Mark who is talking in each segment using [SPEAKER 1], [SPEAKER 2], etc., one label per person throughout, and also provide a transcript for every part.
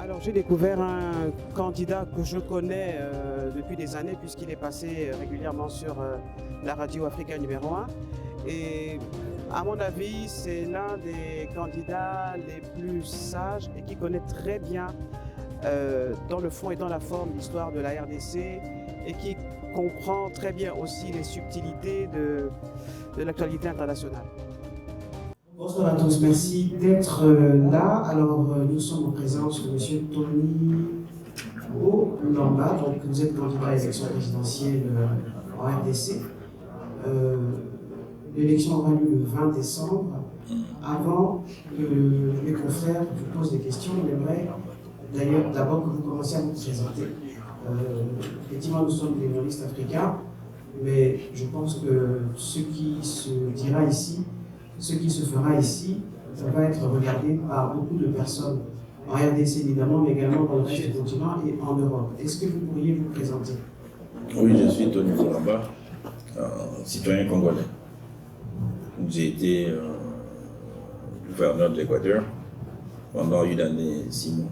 [SPEAKER 1] Alors j'ai découvert un candidat que je connais depuis des années puisqu'il est passé régulièrement sur la radio Africa numéro 1. Et à mon avis, c'est l'un des candidats les plus sages et qui connaît très bien dans le fond et dans la forme l'histoire de la RDC et qui comprend très bien aussi les subtilités de l'actualité internationale. Bonsoir à tous, merci d'être là. Alors, nous sommes en présence de M. Tony Lamba, donc vous êtes candidat à l'élection présidentielle en RDC. L'élection aura lieu le 20 décembre. Avant que mes confrères vous posent des questions, on aimerait d'ailleurs d'abord que vous commenciez à vous présenter. Effectivement, nous sommes des journalistes africains, mais je pense que ce qui se dira ici, ce qui se fera ici, ça va être regardé par beaucoup de personnes, en RDC évidemment, mais également dans le reste du continent et en Europe. Est-ce que vous pourriez vous présenter?
[SPEAKER 2] Oui, je suis Tony Lamba, citoyen congolais. J'ai été gouverneur de l'Équateur pendant une année et 6 mois.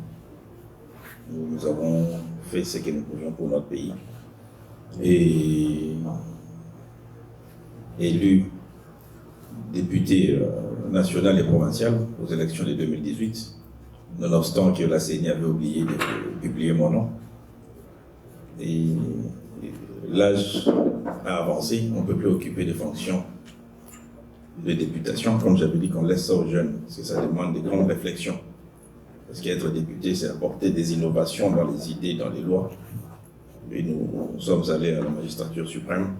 [SPEAKER 2] Nous avons fait ce que nous pouvions pour notre pays. Et élu député national et provincial aux élections de 2018, nonobstant que la CENI avait oublié de publier mon nom. Et l'âge a avancé, on ne peut plus occuper des fonctions de députation. Comme j'avais dit, qu'on laisse ça aux jeunes, parce que ça demande de grandes réflexions. Parce qu'être député, c'est apporter des innovations dans les idées, dans les lois. Et nous sommes allés à la magistrature suprême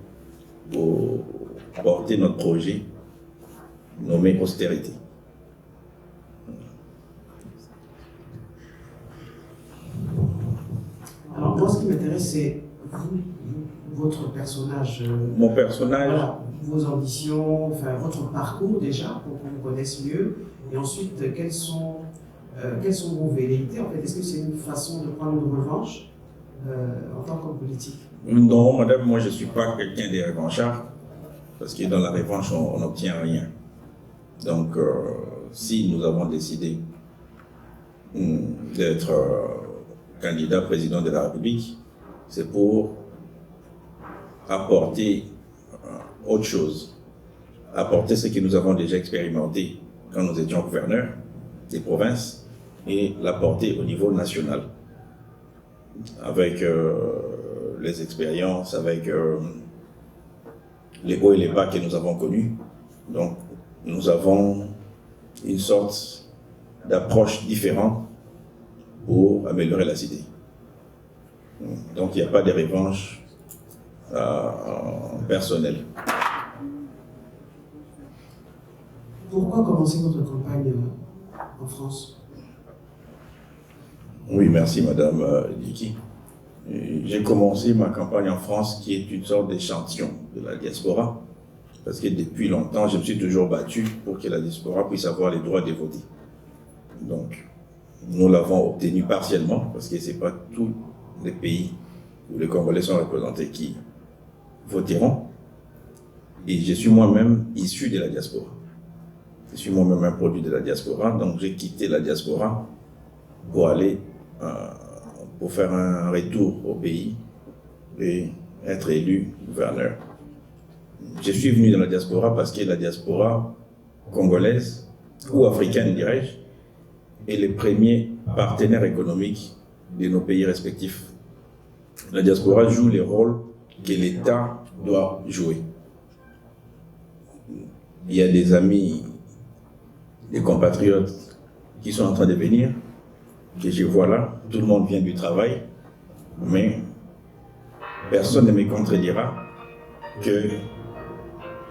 [SPEAKER 2] pour porter notre projet nommé austérité.
[SPEAKER 1] Alors moi, ce qui m'intéresse, c'est votre personnage.
[SPEAKER 2] Mon personnage.
[SPEAKER 1] Voilà, vos ambitions, enfin votre parcours déjà, pour qu'on vous connaisse mieux. Et ensuite, quelles sont vos velléités en fait? Est-ce que c'est une façon de prendre une revanche en tant qu'homme politique?
[SPEAKER 2] Non, madame, moi je ne suis pas quelqu'un de revanchard, parce que dans la revanche, on n'obtient rien. Donc, si nous avons décidé d'être candidat président de la République, c'est pour apporter autre chose, apporter ce que nous avons déjà expérimenté quand nous étions gouverneurs des provinces et l'apporter au niveau national, avec les expériences, avec les hauts et les bas que nous avons connus. Donc, nous avons une sorte d'approche différente pour améliorer la cité. Donc, il n'y a pas de revanche personnelle.
[SPEAKER 1] Pourquoi commencer votre campagne en France?
[SPEAKER 2] Oui, merci Madame Liki. J'ai commencé ma campagne en France, qui est une sorte d'échantillon de la diaspora, parce que depuis longtemps, je me suis toujours battu pour que la diaspora puisse avoir les droits de voter. Donc, nous l'avons obtenu partiellement, parce que ce n'est pas tous les pays où les Congolais sont représentés qui voteront. Et je suis moi-même issu de la diaspora. Je suis moi-même un produit de la diaspora, donc j'ai quitté la diaspora pour aller, pour faire un retour au pays et être élu gouverneur. Je suis venu dans la diaspora parce que la diaspora congolaise, ou africaine dirais-je, est le premier partenaire économique de nos pays respectifs. La diaspora joue le rôle que l'État doit jouer. Il y a des amis, des compatriotes qui sont en train de venir, que je vois là, tout le monde vient du travail, mais personne ne me contredira que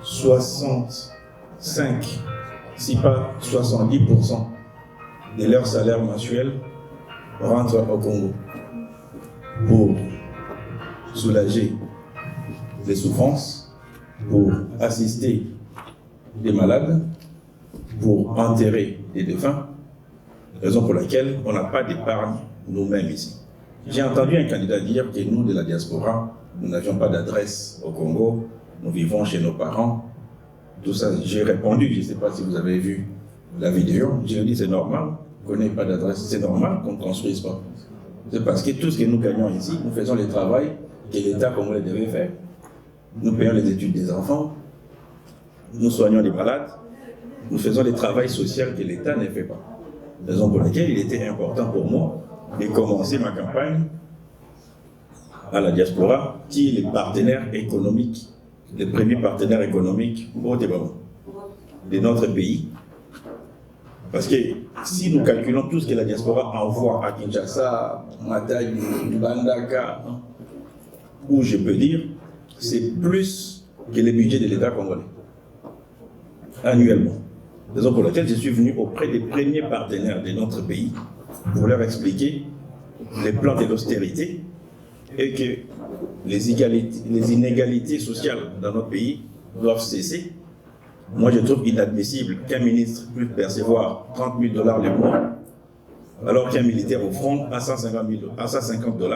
[SPEAKER 2] 65, si pas 70% de leur salaire mensuel rentre au Congo pour soulager les souffrances, pour assister des malades, pour enterrer des défunts, raison pour laquelle on n'a pas d'épargne nous-mêmes ici. J'ai entendu un candidat dire que nous, de la diaspora, nous n'avions pas d'adresse au Congo, nous vivons chez nos parents. Tout ça, j'ai répondu, je ne sais pas si vous avez vu la vidéo, je lui ai dit c'est normal, qu'on n'ait pas d'adresse. C'est normal qu'on ne construise pas. C'est parce que tout ce que nous gagnons ici, nous faisons le travail que l'État congolais devait faire. Nous payons les études des enfants, nous soignons les malades, nous faisons le travail social que l'État ne fait pas. Raison pour laquelle il était important pour moi de commencer ma campagne à la diaspora, qui est le partenaire économique, le premier partenaire économique au développement de notre pays. Parce que si nous calculons tout ce que la diaspora envoie à Kinshasa, Matadi, Bandaka, où je peux dire, c'est plus que le budget de l'État congolais, annuellement. Raison pour laquelle je suis venu auprès des premiers partenaires de notre pays pour leur expliquer les plans de l'austérité et que les inégalités sociales dans notre pays doivent cesser. Moi, je trouve inadmissible qu'un ministre puisse percevoir 30 000 $ le mois, alors qu'un militaire au front a 150 $.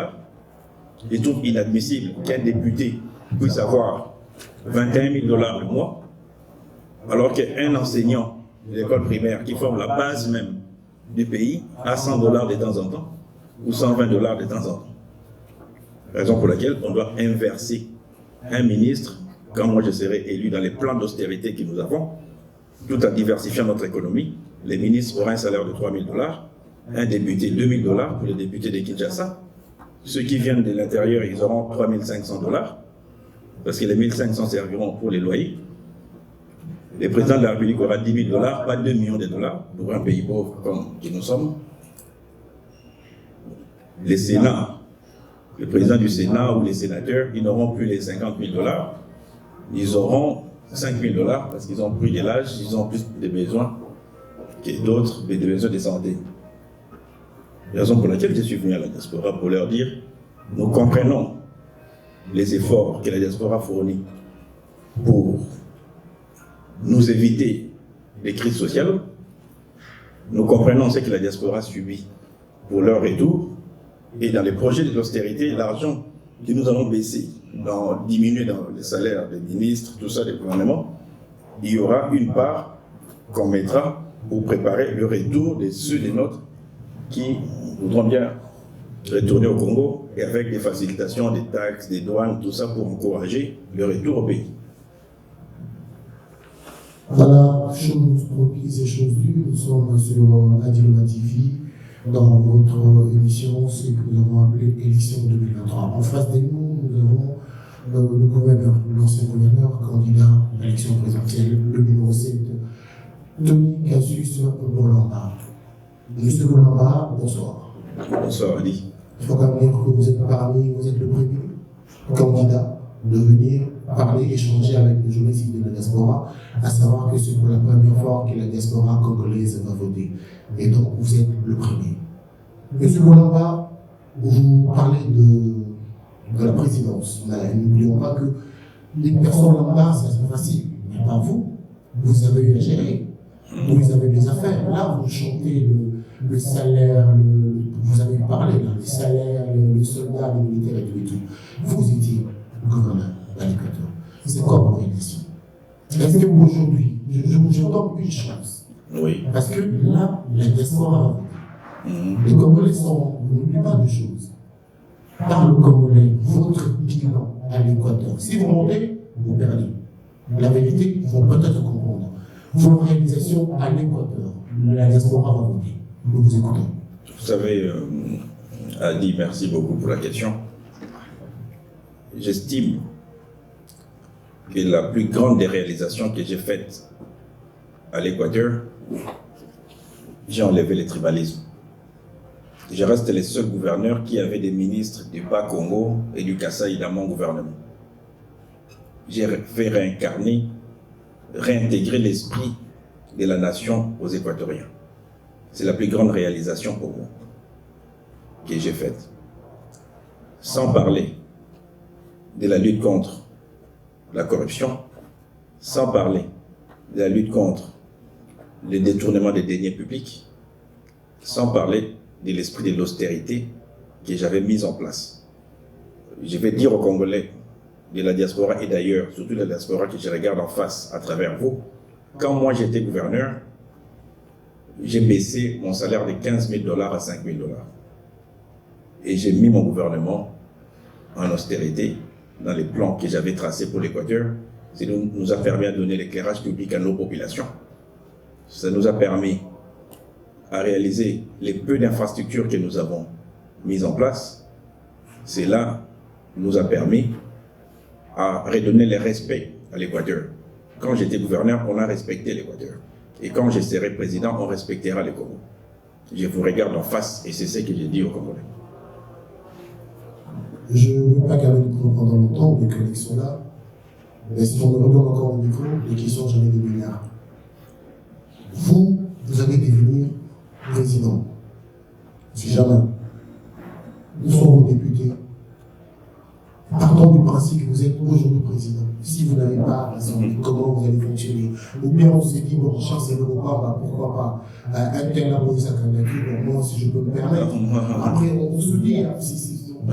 [SPEAKER 2] Je trouve inadmissible qu'un député puisse avoir 21 000 $ le mois, alors qu'un enseignant de l'école primaire qui forme la base même du pays a 100 $ de temps en temps, ou 120 $ de temps en temps. Raison pour laquelle on doit inverser un ministre. Quand moi je serai élu dans les plans d'austérité que nous avons, tout en diversifiant notre économie, les ministres auront un salaire de 3 000 $, un député 2 000 $ pour les députés de Kinshasa. Ceux qui viennent de l'intérieur, ils auront 3 500 $, parce que les 1 500 serviront pour les loyers. Le président de la République aura 10 000 $, pas 2 millions de dollars, pour un pays pauvre comme que nous sommes. Les Sénats, le président du Sénat ou les sénateurs, ils n'auront plus les 50 000 $. Ils auront 5 000 $ parce qu'ils ont pris de l'âge, ils ont plus de besoins que d'autres, des besoins de santé. Raison pour laquelle je suis venu à la diaspora pour leur dire, nous comprenons les efforts que la diaspora fournit pour nous éviter les crises sociales. Nous comprenons ce que la diaspora subit pour leur retour. Et dans les projets de l'austérité, l'argent que nous allons baisser, diminuer dans les salaires des ministres, tout ça, des gouvernements, il y aura une part qu'on mettra pour préparer le retour de ceux des nôtres qui voudront bien retourner au Congo et avec des facilitations, des taxes, des douanes, tout ça pour encourager le retour au pays.
[SPEAKER 3] Voilà, chose promise et chose due, nous sommes sur Adiroma TV, dans votre émission, ce que nous avons appelé élection 2023. En face de nous, nous avons le gouverneur, l'ancien gouverneur, candidat à l'élection présidentielle, le numéro 7, Tony Cassius Bolamba. Monsieur Bolamba, bonsoir.
[SPEAKER 2] Bonsoir, Ali.
[SPEAKER 3] Il faut quand même dire que vous êtes le premier candidat de venir parler, échanger avec les journalistes de la diaspora, à savoir que c'est pour la première fois que la diaspora congolaise va voter. Et donc, vous êtes le premier. Monsieur Bolamba, vous parlez de la présidence. Mais n'oublions pas que les personnes lambda, c'est facile. Mais pas vous. Vous avez eu à gérer. Vous avez des affaires. Là, vous chantez le salaire, vous avez parlé, là, le salaire, le soldat, le militaire et tout. Vous étiez gouverneur à l'Équateur. C'est quoi vos réactions? Est-ce que aujourd'hui, j'entends une chose.
[SPEAKER 2] Oui.
[SPEAKER 3] Parce que là, la diaspora, les Congolais sont, n'oubliez pas de choses. Par le Congolais, votre bilan à l'Équateur, si vous montez, vous perdez. La vérité, il faut peut-être comprendre. Vos réalisations à l'Équateur, la diaspora va voter. Nous vous écoutons.
[SPEAKER 2] Vous savez, Adi, merci beaucoup pour la question. J'estime que la plus grande des réalisations que j'ai faites à l'Équateur, j'ai enlevé le tribalisme. Je reste le seul gouverneur qui avait des ministres du Bas-Congo et du Kasaï dans mon gouvernement. J'ai fait réintégrer l'esprit de la nation aux Équatoriens. C'est la plus grande réalisation pour moi que j'ai faite. Sans parler de la lutte contre la corruption, sans parler de la lutte contre le détournement des deniers publics, sans parler de l'esprit de l'austérité que j'avais mis en place. Je vais dire aux Congolais de la diaspora et d'ailleurs, surtout la diaspora que je regarde en face à travers vous, quand moi j'étais gouverneur, j'ai baissé mon salaire de 15 000 $ à 5 000 $. Et j'ai mis mon gouvernement en austérité dans les plans que j'avais tracés pour l'Équateur. Ça nous a permis de donner l'éclairage public à nos populations. Ça nous a permis à réaliser les peu d'infrastructures que nous avons mises en place. Cela nous a permis à redonner le respect à l'Équateur. Quand j'étais gouverneur, on a respecté l'Équateur. Et quand je serai président, on respectera le Congo. Je vous regarde en face et c'est ce que j'ai dit aux Congolais.
[SPEAKER 3] Je ne veux pas garder le micro pendant longtemps, mes collègues sont là. Mais si on me redonne encore le micro, les questions, j'en ai des milliards. Vous allez devenir président. Si jamais. Nous sommes vos députés. Partons du principe que vous êtes aujourd'hui président. Si vous n'avez pas l'Assemblée, comment vous allez fonctionner? Ou bien on s'est dit, bon, chance et le repas, pourquoi pas. Un tel a posé sa candidature, bon, moi, si je peux me permettre. Après, on se dit, on se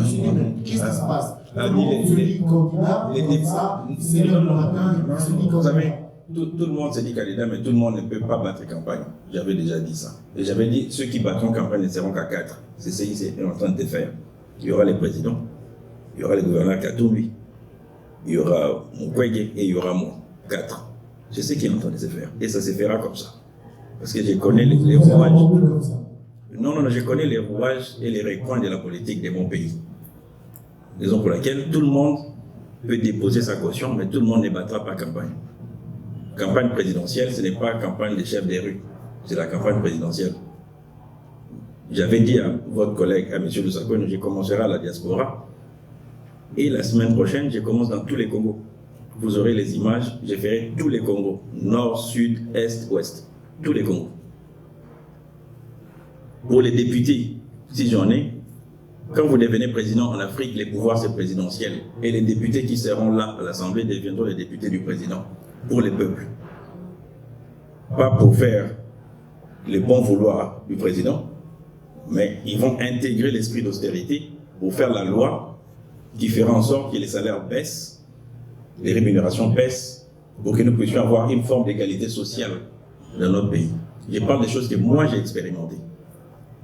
[SPEAKER 3] dit, mais qu'est-ce qui se passe? On se dit candidat, comme ça, c'est le matin, on se dit candidat.
[SPEAKER 2] Tout le monde s'est dit candidat, mais tout le monde ne peut pas battre campagne. J'avais déjà dit ça. Et j'avais dit, ceux qui battront campagne ne seront qu'à 4. C'est ce qu'ils sont en train de faire. Il y aura les présidents, il y aura le gouverneur Katumbi, il y aura Mukwege et il y aura moi. 4. C'est ce qu'il est en train de se faire. Et ça se fera comme ça. Parce que je connais les rouages. Non, je connais les rouages et les recoins de la politique de mon pays. Raison pour laquelle tout le monde peut déposer sa caution, mais tout le monde ne battra pas campagne. Campagne présidentielle, ce n'est pas campagne des chefs des rues, c'est la campagne présidentielle. J'avais dit à votre collègue, à M. Lusako, je commencerai à la diaspora. Et la semaine prochaine, je commence dans tous les Congos. Vous aurez les images, je ferai tous les Congos. Nord, sud, est, ouest. Tous les Congos. Pour les députés, si j'en ai, quand vous devenez président en Afrique, les pouvoirs c'est présidentiel. Et les députés qui seront là à l'Assemblée deviendront les députés du président. Pour les peuples. Pas pour faire le bon vouloir du président, mais ils vont intégrer l'esprit d'austérité pour faire la loi qui fera en sorte que les salaires baissent, les rémunérations baissent, pour que nous puissions avoir une forme d'égalité sociale dans notre pays. Je parle des choses que moi j'ai expérimentées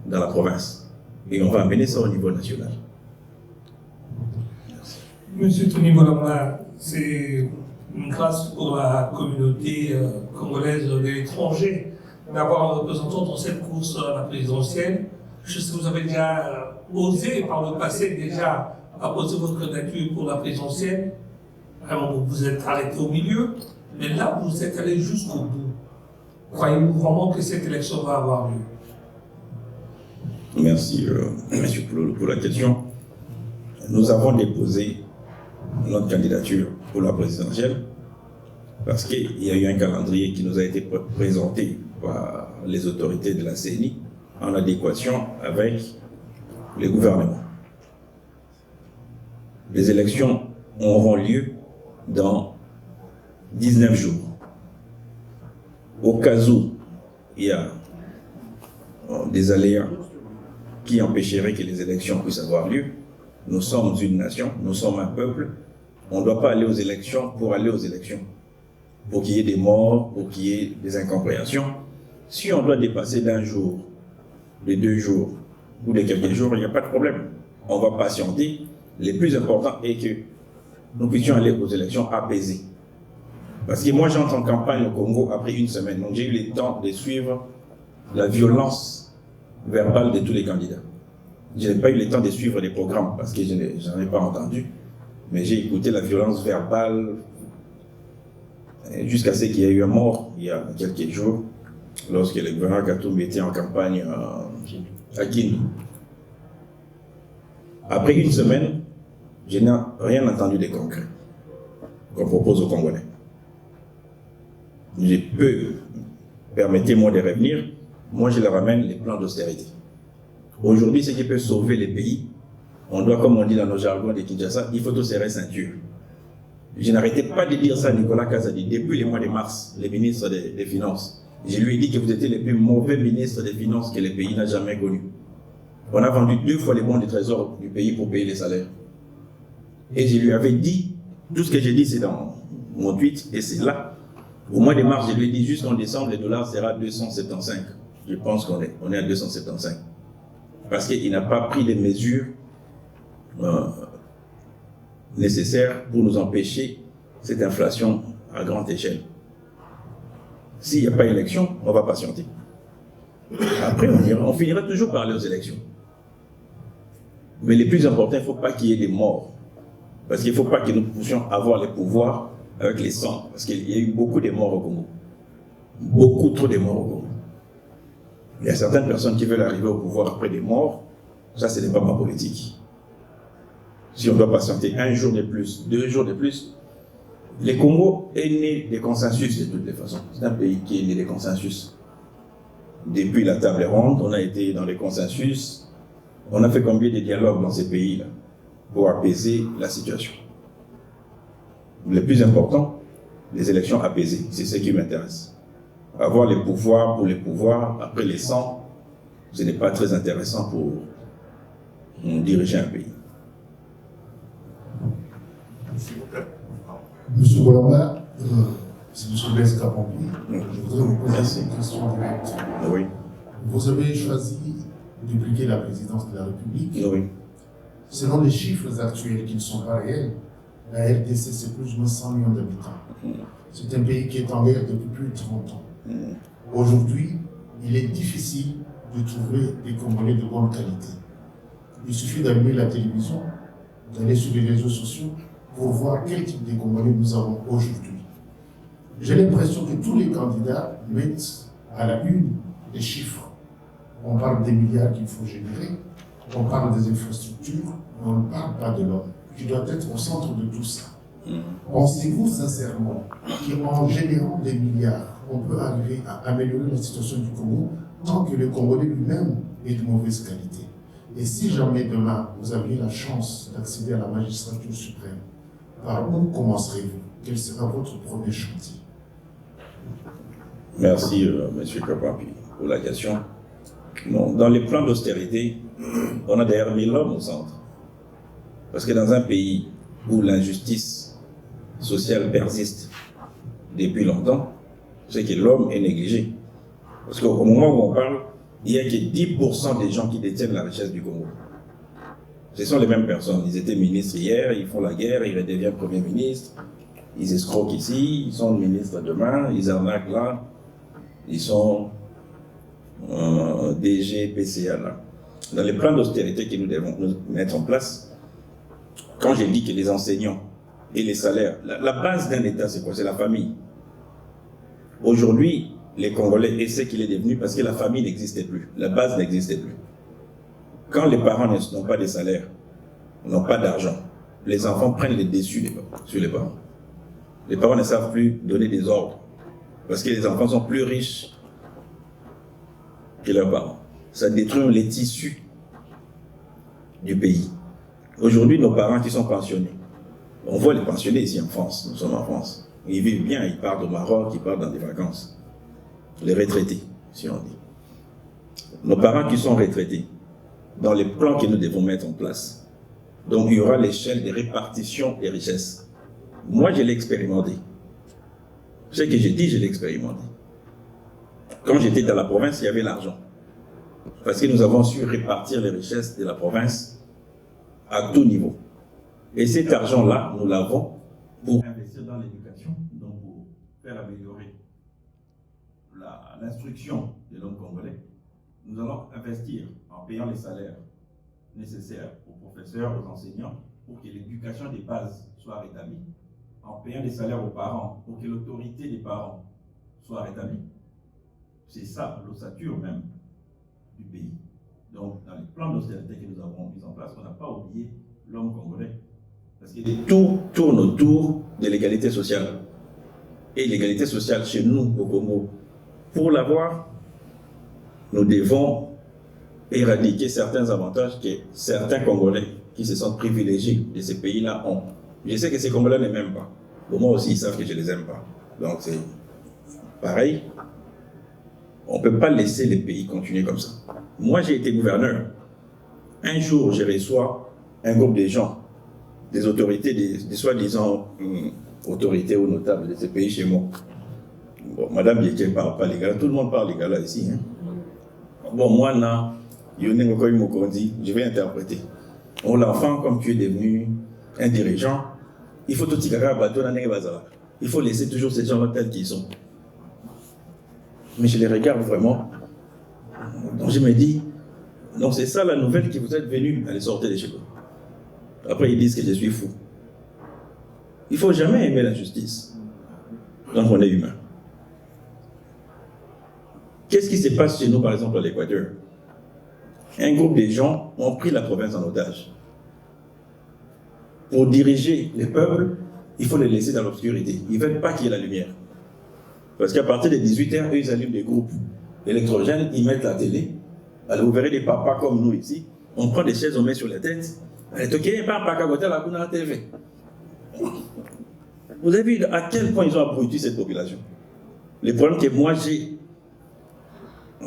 [SPEAKER 2] dans la province. Et on va amener ça au niveau national.
[SPEAKER 4] Merci. Monsieur Tony Bolamba, c'est une grâce pour la communauté congolaise de l'étranger d'avoir un représentant dans cette course à la présidentielle. Je sais que vous avez déjà osé par le passé déjà apposer votre candidature pour la présidentielle. Alors vous vous êtes arrêté au milieu, mais là vous êtes allé jusqu'au bout. Croyez-vous vraiment que cette élection va avoir lieu?
[SPEAKER 2] Merci, M. Poulolo, pour la question. Nous avons déposé notre candidature pour la présidentielle parce qu'il y a eu un calendrier qui nous a été présenté par les autorités de la CENI en adéquation avec les gouvernements. Les élections auront lieu dans 19 jours. Au cas où il y a des aléas qui empêcheraient que les élections puissent avoir lieu, nous sommes une nation, nous sommes un peuple, on ne doit pas aller aux élections pour aller aux élections, pour qu'il y ait des morts, pour qu'il y ait des incompréhensions. Si on doit dépasser d'un jour, de 2 jours ou de quelques jours, il n'y a pas de problème. On va patienter. Le plus important est que nous puissions aller aux élections apaisées. Parce que moi, j'entre en campagne au Congo après 1 semaine. Donc j'ai eu le temps de suivre la violence verbale de tous les candidats. Je n'ai pas eu le temps de suivre les programmes parce que je n'en ai pas entendu. Mais j'ai écouté la violence verbale jusqu'à ce qu'il y ait eu un mort il y a quelques jours lorsque le gouverneur Katumbi était en campagne à Kindu. Après 1 semaine, je n'ai rien entendu de concret qu'on propose aux Congolais. Je peux, permettez-moi de revenir, moi je leur ramène les plans d'austérité. Aujourd'hui, ce qui peut sauver les pays, on doit, comme on dit dans nos jargons de Kinshasa, il faut tout serrer ceinture. Je n'arrêtais pas de dire ça à Nicolas Kazadi depuis le mois de mars, le ministre des Finances. Je lui ai dit que vous étiez le plus mauvais ministre des Finances que le pays n'a jamais connu. On a vendu 2 fois les bons du trésor du pays pour payer les salaires. Et je lui avais dit, tout ce que j'ai dit c'est dans mon tweet, et c'est là. Au mois de mars, je lui ai dit jusqu'en décembre, le dollar sera 275. je pense qu'on est à 275. Parce qu'il n'a pas pris les mesures nécessaires pour nous empêcher cette inflation à grande échelle. S'il n'y a pas d'élection, on va patienter. Après, on finira toujours par aller aux élections. Mais le plus important, il ne faut pas qu'il y ait des morts. Parce qu'il ne faut pas que nous puissions avoir les pouvoirs avec les sangs. Parce qu'il y a eu beaucoup de morts au Congo. Beaucoup trop de morts au Congo. Il y a certaines personnes qui veulent arriver au pouvoir après des morts. Ça, ce n'est pas ma politique. Si on doit patienter 1 jour de plus, 2 jours de plus, le Congo est né des consensus de toutes les façons. C'est un pays qui est né des consensus. Depuis la table ronde, on a été dans les consensus. On a fait combien de dialogues dans ces pays-là pour apaiser la situation. Le plus important, les élections apaisées, c'est ce qui m'intéresse. Avoir les pouvoirs pour les pouvoirs, après les 100, ce n'est pas très intéressant pour diriger un pays.
[SPEAKER 3] Monsieur Bolamba, c'est M. Blaise Kapambi. Je voudrais vous poser une question directe.
[SPEAKER 2] Oui.
[SPEAKER 3] Vous avez choisi de briguer la présidence de la République.
[SPEAKER 2] Oui.
[SPEAKER 3] Selon les chiffres actuels qui ne sont pas réels, la RDC c'est plus ou moins 100 millions d'habitants. C'est un pays qui est en guerre depuis plus de 30 ans. Aujourd'hui, il est difficile de trouver des Congolais de bonne qualité. Il suffit d'allumer la télévision, d'aller sur les réseaux sociaux pour voir quel type de Congolais nous avons aujourd'hui. J'ai l'impression que tous les candidats mettent à la une des chiffres. On parle des milliards qu'il faut générer, on parle des infrastructures, mais on ne parle pas de l'homme, qui doit être au centre de tout ça. Pensez-vous sincèrement qu'en générant des milliards, on peut arriver à améliorer la situation du Congo tant que le Congolais lui-même est de mauvaise qualité? Et si jamais demain vous aviez la chance d'accéder à la magistrature suprême, par où commencerez-vous? Quel sera votre premier chantier?
[SPEAKER 2] Merci, M. Kapambi, pour la question. Non, dans les plans d'austérité, on a d'ailleurs mis l'homme au centre. Parce que dans un pays où l'injustice sociale persiste depuis longtemps, c'est que l'homme est négligé. Parce qu'au moment où on parle, il n'y a que 10% des gens qui détiennent la richesse du Congo. Ce sont les mêmes personnes. Ils étaient ministres hier, ils font la guerre, ils redeviennent Premier ministre, ils escroquent ici, ils sont ministres demain, ils arnaquent là, ils sont DG, PCA là. Dans les plans d'austérité que nous devons mettre en place, quand j'ai dit que les enseignants et les salaires, la base d'un État, c'est quoi? C'est la famille. Aujourd'hui, les Congolais essaient qu'il est devenu parce que la famille n'existait plus, la base n'existait plus. Quand les parents n'ont pas de salaire, n'ont pas d'argent, les enfants prennent les dessus sur les parents. Les parents ne savent plus donner des ordres parce que les enfants sont plus riches que leurs parents. Ça détruit les tissus du pays. Aujourd'hui, nos parents qui sont pensionnés, on voit les pensionnés ici en France, nous sommes en France. Ils vivent bien, ils partent au Maroc, ils partent dans des vacances. Les retraités, si on dit. Nos parents qui sont retraités, dans les plans que nous devons mettre en place, donc il y aura l'échelle de répartition des richesses. Moi, je l'ai expérimenté. Ce que j'ai dit, je l'ai expérimenté. Quand j'étais dans la province, il y avait l'argent. Parce que nous avons su répartir les richesses de la province à tout niveau. Et cet argent-là, nous l'avons pour investir dans l'éducation, donc pour faire améliorer l'instruction de l'homme congolais. Nous allons investir en payant les salaires nécessaires aux professeurs, aux enseignants, pour que l'éducation des bases soit rétablie, en payant des salaires aux parents, pour que l'autorité des parents soit rétablie. C'est ça, l'ossature même du pays. Donc, dans les plans d'austérité que nous avons mis en place, on n'a pas oublié l'homme congolais. Parce que tout tourne autour de l'égalité sociale. Et l'égalité sociale chez nous, au Congo, pour l'avoir, nous devons éradiquer certains avantages que certains Congolais qui se sentent privilégiés de ces pays-là ont. Je sais que ces Congolais ne m'aiment pas. Pour moi aussi, ils savent que je ne les aime pas. Donc c'est pareil. On ne peut pas laisser les pays continuer comme ça. Moi, j'ai été gouverneur. Un jour, je reçois un groupe de gens, des autorités, des soi-disant autorités ou notables de ces pays chez moi. Bon, Madame Bieke ne parle pas lingala, tout le monde parle lingala ici. Hein. Bon, moi, là, je vais interpréter. Oh, l'enfant, comme tu es devenu un dirigeant, il faut tout tirer à bateau dans les bazar. Il faut laisser toujours ces gens-là tels qu'ils sont. Mais je les regarde vraiment. Donc je me dis, donc c'est ça la nouvelle qui vous êtes venu, allez sortir de chez vous. Après ils disent que je suis fou. Il ne faut jamais aimer la justice. Donc on est humain. Qu'est-ce qui se passe chez nous par exemple à l'Équateur? Un groupe de gens ont pris la province en otage. Pour diriger les peuples, il faut les laisser dans l'obscurité. Ils ne veulent pas qu'il y ait la lumière. Parce qu'à partir de 18h, eux, ils allument des groupes électrogènes, ils mettent la télé. Alors vous verrez des papas comme nous ici. On prend des chaises, on met sur la tête. Vous avez vu à quel point ils ont abruti cette population. Le problème que moi j'ai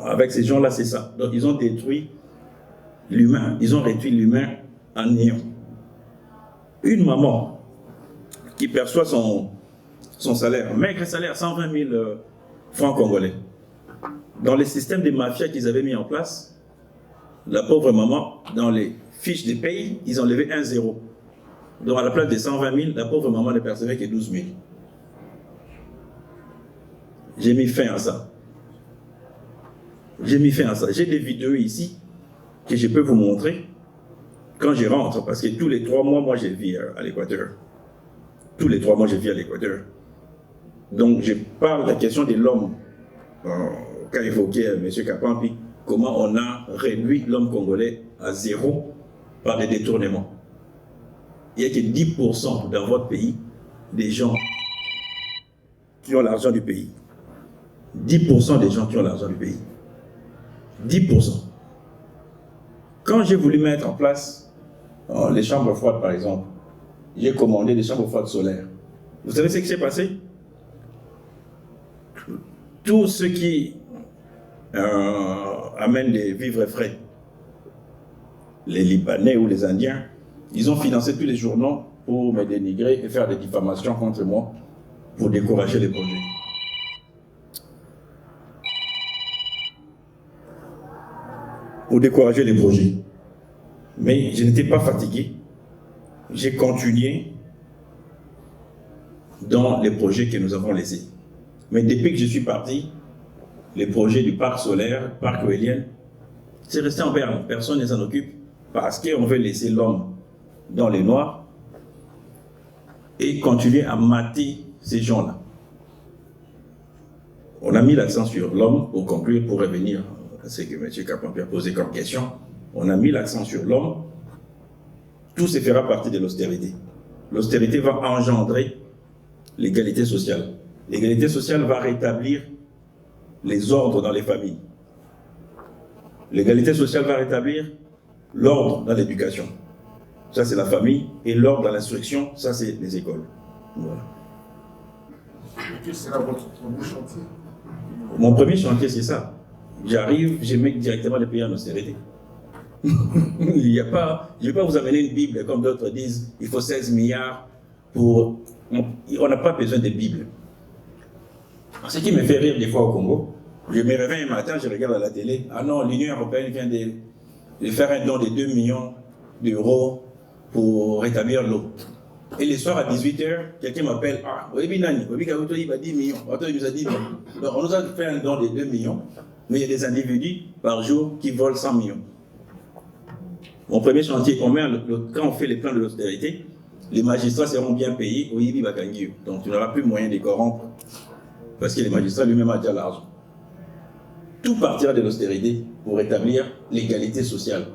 [SPEAKER 2] avec ces gens-là, c'est ça. Donc ils ont détruit l'humain. Ils ont réduit l'humain en néant. Une maman qui perçoit son salaire, maigre salaire, 120 000 francs congolais. Dans les systèmes de mafia qu'ils avaient mis en place, la pauvre maman, dans les fiches de paye, ils ont levé 1 0. Donc à la place de 120 000, la pauvre maman ne percevait que 12 000. J'ai mis fin à ça. J'ai mis fin à ça. J'ai des vidéos ici que je peux vous montrer quand je rentre, parce que tous les 3 mois, moi je vis à l'Équateur. Tous les 3 mois, je vis à l'Équateur. Donc je parle de la question de l'homme. Qu'a évoqué M. Kapampi, comment on a réduit l'homme congolais à 0 par des détournements. Il n'y a que 10% dans votre pays des gens qui ont l'argent du pays. 10% des gens qui ont l'argent du pays. 10%. Quand j'ai voulu mettre en place les chambres froides, par exemple, j'ai commandé des chambres froides solaires. Vous savez ce qui s'est passé? Tous ceux qui amènent des vivres frais, les Libanais ou les Indiens, ils ont financé tous les journaux pour me dénigrer et faire des diffamations contre moi pour décourager les projets. Pour décourager les projets. Mais je n'étais pas fatigué. J'ai continué dans les projets que nous avons laissés. Mais depuis que je suis parti, les projets du parc solaire, parc éolien, c'est resté en berne. Personne ne s'en occupe parce qu'on veut laisser l'homme dans les noirs et continuer à mater ces gens-là. On a mis l'accent sur l'homme, pour conclure, pour revenir à ce que M. Kapampi a posé comme question. On a mis l'accent sur l'homme. Tout se fera partie de l'austérité. L'austérité va engendrer l'égalité sociale. L'égalité sociale va rétablir les ordres dans les familles. L'égalité sociale va rétablir l'ordre dans l'éducation. Ça, c'est la famille. Et l'ordre dans l'instruction, ça, c'est les écoles. Voilà.
[SPEAKER 5] Quel sera votre premier chantier?
[SPEAKER 2] Mon premier chantier, c'est ça. J'arrive, je mets directement les pays en austérité. Il y a pas, je ne vais pas vous amener une Bible comme d'autres disent, il faut 16 milliards pour... On n'a pas besoin de Bible. Ce qui me fait rire des fois au Congo, je me réveille un matin, je regarde à la télé, ah non, l'Union européenne vient de faire un don de 2 millions d'euros pour rétablir l'eau. Et le soir à 18h, quelqu'un m'appelle, ah, oui, Nani, oui, il va 10 millions. Il nous a 10 millions. Donc, on nous a fait un don de 2 millions, mais il y a des individus par jour qui volent 100 millions. Mon premier chantier, quand on fait les plans de l'austérité, les magistrats seront bien payés au Yibi Bakangiu. Donc tu n'auras plus moyen de les corrompre. Parce que les magistrats lui-même ont déjà l'argent. Tout partira de l'austérité pour rétablir l'égalité sociale.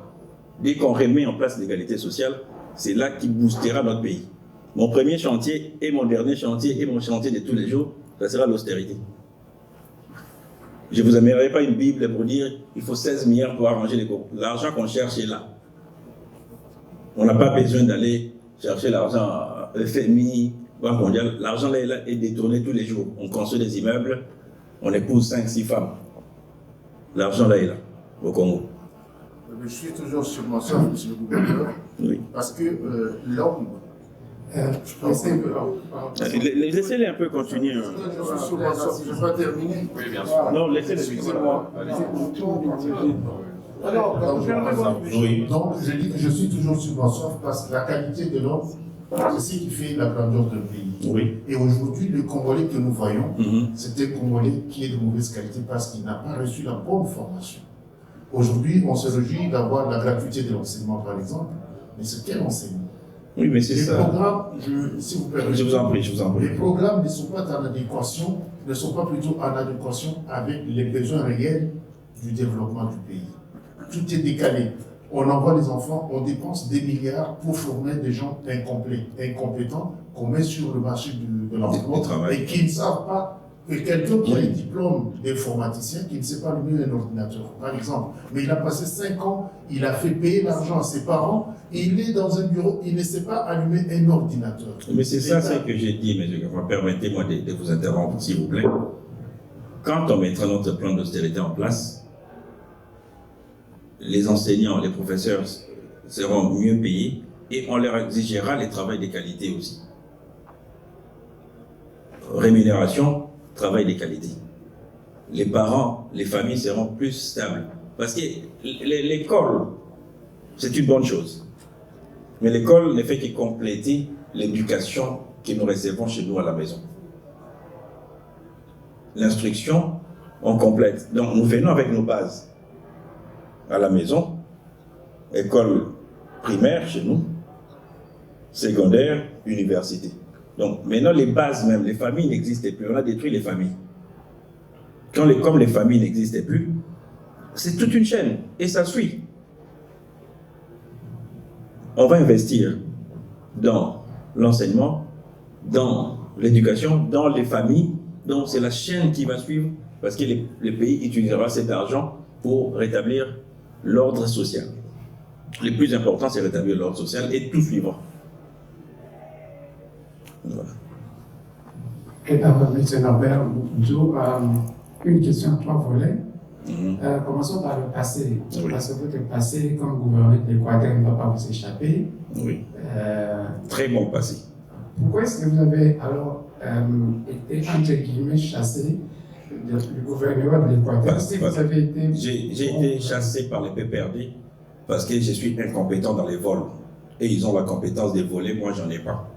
[SPEAKER 2] Dès qu'on remet en place l'égalité sociale, c'est là qui boostera notre pays. Mon premier chantier et mon dernier chantier et mon chantier de tous les jours, ça sera l'austérité. Je ne vous amènerai pas une Bible pour dire qu'il faut 16 milliards pour arranger les cours. L'argent qu'on cherche est là. On n'a pas besoin d'aller chercher l'argent à FMI, Banque mondiale. L'argent là est détourné tous les jours. On construit des immeubles, on épouse 5-6 femmes. L'argent là est là, au Congo.
[SPEAKER 5] Je suis toujours sur mon sort, monsieur le gouverneur,
[SPEAKER 2] oui.
[SPEAKER 5] Parce que l'homme
[SPEAKER 2] Laissez-les un peu continuer.
[SPEAKER 5] Je ne vais pas terminer.
[SPEAKER 6] Oui, bien sûr.
[SPEAKER 2] Non, laissez-les.
[SPEAKER 5] Excusez-moi.
[SPEAKER 2] Oui.
[SPEAKER 3] Donc, je dis que je suis toujours sur ma soif parce que la qualité de l'homme, c'est ce qui fait la grandeur d'un pays.
[SPEAKER 2] Oui.
[SPEAKER 3] Et aujourd'hui, le Congolais que nous voyons,
[SPEAKER 2] Mhm.
[SPEAKER 3] c'est un Congolais qui est de mauvaise qualité parce qu'il n'a pas reçu la bonne formation. Aujourd'hui, on se réjouit d'avoir la gratuité de l'enseignement, par exemple, mais c'est quel enseignement?
[SPEAKER 2] Oui, mais c'est
[SPEAKER 3] Les
[SPEAKER 2] ça.
[SPEAKER 3] programmes, si vous permettez,
[SPEAKER 2] Je vous en prie, je vous en prie.
[SPEAKER 3] les programmes ne sont pas en adéquation, ne sont pas plutôt en adéquation avec les besoins réels du développement du pays. Tout est décalé. On envoie les enfants, on dépense des milliards pour former des gens incomplets, incompétents, qu'on met sur le marché de l'emploi et qui ne savent pas, que quelqu'un qui a un diplôme d'informaticien, qui ne sait pas allumer un ordinateur, par exemple, mais il a passé 5 ans, il a fait payer l'argent à ses parents, il est dans un bureau, il ne sait pas allumer un ordinateur.
[SPEAKER 2] Mais c'est ça ce que j'ai dit, mais permettez-moi de vous interrompre, s'il vous plaît. Quand on mettra notre plan d'austérité en place, les enseignants, les professeurs seront mieux payés et on leur exigera le travail de qualité aussi. Rémunération, travail de qualité. Les parents, les familles seront plus stables. Parce que l'école, c'est une bonne chose. Mais l'école ne fait que compléter l'éducation que nous recevons chez nous à la maison. L'instruction, on complète. Donc nous venons avec nos bases à la maison, école primaire chez nous, secondaire, université. Donc maintenant les bases même, les familles n'existaient plus, on a détruit les familles. Comme les familles n'existaient plus, c'est toute une chaîne et ça suit. On va investir dans l'enseignement, dans l'éducation, dans les familles, donc c'est la chaîne qui va suivre parce que le pays utilisera cet argent pour rétablir l'ordre social. Le plus important, c'est rétablir l'ordre social et tout suivra. Voilà.
[SPEAKER 7] Et M. Norbert Joe, une question à 3 volets. Commençons par le passé.
[SPEAKER 2] Oui.
[SPEAKER 7] Parce que votre passé, comme gouverneur de l'Équateur, ne va pas vous échapper.
[SPEAKER 2] Oui. Très bon passé.
[SPEAKER 7] Pourquoi est-ce que vous avez alors été, entre guillemets, chassé du gouvernement de l'Équateur?
[SPEAKER 2] J'ai été chassé par les PPRD parce que je suis incompétent dans les vols. Et ils ont la compétence de voler, moi j'en ai pas.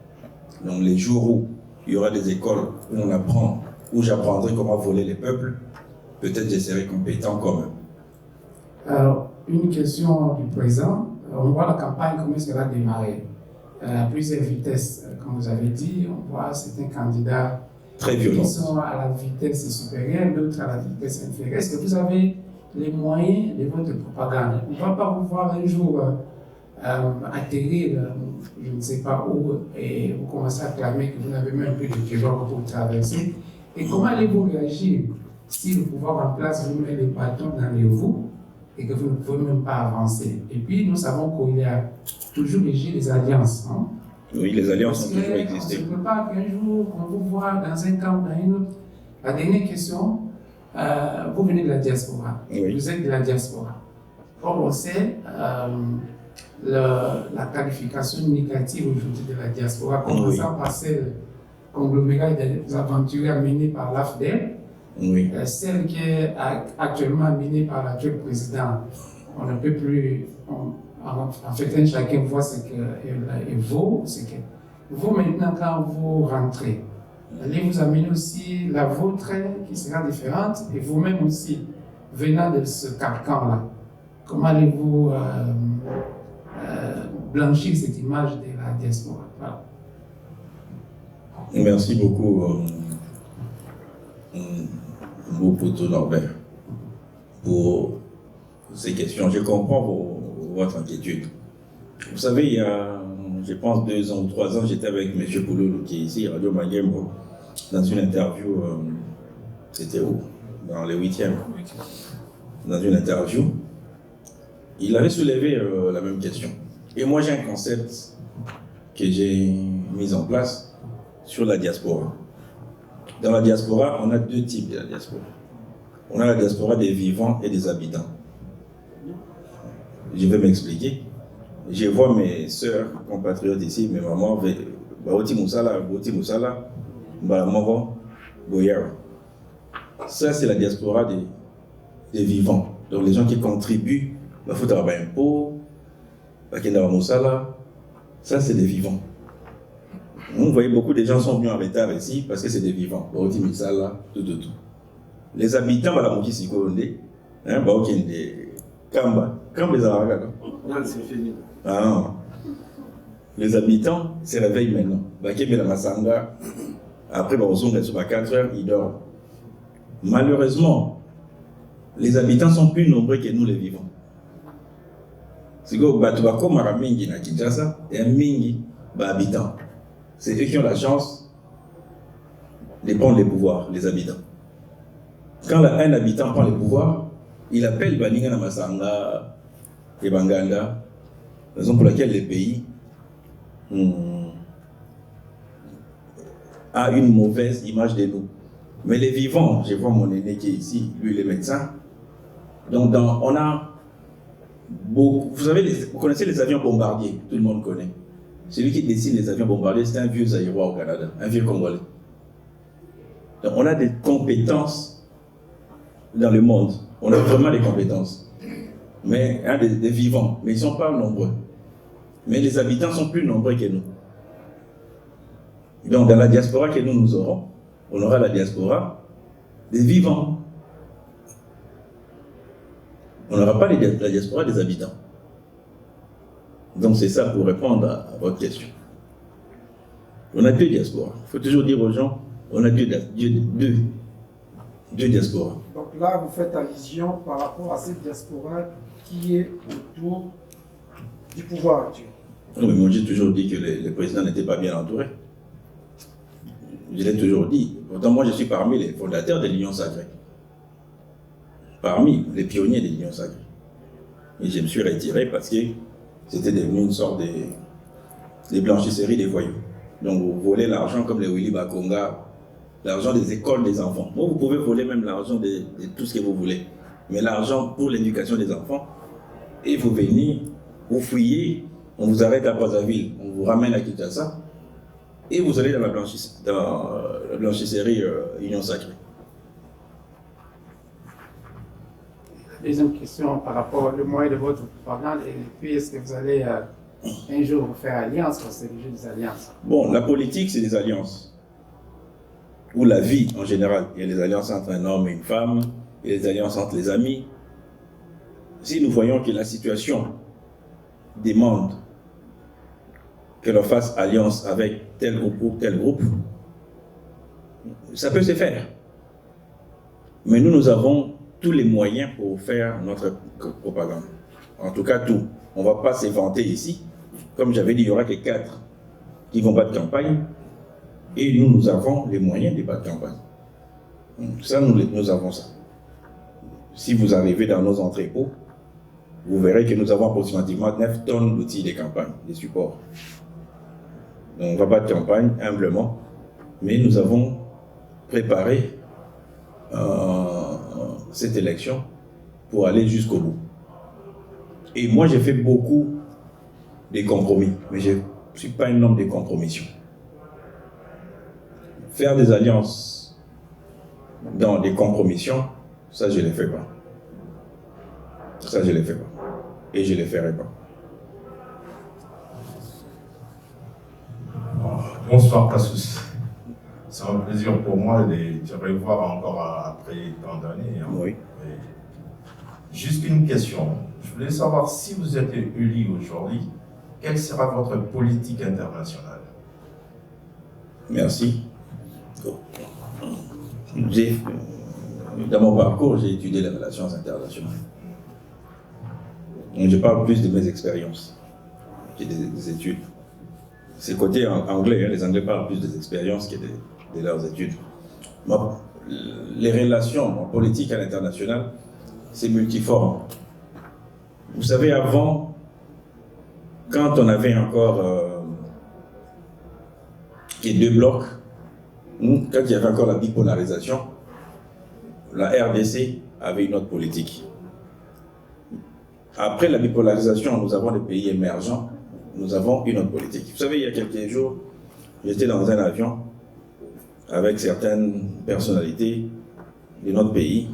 [SPEAKER 2] Donc les jours où il y aura des écoles où on apprend, où j'apprendrai comment voler les peuples, peut-être je serai compétent comme eux.
[SPEAKER 7] Alors, une question du présent. On voit la campagne, comment est-ce qu'elle a démarré? À plusieurs vitesses, comme vous avez dit, on voit certains candidats
[SPEAKER 2] très violents
[SPEAKER 7] qui sont à la vitesse supérieure, d'autres à la vitesse inférieure. Est-ce que vous avez les moyens de votre propagande? On ne va pas vous voir un jour atterrir, je ne sais pas où, et vous commencez à clamer que vous n'avez même plus de pirogue pour traverser. Et comment allez-vous réagir si le pouvoir en place vous met les bâtons dans les roues et que vous ne pouvez même pas avancer? Et puis, nous savons qu'il y a toujours les alliances. Hein?
[SPEAKER 2] Oui, les alliances ont toujours
[SPEAKER 7] On
[SPEAKER 2] existé.
[SPEAKER 7] ne se peut pas qu'un jour, on vous voit dans un camp, dans une autre. La dernière question, vous venez de la diaspora.
[SPEAKER 2] Oui.
[SPEAKER 7] Vous êtes de la diaspora. Or, on sait la qualification négative aujourd'hui de la diaspora, commençant par celle conglomérat des aventuriers menée par l'AFDEL, celle qui est actuellement menée par l'actuel président. On ne peut plus. En fait, chacun voit ce qu'elle vaut. Vous, maintenant, quand vous rentrez, allez vous amener aussi la vôtre qui sera différente et vous-même aussi, venant de ce carcan-là. Comment allez-vous blanchir cette image de la diaspora? Voilà.
[SPEAKER 2] Merci beaucoup, Mopoto Norbert, pour ces questions. Je comprends votre inquiétude. Vous savez, il y a, je pense, 2 ans ou 3 ans, j'étais avec M. Pouloulou, qui est ici, Radio Magembo, dans une interview, c'était où? Dans les 8e. Dans une interview, il avait soulevé la même question. Et moi, j'ai un concept que j'ai mis en place sur la diaspora. Dans la diaspora, on a 2 types de la diaspora. On a la diaspora des vivants et des habitants. Je vais m'expliquer. Je vois mes sœurs compatriotes ici, mes mamans Baoti Moussala, Balamoro, Boyara. Ça, c'est la diaspora des vivants. Donc, les gens qui contribuent, il faut avoir un impôt, Moussala, ça, c'est des vivants. Vous voyez, beaucoup de gens sont venus en retard ici parce que c'est des vivants. Baoti Moussala, tout. Les habitants, Balamoki Sikonde, Kamba les Aragas.
[SPEAKER 5] Non, c'est fini.
[SPEAKER 2] Ah non. Les habitants se réveillent maintenant. Bakebe la Masanga, après, à 4 heures, ils dorment. Malheureusement, les habitants sont plus nombreux que nous les vivants. C'est que Batouako Maramingi na Kinshasa et un Mingi habitants. C'est eux qui ont la chance de prendre les pouvoirs, les habitants. Quand un habitant prend les pouvoirs, il appelle Baninga na Masanga et Banganda, raison pour laquelle les pays a une mauvaise image de nous. Mais les vivants, je vois mon aîné qui est ici, lui il est médecin. Donc on a beaucoup, vous savez, vous connaissez les avions bombardiers, tout le monde connaît. Celui qui dessine les avions bombardiers, c'est un vieux Zaïrois au Canada, un vieux Congolais. Donc on a des compétences dans le monde, on a vraiment des compétences. Mais des vivants, mais ils ne sont pas nombreux. Mais les habitants sont plus nombreux que nous. Donc dans la diaspora que nous aurons, on aura la diaspora des vivants. On n'aura pas la diaspora des habitants. Donc c'est ça pour répondre à votre question. On a deux diasporas. Il faut toujours dire aux gens, on a deux diasporas.
[SPEAKER 5] Donc là, vous faites allusion par rapport à cette diaspora qui est autour du pouvoir actuel.
[SPEAKER 2] Non, mais moi j'ai toujours dit que les présidents n'étaient pas bien entourés. Je l'ai toujours dit. Pourtant, moi, je suis parmi les fondateurs de l'Union Sacrée. Parmi les pionniers de l'Union Sacrée. Et je me suis retiré parce que c'était devenu une sorte de blanchisserie des voyous. Donc, vous volez l'argent comme les Willy Bakonga, l'argent des écoles des enfants. Bon, vous pouvez voler même l'argent de tout ce que vous voulez. Mais l'argent pour l'éducation des enfants, et vous venez, vous fouillez, on vous arrête à Brazzaville, on vous ramène à Kinshasa, et vous allez dans la blanchisserie Union Sacrée.
[SPEAKER 7] Deuxième question par rapport au moyen de votre propagande, et puis est-ce que vous allez un jour vous faire alliance, parce que c'est le jeu des alliances?
[SPEAKER 2] Bon, la politique, c'est des alliances. Ou la vie en général. Il y a des alliances entre un homme et une femme, il y a des alliances entre les amis. Si nous voyons que la situation demande que l'on fasse alliance avec tel groupe ou tel groupe, ça peut se faire. Mais nous avons tous les moyens pour faire notre propagande. En tout cas, tout. On ne va pas se vanter ici. Comme j'avais dit, il y aura que 4 qui vont battre campagne. Et nous avons les moyens de battre campagne. Ça, nous avons ça. Si vous arrivez dans nos entrepôts, vous verrez que nous avons approximativement 9 tonnes d'outils de campagne, des supports. Donc, on va battre campagne humblement, mais nous avons préparé cette élection pour aller jusqu'au bout. Et moi, j'ai fait beaucoup de compromis, mais je ne suis pas un homme de compromission. Faire des alliances dans des compromissions, ça, je ne les fais pas. Ça, je ne les fais pas. Et je ne les ferai pas.
[SPEAKER 6] Bonsoir, Tassus. C'est un plaisir pour moi de te revoir encore après tant d'années. Hein.
[SPEAKER 2] Oui.
[SPEAKER 6] Et juste une question. Je voulais savoir si vous êtes élu aujourd'hui, quelle sera votre politique internationale?
[SPEAKER 2] Merci. Dans mon parcours, j'ai étudié les relations internationales. Donc, je parle plus de mes expériences que des études. C'est côté anglais, hein, les Anglais parlent plus des expériences que de leurs études. Les relations en politique à l'international, c'est multiforme. Vous savez, avant, quand on avait encore les 2 blocs, quand il y avait encore la bipolarisation, la RDC avait une autre politique. Après la bipolarisation, nous avons des pays émergents, nous avons une autre politique. Vous savez, il y a quelques jours, j'étais dans un avion avec certaines personnalités de notre pays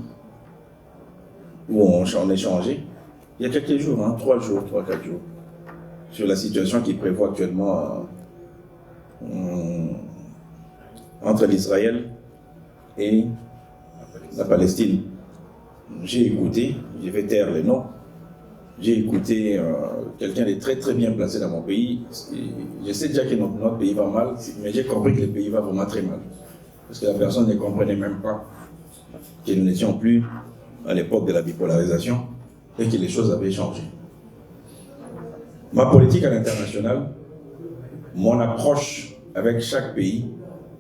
[SPEAKER 2] où on échangeait il y a quelques jours, 3 jours, 4 jours, sur la situation qui prévaut actuellement entre l'Israël et la Palestine. J'ai écouté, je vais taire les noms, j'ai écouté quelqu'un de très très bien placé dans mon pays. Je sais déjà que notre pays va mal, mais j'ai compris que le pays va vraiment très mal. Parce que la personne ne comprenait même pas que nous n'étions plus à l'époque de la bipolarisation et que les choses avaient changé. Ma politique à l'international, mon approche avec chaque pays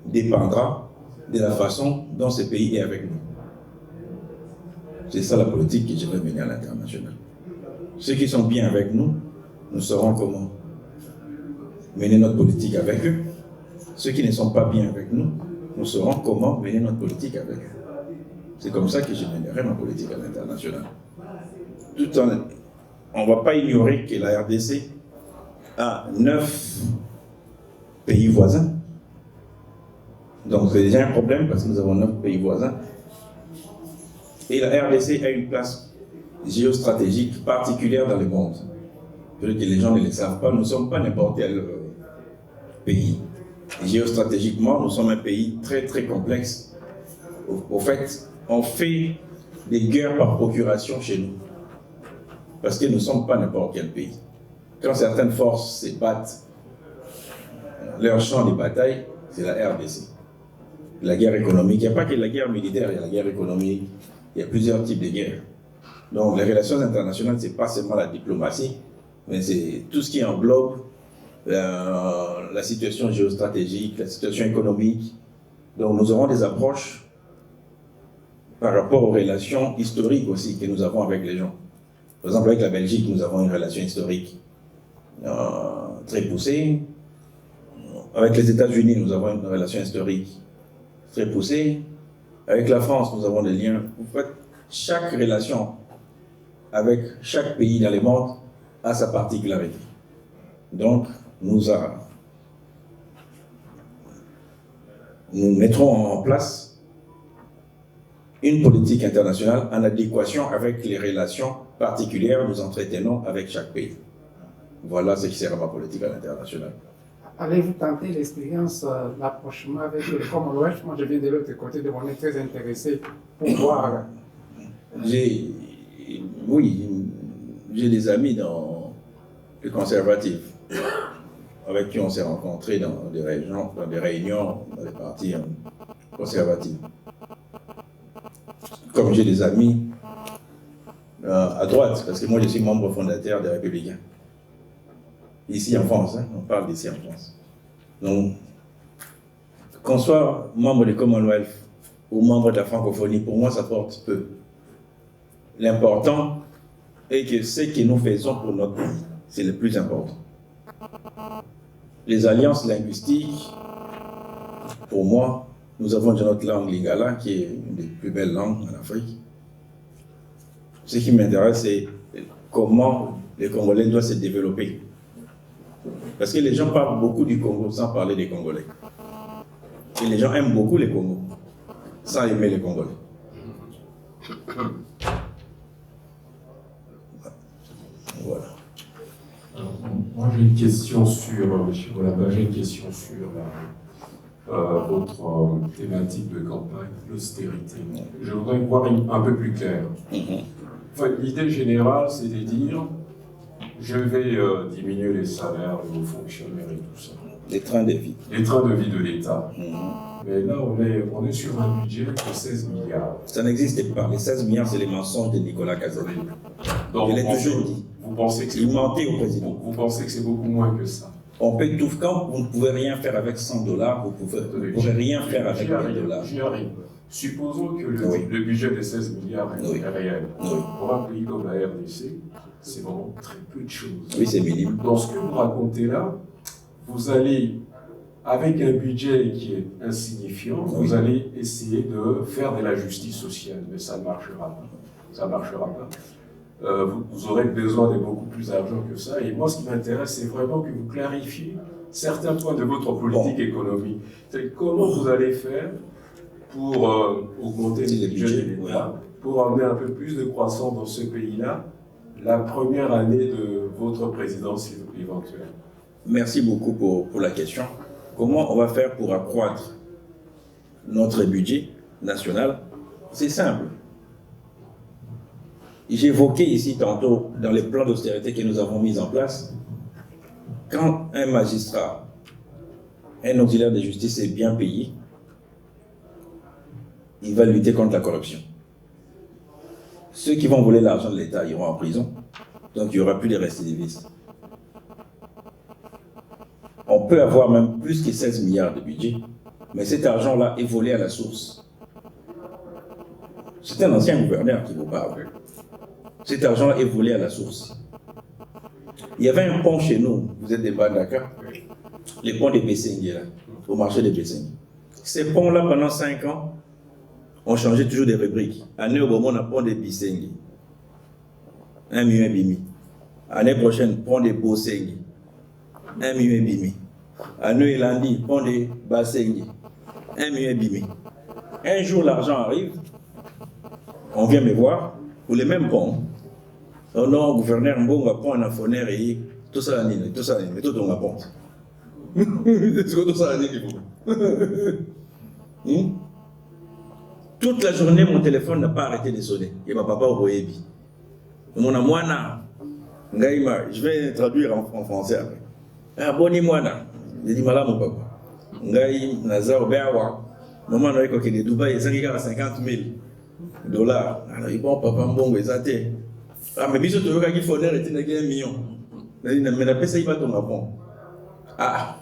[SPEAKER 2] dépendra de la façon dont ce pays est avec nous. C'est ça la politique que je vais mener à l'international. Ceux qui sont bien avec nous, nous saurons comment mener notre politique avec eux. Ceux qui ne sont pas bien avec nous, nous saurons comment mener notre politique avec eux. C'est comme ça que je mènerai ma politique à l'international. Tout en, on ne va pas ignorer que la RDC a 9 pays voisins. Donc c'est déjà un problème parce que nous avons 9 pays voisins. Et la RDC a une place géostratégique particulière dans le monde. Peut-être que les gens ne le savent pas, nous ne sommes pas n'importe quel pays. Géostratégiquement, nous sommes un pays très très complexe. Au fait, on fait des guerres par procuration chez nous. Parce que nous ne sommes pas n'importe quel pays. Quand certaines forces se battent, leur champ de bataille, c'est la RDC. La guerre économique, il n'y a pas que la guerre militaire, il y a la guerre économique, il y a plusieurs types de guerres. Donc les relations internationales, ce n'est pas seulement la diplomatie, mais c'est tout ce qui englobe la situation géostratégique, la situation économique. Donc nous aurons des approches par rapport aux relations historiques aussi que nous avons avec les gens. Par exemple, avec la Belgique, nous avons une relation historique très poussée. Avec les États-Unis, nous avons une relation historique très poussée. Avec la France, nous avons des liens. En fait, chaque relation avec chaque pays dans le monde a sa particularité. Donc, nous mettrons en place une politique internationale en adéquation avec les relations particulières que nous entretenons avec chaque pays. Voilà ce qui sera ma politique à l'international.
[SPEAKER 7] Allez-vous tenter l'expérience, l'approchement avec le Commonwealth? Moi, je viens de l'autre côté de mon est très intéressé pour voir.
[SPEAKER 2] Oui, j'ai des amis dans le conservatif avec qui on s'est rencontrés dans des réunions dans les partis conservatifs. Comme j'ai des amis à droite, parce que moi je suis membre fondateur des Républicains. Ici en France, on parle d'ici en France. Donc, qu'on soit membre du Commonwealth ou membre de la francophonie, pour moi ça porte peu. L'important est que ce que nous faisons pour notre pays, c'est le plus important. Les alliances linguistiques, pour moi, nous avons déjà notre langue lingala, qui est une des plus belles langues en Afrique. Ce qui m'intéresse, c'est comment les Congolais doivent se développer. Parce que les gens parlent beaucoup du Congo sans parler des Congolais. Et les gens aiment beaucoup les Congos, sans aimer les Congolais. Voilà.
[SPEAKER 8] Moi j'ai une question sur, M. Bolamba, j'ai une question sur votre thématique de campagne, l'austérité. Je voudrais voir un peu plus clair. Enfin, l'idée générale, c'est de dire, je vais diminuer les salaires de vos fonctionnaires et tout ça.
[SPEAKER 2] Les trains de vie.
[SPEAKER 8] Les trains de vie de l'État. Mais là, on est sur un budget de 16 milliards.
[SPEAKER 2] Ça n'existe pas. Les 16 milliards, c'est les mensonges de Nicolas Kazadi.
[SPEAKER 8] Donc,
[SPEAKER 2] je l'ai toujours dit.
[SPEAKER 8] Vous pensez que
[SPEAKER 2] il mentait au président.
[SPEAKER 8] Vous pensez que c'est beaucoup moins que ça?
[SPEAKER 2] On peut tout. Quand vous ne pouvez rien faire avec 100 $, vous ne pouvez rien faire avec 1 $.
[SPEAKER 8] J'y arrive. Supposons que le budget de 16 milliards est réel. Pour un pays comme la RDC, c'est vraiment très peu de choses.
[SPEAKER 2] Oui, c'est minime.
[SPEAKER 8] Dans ce que vous racontez là, vous allez, avec un budget qui est insignifiant, vous allez essayer de faire de la justice sociale, mais ça ne marchera pas. Ça ne marchera pas. Vous aurez besoin de beaucoup plus d'argent que ça. Et moi, ce qui m'intéresse, c'est vraiment que vous clarifiez certains points de votre politique économique. C'est comment vous allez faire pour augmenter les budgets de l'État, pour amener un peu plus de croissance dans ce pays-là, la première année de votre présidence éventuelle?
[SPEAKER 2] Merci beaucoup pour la question. Comment on va faire pour accroître notre budget national? C'est simple. J'évoquais ici tantôt, dans les plans d'austérité que nous avons mis en place, quand un magistrat, un auxiliaire de justice est bien payé, il va lutter contre la corruption. Ceux qui vont voler l'argent de l'État iront en prison, donc il n'y aura plus de récidivistes. On peut avoir même plus que 16 milliards de budget, mais cet argent-là est volé à la source. C'est un ancien gouverneur qui vous parle. Cet argent est volé à la source. Il y avait un pont chez nous, vous êtes des Bandaka, les ponts de Bessengue, là, au marché de Bessengue. Ces ponts-là, pendant 5 ans, on changeait toujours des rubriques. Année au moment, on a pont de Bessengue, 1,5 million. Année prochaine, pont de Bosengue, 1,5 million. Année lundi, pont de Bassengue, 1,5 million. Un jour, l'argent arrive, on vient me voir, pour les mêmes ponts. Oh non, gouverneur Mbongo va prendre un affonnaire et tout ça, mais tout on apporte. C'est quoi tout ça, toute la journée, mon téléphone n'a pas arrêté de sonner. Et ma papa au Boébi. Mon amouana, je vais traduire en français après. Ah, boni moana. J'ai dit, malade mon papa. Ngaï, Nazar, Béawa. Maman, on a eu quoi que de Dubaï, ça à 50 000 dollars. Alors, il bon, papa Mbongo, ils étaient. Ah, mais bisous, tu veux qu'il faut l'air et tu n'as qu'un million. Mais la paix, ça, il va ton rapport. Ah,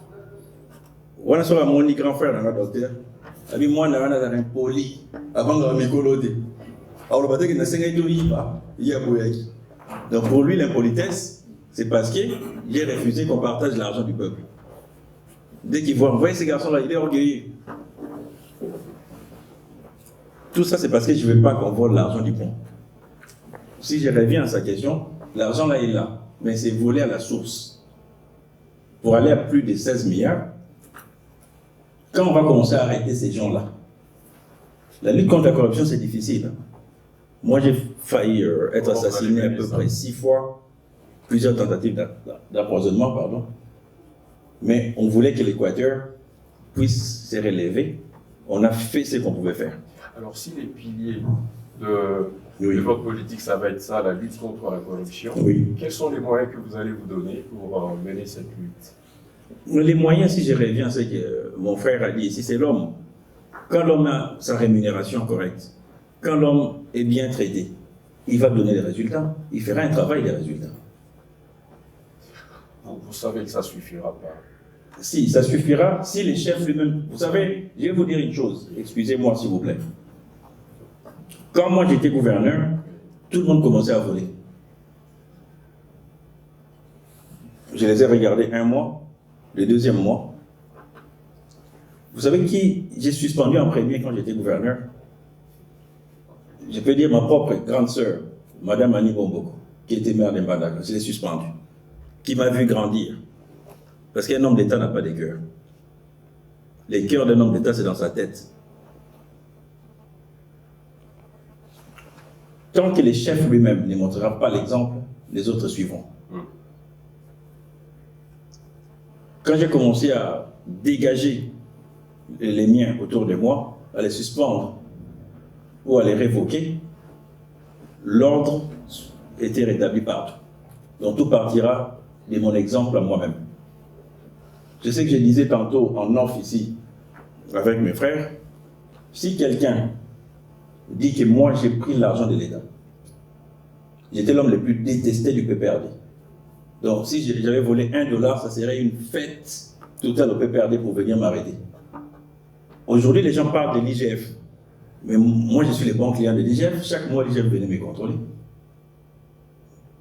[SPEAKER 2] on a sur mon grand frère dans la docteur. Abi moi, on a un poli. Avant de me coloder. Alors, le bâtiment, il n'a pas il y a Boyaki. Donc, pour lui, l'impolitesse, c'est parce qu'il a refusé qu'on partage l'argent du peuple. Dès qu'il voit, voyez ces garçons-là, il est orgueilleux. Tout ça, c'est parce que je ne veux pas qu'on vole l'argent du pont. Si je reviens à sa question, l'argent là est là, mais c'est volé à la source. Pour aller à plus de 16 milliards, quand on va commencer à arrêter ces gens-là, la lutte contre la corruption, c'est difficile. Moi, j'ai failli être assassiné à peu près 6 fois, plusieurs tentatives d'empoisonnement, pardon. Mais on voulait que l'Équateur puisse se relever. On a fait ce qu'on pouvait faire.
[SPEAKER 8] Alors, si les piliers de votre politique, ça va être ça, la lutte contre la corruption, quels sont les moyens que vous allez vous donner pour mener cette lutte?
[SPEAKER 2] Les moyens, si je reviens, c'est que mon frère a dit ici, c'est l'homme. Quand l'homme a sa rémunération correcte, quand l'homme est bien traité, il va donner des résultats. Il fera un travail des résultats.
[SPEAKER 8] Vous savez que ça ne suffira pas.
[SPEAKER 2] Si, ça suffira si les chefs lui-même... Vous savez, je vais vous dire une chose, excusez-moi s'il vous plaît. Quand moi j'étais gouverneur, tout le monde commençait à voler. Je les ai regardés un mois, le deuxième mois. Vous savez qui j'ai suspendu en premier quand j'étais gouverneur? Je peux dire ma propre grande sœur, Madame Annie Bomboko, qui était maire de Mbandaka, je l'ai suspendue, qui m'a vu grandir. Parce qu'un homme d'État n'a pas de cœur. Les cœurs d'un homme d'État, c'est dans sa tête. Tant que les chefs lui-même ne montrera pas l'exemple, les autres suivront. Quand j'ai commencé à dégager les miens autour de moi, à les suspendre ou à les révoquer, l'ordre était rétabli partout. Donc tout partira de mon exemple à moi-même. Je sais que je disais tantôt en off ici, avec mes frères, si quelqu'un dit que moi j'ai pris l'argent de l'État, j'étais l'homme le plus détesté du PPRD. Donc si j'avais volé $1, ça serait une fête totale au PPRD pour venir m'arrêter. Aujourd'hui, les gens parlent de l'IGF. Mais moi, je suis le bon client de l'IGF. Chaque mois, l'IGF venait me contrôler.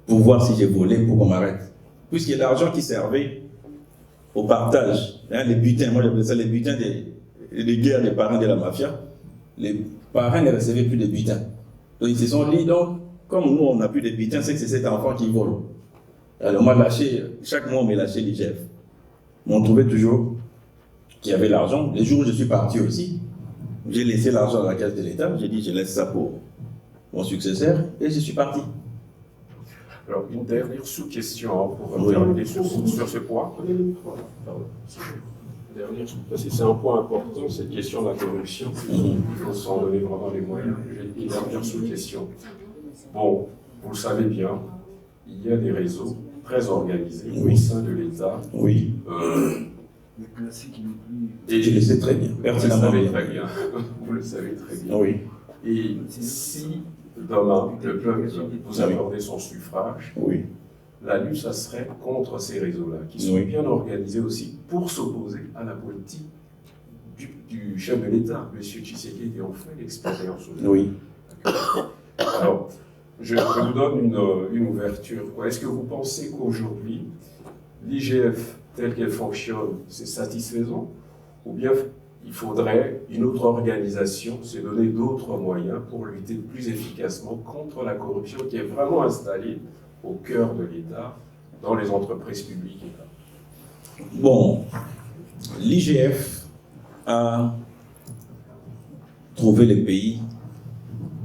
[SPEAKER 2] Pour voir si j'ai volé, pour qu'on m'arrête. Puisque l'argent qui servait au partage, hein, les butins, moi j'appelais ça les butins des guerres des parents de la mafia, les parents ne recevaient plus de butins. Donc ils se sont dit, donc, comme nous, on n'a plus de butins, c'est que c'est cet enfant qui vole. Alors moi, chaque mois, on me lâchait l'IGF. Mais on trouvait toujours qu'il y avait l'argent. Les jours où je suis parti aussi, j'ai laissé l'argent dans la caisse de l'État. J'ai dit, je laisse ça pour mon successeur et je suis parti.
[SPEAKER 8] Alors, une dernière sous-question pour terminer sur ce point. Parce que c'est un point important, cette question de la corruption. Il faut s'en donner vraiment les moyens. J'ai une dernière sous-question. Bon, vous le savez bien, il y a des réseaux très organisés au sein de l'État.
[SPEAKER 2] Oui.
[SPEAKER 8] Et
[SPEAKER 2] je le sais très bien.
[SPEAKER 8] Vous le savez très bien. Vous le savez très bien.
[SPEAKER 2] Oui.
[SPEAKER 8] Et si demain, le peuple vous accordait son suffrage,
[SPEAKER 2] oui,
[SPEAKER 8] la lutte, ça serait contre ces réseaux-là, qui sont bien organisés aussi pour s'opposer à la politique du chef de l'État, M. Tshisekedi, en fait l'expérience.
[SPEAKER 2] Oui.
[SPEAKER 8] Alors, je vous donne une ouverture. Est-ce que vous pensez qu'aujourd'hui, l'IGF, telle qu'elle fonctionne, c'est satisfaisant? Ou bien il faudrait une autre organisation, se donner d'autres moyens pour lutter plus efficacement contre la corruption qui est vraiment installée au cœur de l'État, dans les entreprises publiques.
[SPEAKER 2] Bon, l'IGF a trouvé le pays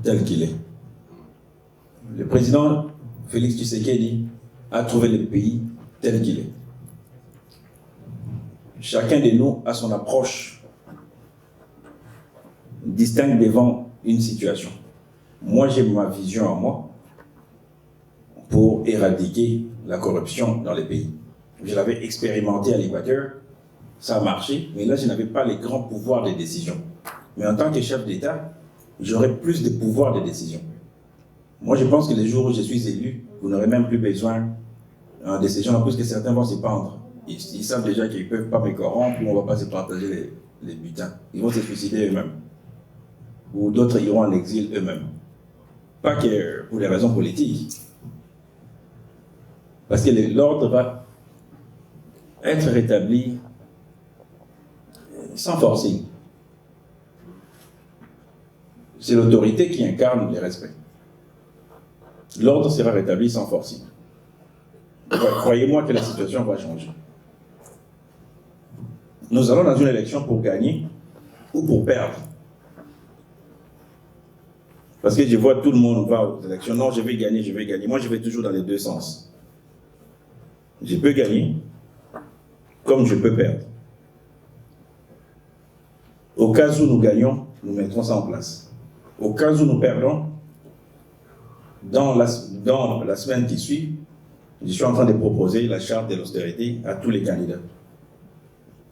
[SPEAKER 2] tel qu'il est. Le président Félix Tshisekedi a trouvé le pays tel qu'il est. Chacun de nous a son approche distincte devant une situation. Moi, j'ai ma vision à moi pour éradiquer la corruption dans les pays. Je l'avais expérimenté à l'Équateur, ça a marché, mais là, je n'avais pas les grands pouvoirs de décision. Mais en tant que chef d'État, j'aurais plus de pouvoirs de décision. Moi, je pense que les jours où je suis élu, vous n'aurez même plus besoin de ces gens, puisque certains vont s'y pendre. Ils savent déjà qu'ils ne peuvent pas me corrompre, ou on ne va pas se partager les butins. Ils vont se suicider eux-mêmes. Ou d'autres iront en exil eux-mêmes. Pas que pour des raisons politiques. Parce que l'ordre va être rétabli sans forcing. C'est l'autorité qui incarne le respect. L'ordre sera rétabli sans forcing. Croyez-moi que la situation va changer. Nous allons dans une élection pour gagner ou pour perdre. Parce que je vois tout le monde va aux élections. Non, je vais gagner, je vais gagner. Moi, je vais toujours dans les deux sens. Je peux gagner comme je peux perdre. Au cas où nous gagnons, nous mettrons ça en place. Au cas où nous perdons, dans la semaine qui suit, je suis en train de proposer la charte de l'austérité à tous les candidats.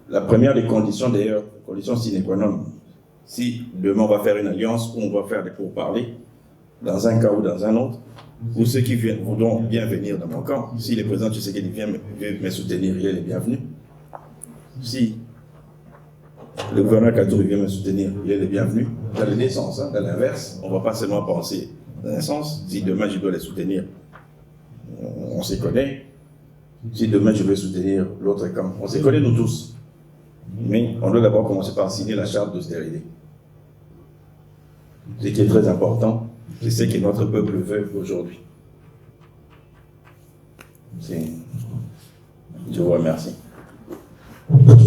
[SPEAKER 2] La première des conditions, d'ailleurs, condition sine qua non, si demain on va faire une alliance ou on va faire des pourparlers, dans un cas ou dans un autre, ou ceux qui voudront bien venir dans mon camp, si le président Tshisekedi vient me soutenir, il est le bienvenu. Si le gouverneur Katouri vient me soutenir, il est le bienvenu. Dans les deux sens, dans l'inverse, on ne va pas seulement penser dans un sens, si demain je dois les soutenir, on se connaît. Si demain je veux soutenir l'autre camp, on se connaît nous tous. Mais on doit d'abord commencer par signer la charte d'austérité. Ce qui est très important, c'est ce que notre peuple veut aujourd'hui. Je vous remercie.
[SPEAKER 3] Ok.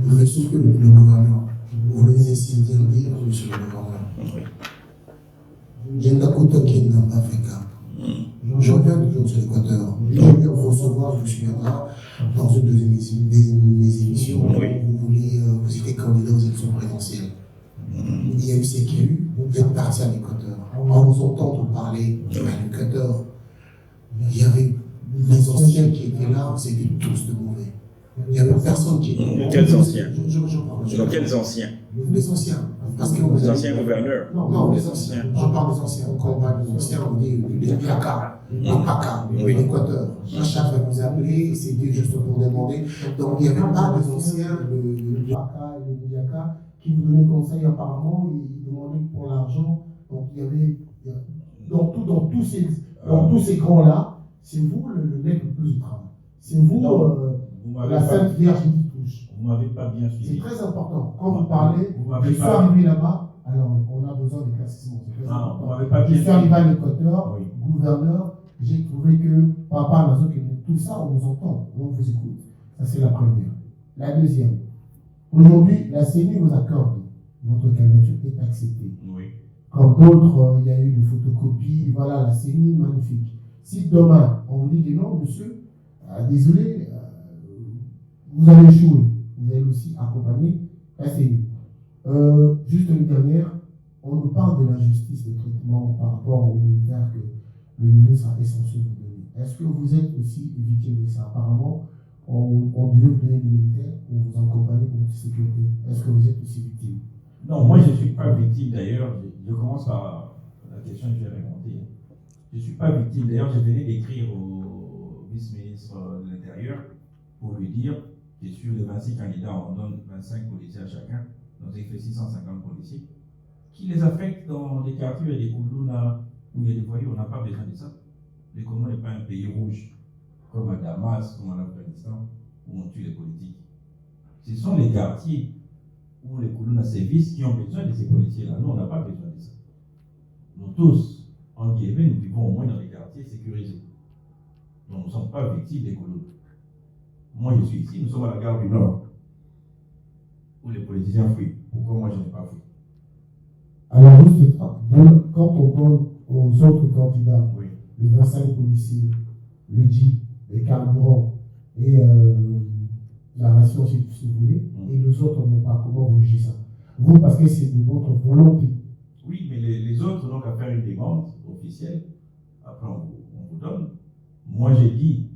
[SPEAKER 3] Monsieur le gouverneur, vous voulez essayer de dire, monsieur le gouverneur.
[SPEAKER 2] Oui.
[SPEAKER 3] Je reviens toujours sur l'Équateur. Je vais vous recevoir, je vous suivrai dans une de mes émissions.
[SPEAKER 2] Oui.
[SPEAKER 3] Vous étiez candidat aux élections présidentielles. Il y a eu ce qu'il y a eu, vous êtes parti à l'Équateur. En vous entendant parler à l'Équateur, il y avait les anciens qui étaient là, c'était tous de mauvais. Il n'y avait personne qui était.
[SPEAKER 2] Quels anciens?
[SPEAKER 3] Quels
[SPEAKER 2] anciens?
[SPEAKER 3] Les anciens. Parce que
[SPEAKER 2] les anciens gouverneurs.
[SPEAKER 3] Non, les anciens. Je parle des anciens. Quand on parle des anciens, on dit les Biaka, l'Équateur. Chaque va nous appeler, c'était juste pour demander. Donc il n'y avait pas des anciens, le Biaka et le Biaka, qui vous donnaient conseil apparemment, ils demandaient pour l'argent. Donc il y avait. Dans tous ces grands-là, c'est vous le mec le plus grave. C'est vous, la Sainte Vierge qui touche.
[SPEAKER 9] Vous ne m'avez pas bien suivi.
[SPEAKER 3] C'est très important. Quand vous parlez, je suis arrivé là-bas, alors on a besoin d'éclaircissement.
[SPEAKER 9] Vous m'avez pas bien
[SPEAKER 3] je suis arrivé à l'Équateur,
[SPEAKER 9] oui.
[SPEAKER 3] Gouverneur, j'ai trouvé que papa, tout ça, on nous entend, on vous écoute. Ça, c'est la première. La deuxième, aujourd'hui, la CENI vous accorde, votre candidature est acceptée.
[SPEAKER 2] Oui.
[SPEAKER 3] Quand d'autres, il y a eu des photocopies, voilà, la CENI, magnifique. Si demain, on vous dit que non, monsieur, désolé, vous allez échouer, vous allez aussi accompagner la CENI. Juste une dernière, on nous parle de l'injustice de traitement par rapport aux militaires que le ministre est censé vous donner. Est-ce que vous êtes aussi victime de ça? Apparemment, on devait vous donner des militaires pour vous accompagner pour votre sécurité. Est-ce que vous êtes aussi victime?
[SPEAKER 9] Non, moi je ne suis pas victime d'ailleurs. Je commence par la question que je vais répondre. Je ne suis pas victime. D'ailleurs, je venais d'écrire au vice-ministre de l'Intérieur pour lui dire que sur les 26 candidats, on donne 25 policiers à chacun. Donc, il fait 650 policiers. Qui les affectent dans des quartiers et des Koulouna où il y a des voyous, on n'a pas besoin de ça. Le Congo n'est pas un pays rouge, comme à Damas, comme en Afghanistan, où on tue les politiques. Ce sont les quartiers où les Koulouna services qui ont besoin de ces policiers-là. Nous, on n'a pas besoin de ça. Nous tous, en Guévé, nous vivons au moins dans les quartiers sécurisés. Donc, nous ne sommes pas victimes des Koulouna. Moi, je suis ici, nous sommes à la gare du Nord, où les politiciens fuient. Pourquoi moi, je n'ai pas fui?
[SPEAKER 3] Alors, juste quand on donne aux autres candidats,
[SPEAKER 9] oui,
[SPEAKER 3] les 25 policiers, le DJI, les carburants et la ration, si vous voulez, et les autres n'ont pas, comment vous jugez ça? Vous, parce que c'est de votre volonté.
[SPEAKER 9] Oui, mais les autres n'ont qu'à faire une demande officielle. Après, on vous donne. Moi, j'ai dit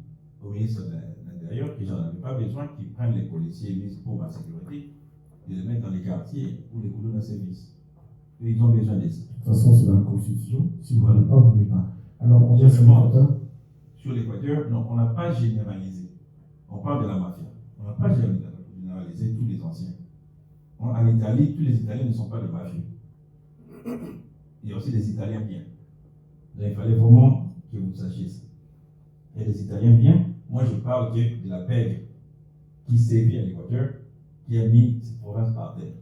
[SPEAKER 9] au ministre de l'Intérieur que j'en avais pas besoin qu'ils prennent les policiers pour ma sécurité et les mettre dans les quartiers où les colonnes à service. Et ils ont besoin de ça.
[SPEAKER 3] De toute façon, c'est dans la Constitution. Si vous ne voulez pas, vous ne voulez pas. Alors, on vient
[SPEAKER 9] sur l'Équateur, non, on n'a pas généralisé. On parle de la mafia. On n'a pas généralisé tous les anciens. En Italie, tous les Italiens ne sont pas des mafieux. Il y a aussi des Italiens bien. Donc, il fallait vraiment que vous sachiez ça. Il y a des Italiens bien. Moi, je parle de la pègre qui sévit à l'Équateur, qui a mis cette province par terre.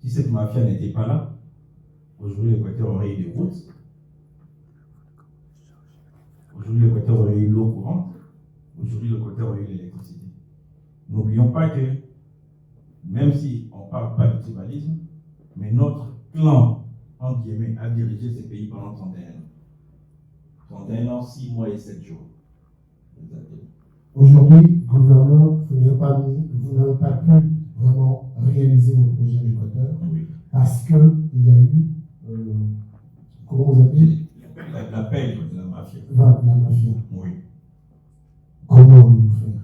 [SPEAKER 9] Si cette mafia n'était pas là, aujourd'hui l'Équateur aurait eu des routes. Aujourd'hui l'Équateur aurait eu l'eau courante. Aujourd'hui l'Équateur aurait eu l'électricité. N'oublions pas que, même si on ne parle pas de tribalisme, mais notre clan, entre guillemets, a dirigé ces pays pendant 31 ans. 31 ans, 6 mois et 7 jours.
[SPEAKER 3] Aujourd'hui, gouverneur, vous n'avez pas pu vraiment réaliser vos projets à l'Équateur, oui, parce qu'il y a eu, comment vous appelez?
[SPEAKER 9] La pègre de la mafia.
[SPEAKER 3] La mafia.
[SPEAKER 9] Oui.
[SPEAKER 3] Comment allons-nous faire?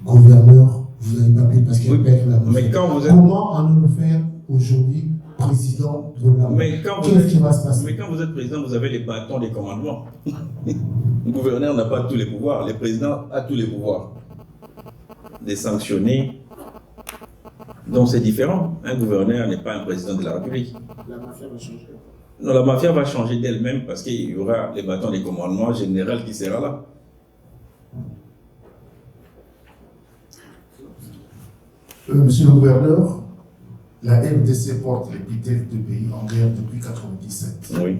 [SPEAKER 3] Gouverneur, vous n'avez pas pu parce qu'il y a une pègre de la mafia.
[SPEAKER 2] Mais quand vous êtes...
[SPEAKER 3] Comment allons-nous faire aujourd'hui, président de la mafia? Qu'est-ce qui va se passer?
[SPEAKER 2] Mais quand vous êtes président, vous avez les bâtons des commandements. Le gouverneur n'a pas tous les pouvoirs, le président a tous les pouvoirs. De sanctionner. Donc c'est différent. Un gouverneur n'est pas un président de la République.
[SPEAKER 3] La mafia va changer.
[SPEAKER 2] Non, la mafia va changer d'elle-même parce qu'il y aura les bâtons des commandements général qui sera là.
[SPEAKER 3] Monsieur le gouverneur, la RDC porte l'épithète de pays en guerre depuis 1997.
[SPEAKER 2] Oui.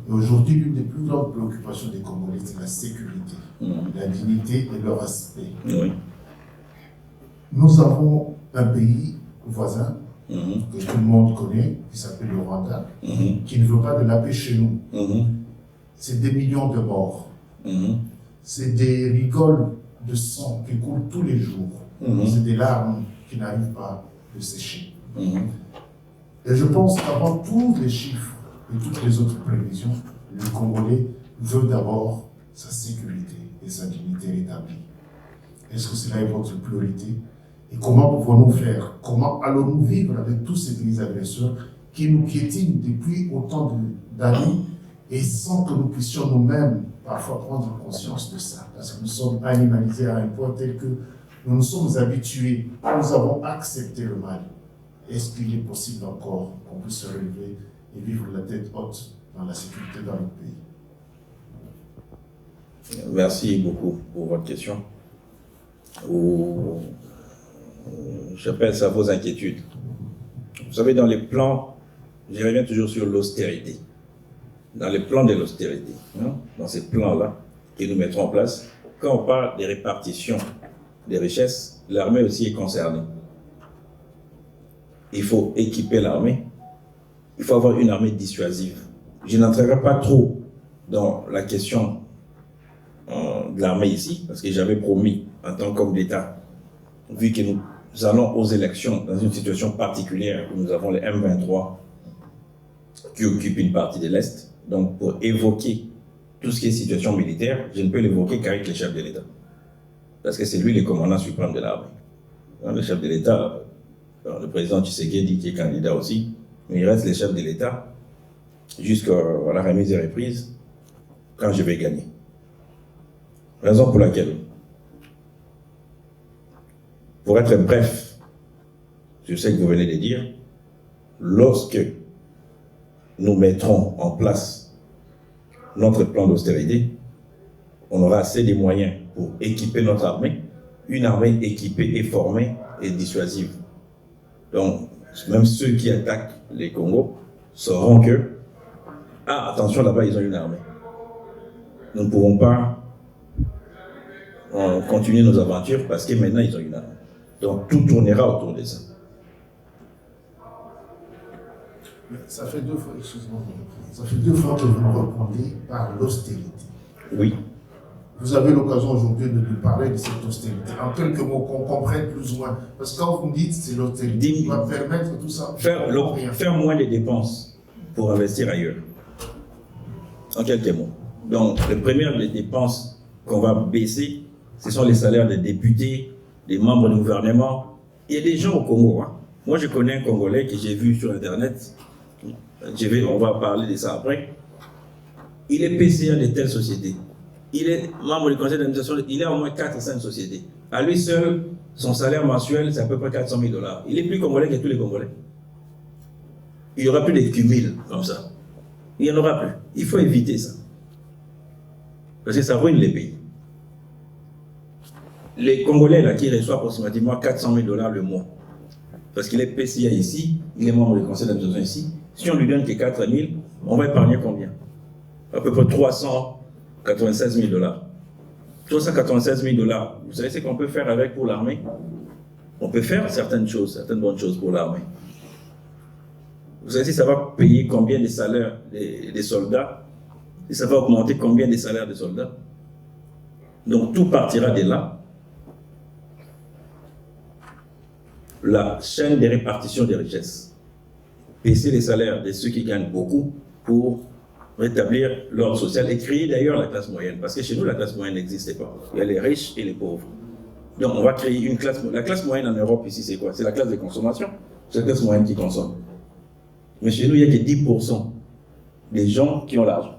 [SPEAKER 3] Et aujourd'hui, l'une des plus grandes préoccupations des Congolais, c'est la sécurité, la dignité et le respect.
[SPEAKER 2] Oui.
[SPEAKER 3] Nous avons un pays voisin que tout le monde connaît, qui s'appelle le Rwanda, qui ne veut pas de la paix chez nous. C'est des millions de morts. C'est des rigoles de sang qui coulent tous les jours. C'est des larmes qui n'arrivent pas de sécher. Et je pense qu'avant tous les chiffres et toutes les autres prévisions, le Congolais veut d'abord sa sécurité et sa dignité rétablie. Est-ce que cela est votre priorité? Et comment pouvons-nous faire? Comment allons-nous vivre avec tous ces pays agresseurs qui nous piétinent depuis autant d'années et sans que nous puissions nous-mêmes parfois prendre conscience de ça? Parce que nous sommes animalisés à un point tel que nous nous sommes habitués, nous avons accepté le mal. Est-ce qu'il est possible encore qu'on puisse se relever et vivre la tête haute dans la sécurité dans notre pays?
[SPEAKER 2] Merci beaucoup pour votre question. J'appelle ça vos inquiétudes. Vous savez, dans les plans, je reviens toujours sur l'austérité. Dans les plans de l'austérité, dans ces plans-là que nous mettrons en place, quand on parle des répartitions des richesses, l'armée aussi est concernée. Il faut équiper l'armée. Il faut avoir une armée dissuasive. Je n'entrerai pas trop dans la question de l'armée ici, parce que j'avais promis, en tant qu'homme d'État, vu que nous allons aux élections dans une situation particulière où nous avons les M23 qui occupent une partie de l'Est, donc pour évoquer tout ce qui est situation militaire, je ne peux l'évoquer qu'avec le chef de l'État. Parce que c'est lui le commandant suprême de l'armée. Le chef de l'État, le président Tshisekedi qui est candidat aussi, mais il reste le chef de l'État jusqu'à la remise et reprise quand je vais gagner. Raison pour laquelle, pour être bref, je sais que vous venez de dire, lorsque nous mettrons en place notre plan d'austérité, on aura assez de moyens pour équiper notre armée, une armée équipée et formée et dissuasive. Donc, même ceux qui attaquent les Congos sauront que, ah, attention, là-bas, ils ont une armée. Nous ne pourrons pas continuer nos aventures parce que maintenant, ils ont une armée. Donc, tout tournera autour de ça.
[SPEAKER 3] Ça fait 2 fois, excusez-moi, ça fait 2 fois que vous me répondez par l'austérité.
[SPEAKER 2] Oui.
[SPEAKER 3] Vous avez l'occasion aujourd'hui de nous parler de cette austérité. En quelques mots, qu'on comprenne plus ou moins. Parce que quand vous me dites c'est l'austérité qui va permettre tout ça.
[SPEAKER 2] Faire moins de dépenses pour investir ailleurs. En quelques mots. Donc, les premières des dépenses qu'on va baisser, ce sont les salaires des députés, des membres du gouvernement. Il y a des gens au Congo. Hein. Moi, je connais un Congolais que j'ai vu sur Internet. On va parler de ça après. Il est PCA de telle société. Il est membre du conseil d'administration. Il a au moins 4 ou 5 sociétés. À lui seul, son salaire mensuel, c'est à peu près 400 000 $. Il est plus Congolais que tous les Congolais. Il n'y aura plus de cumul comme ça. Il n'y en aura plus. Il faut éviter ça. Parce que ça ruine les pays. Les Congolais là, qui reçoivent approximativement 400 000 $ le mois, parce qu'il est PCA ici, il est membre du conseil d'administration ici, si on lui donne que 4 000, on va épargner combien? À peu près 396 000 $. 396 000 $. Vous savez ce qu'on peut faire avec pour l'armée? On peut faire certaines choses, certaines bonnes choses pour l'armée. Vous savez si ça va payer combien de salaires des soldats? Et ça va augmenter combien des salaires des soldats? Donc tout partira de là. La chaîne de répartition des richesses. Baisser les salaires de ceux qui gagnent beaucoup pour rétablir l'ordre social et créer d'ailleurs la classe moyenne. Parce que chez nous, la classe moyenne n'existait pas. Il y a les riches et les pauvres. Donc on va créer une classe moyenne. La classe moyenne en Europe ici, c'est quoi? C'est la classe de consommation. C'est la classe moyenne qui consomme. Mais chez nous, il n'y a que 10% des gens qui ont l'argent.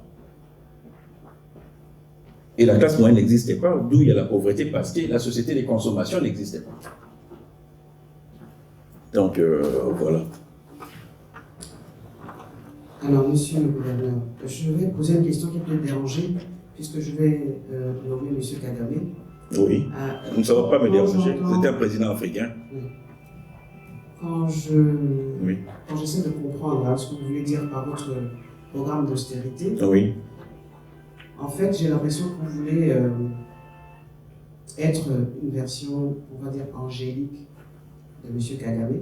[SPEAKER 2] Et la classe moyenne n'existait pas, d'où il y a la pauvreté, parce que la société de consommation n'existait pas. Donc, voilà.
[SPEAKER 1] Alors, monsieur le gouverneur, je vais poser une question qui peut déranger, puisque je vais nommer monsieur Kagame.
[SPEAKER 2] Oui, vous ne savez pas me déranger, c'était un président africain.
[SPEAKER 1] Oui. Quand j'essaie de comprendre ce que vous voulez dire par votre programme d'austérité,
[SPEAKER 2] oui.
[SPEAKER 1] En fait, j'ai l'impression que vous voulez être une version, on va dire, angélique de M. Kagame,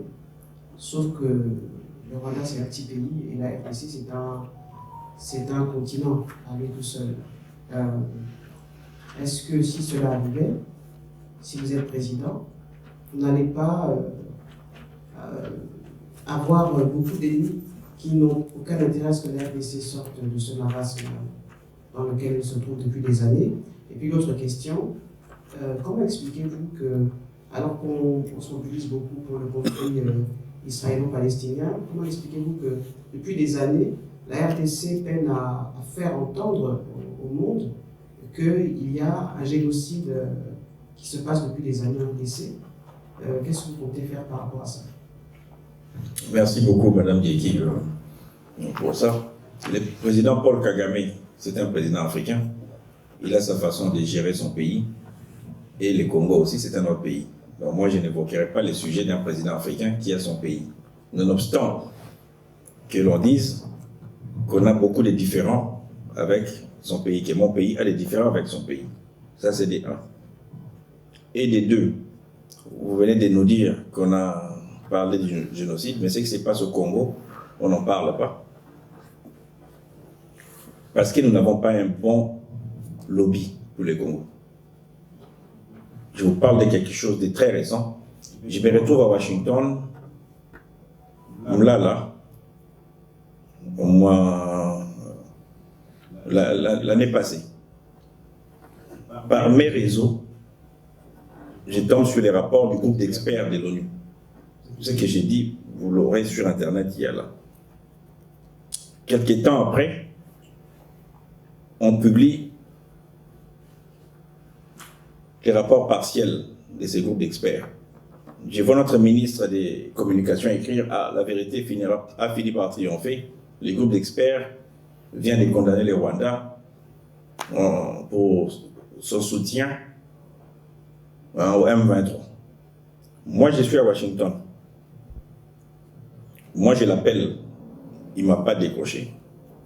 [SPEAKER 1] sauf que le Rwanda, c'est un petit pays et la RDC, c'est un continent à lui tout seul. Est-ce que si cela arrivait, si vous êtes président, vous n'allez pas avoir beaucoup d'ennemis qui n'ont aucun intérêt à ce que la RDC sorte de ce marasme dans lequel il se trouve depuis des années? Et puis l'autre question, comment expliquez-vous que, alors qu'on se mobilise beaucoup pour le conflit israélo-palestinien, comment expliquez-vous que depuis des années, la RDC peine à faire entendre au monde qu'il y a un génocide qui se passe depuis des années en RDC? Qu'est-ce que vous comptez faire par rapport à ça?
[SPEAKER 2] Merci beaucoup, Madame Dieki, pour ça. Le président Paul Kagame, c'est un président africain. Il a sa façon de gérer son pays. Et le Congo aussi, c'est un autre pays. Donc moi, je n'évoquerai pas le sujet d'un président africain qui a son pays. Nonobstant que l'on dise qu'on a beaucoup de différends avec son pays, que mon pays a des différends avec son pays. Ça, c'est des 1. et des deux. Vous venez de nous dire qu'on a parlé du génocide, mais ce qui se passe au Congo, on n'en parle pas. Parce que nous n'avons pas un bon lobby pour le Congo. Je vous parle de quelque chose de très récent. Je me retrouve à Washington, là, au moins l'année passée. Par mes réseaux, je tombe sur les rapports du groupe d'experts de l'ONU. Ce que j'ai dit, vous l'aurez sur Internet, il y a là. Quelques temps après, on publie les rapports partiels de ces groupes d'experts. Je vois notre ministre des Communications écrire « Ah, la vérité a fini par triompher. Les groupes d'experts viennent de condamner le Rwanda pour son soutien au M23. » Moi, je suis à Washington. Moi, je l'appelle. Il ne m'a pas décroché.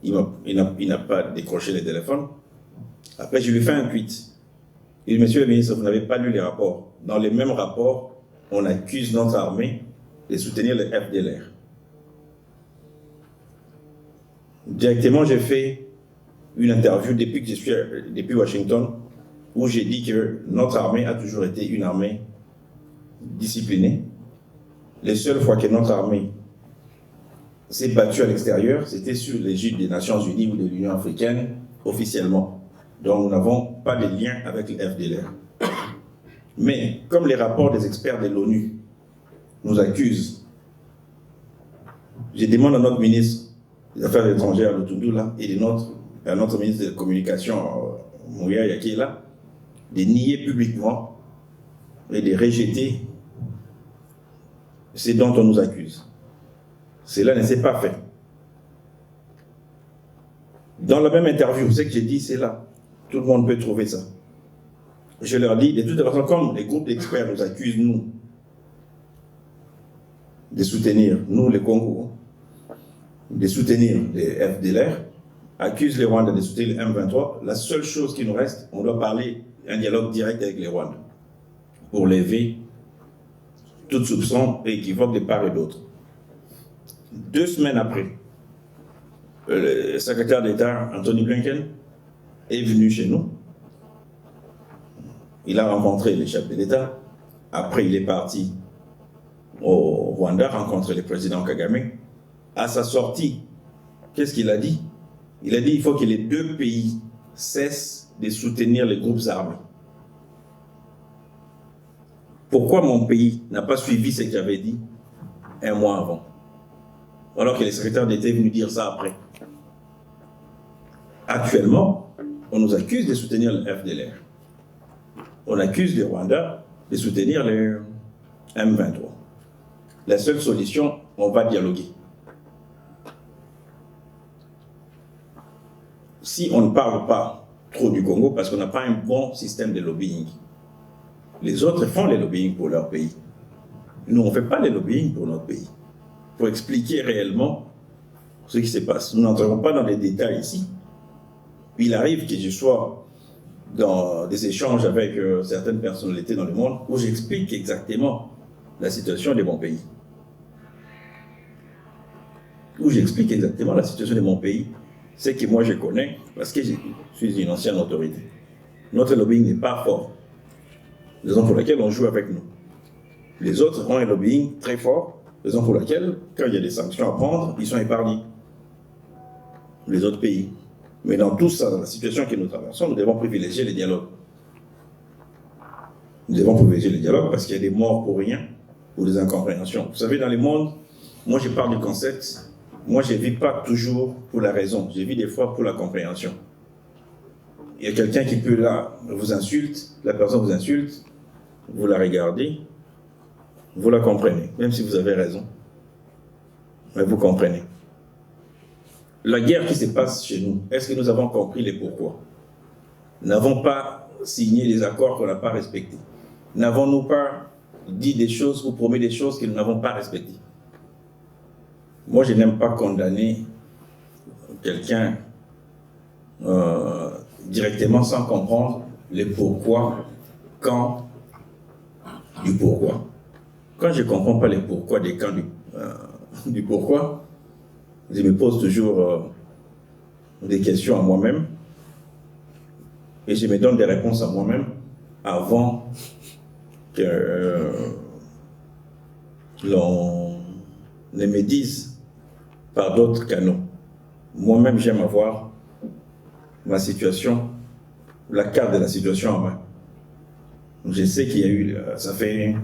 [SPEAKER 2] Il n'a pas décroché le téléphone. Après, je lui fais un tweet. Il dit, monsieur le ministre, vous n'avez pas lu les rapports. Dans les mêmes rapports, on accuse notre armée de soutenir le FDLR. Directement, j'ai fait une interview depuis que je suis depuis Washington, où j'ai dit que notre armée a toujours été une armée disciplinée. Les seules fois que notre armée s'est battue à l'extérieur, c'était sur l'égide des Nations Unies ou de l'Union africaine, officiellement. Donc nous n'avons pas de lien avec le FDLR. Mais comme les rapports des experts de l'ONU nous accusent, je demande à notre ministre des Affaires étrangères, Lutumbi, là, et à notre ministre de la Communication, Mouya Yakela, de nier publiquement et de rejeter ce dont on nous accuse. Cela ne s'est pas fait. Dans la même interview, ce que j'ai dit, c'est là. Tout le monde peut trouver ça. Je leur dis, de toute façon, comme les groupes d'experts nous accusent, nous, de soutenir, nous, les Congo, de soutenir les FDLR, accusent les Rwandais de soutenir le M23, la seule chose qui nous reste, on doit parler, un dialogue direct avec les Rwandais, pour lever toute soupçon et équivoque de part et d'autre. 2 semaines après, le secrétaire d'État, Anthony Blinken, est venu chez nous. Il a rencontré les chefs de l'État. Après, il est parti au Rwanda rencontrer le président Kagame. À sa sortie, qu'est-ce qu'il a dit? Il a dit qu'il faut que les 2 pays cessent de soutenir les groupes armés. Pourquoi mon pays n'a pas suivi ce que j'avais dit 1 mois avant? Alors que le secrétaire d'État est venu dire ça après. Actuellement, on nous accuse de soutenir le FDLR. On accuse les Rwandais de soutenir le M23. La seule solution, on va dialoguer. Si on ne parle pas trop du Congo, parce qu'on n'a pas un bon système de lobbying, les autres font les lobbying pour leur pays. Nous, on ne fait pas les lobbying pour notre pays. Pour expliquer réellement ce qui se passe. Nous n'entrerons pas dans les détails ici. Il arrive que je sois dans des échanges avec certaines personnalités dans le monde où j'explique exactement la situation de mon pays. Où j'explique exactement la situation de mon pays. C'est que moi je connais parce que je suis une ancienne autorité. Notre lobbying n'est pas fort. Raison pour laquelle on joue avec nous. Les autres ont un lobbying très fort. Raison pour laquelle, quand il y a des sanctions à prendre, ils sont épargnés. Les autres pays. Mais dans tout ça, dans la situation que nous traversons, nous devons privilégier les dialogues. Nous devons privilégier les dialogues parce qu'il y a des morts pour rien, pour des incompréhensions. Vous savez, dans le monde, moi je parle du concept, moi je ne vis pas toujours pour la raison, je vis des fois pour la compréhension. Il y a quelqu'un qui peut là, vous insulte, la personne vous insulte, vous la regardez, vous la comprenez, même si vous avez raison. Mais vous comprenez. La guerre qui se passe chez nous, est-ce que nous avons compris les pourquoi? N'avons pas signé des accords qu'on n'a pas respectés? N'avons-nous pas dit des choses ou promis des choses que nous n'avons pas respectées? Moi, je n'aime pas condamner quelqu'un directement sans comprendre les pourquoi, quand du pourquoi. Quand je ne comprends pas les pourquoi des camps du pourquoi, je me pose toujours des questions à moi-même et je me donne des réponses à moi-même avant que l'on ne me dise par d'autres canaux. Moi-même, j'aime avoir ma situation, la carte de la situation en main. Je sais qu'il y a eu, ça fait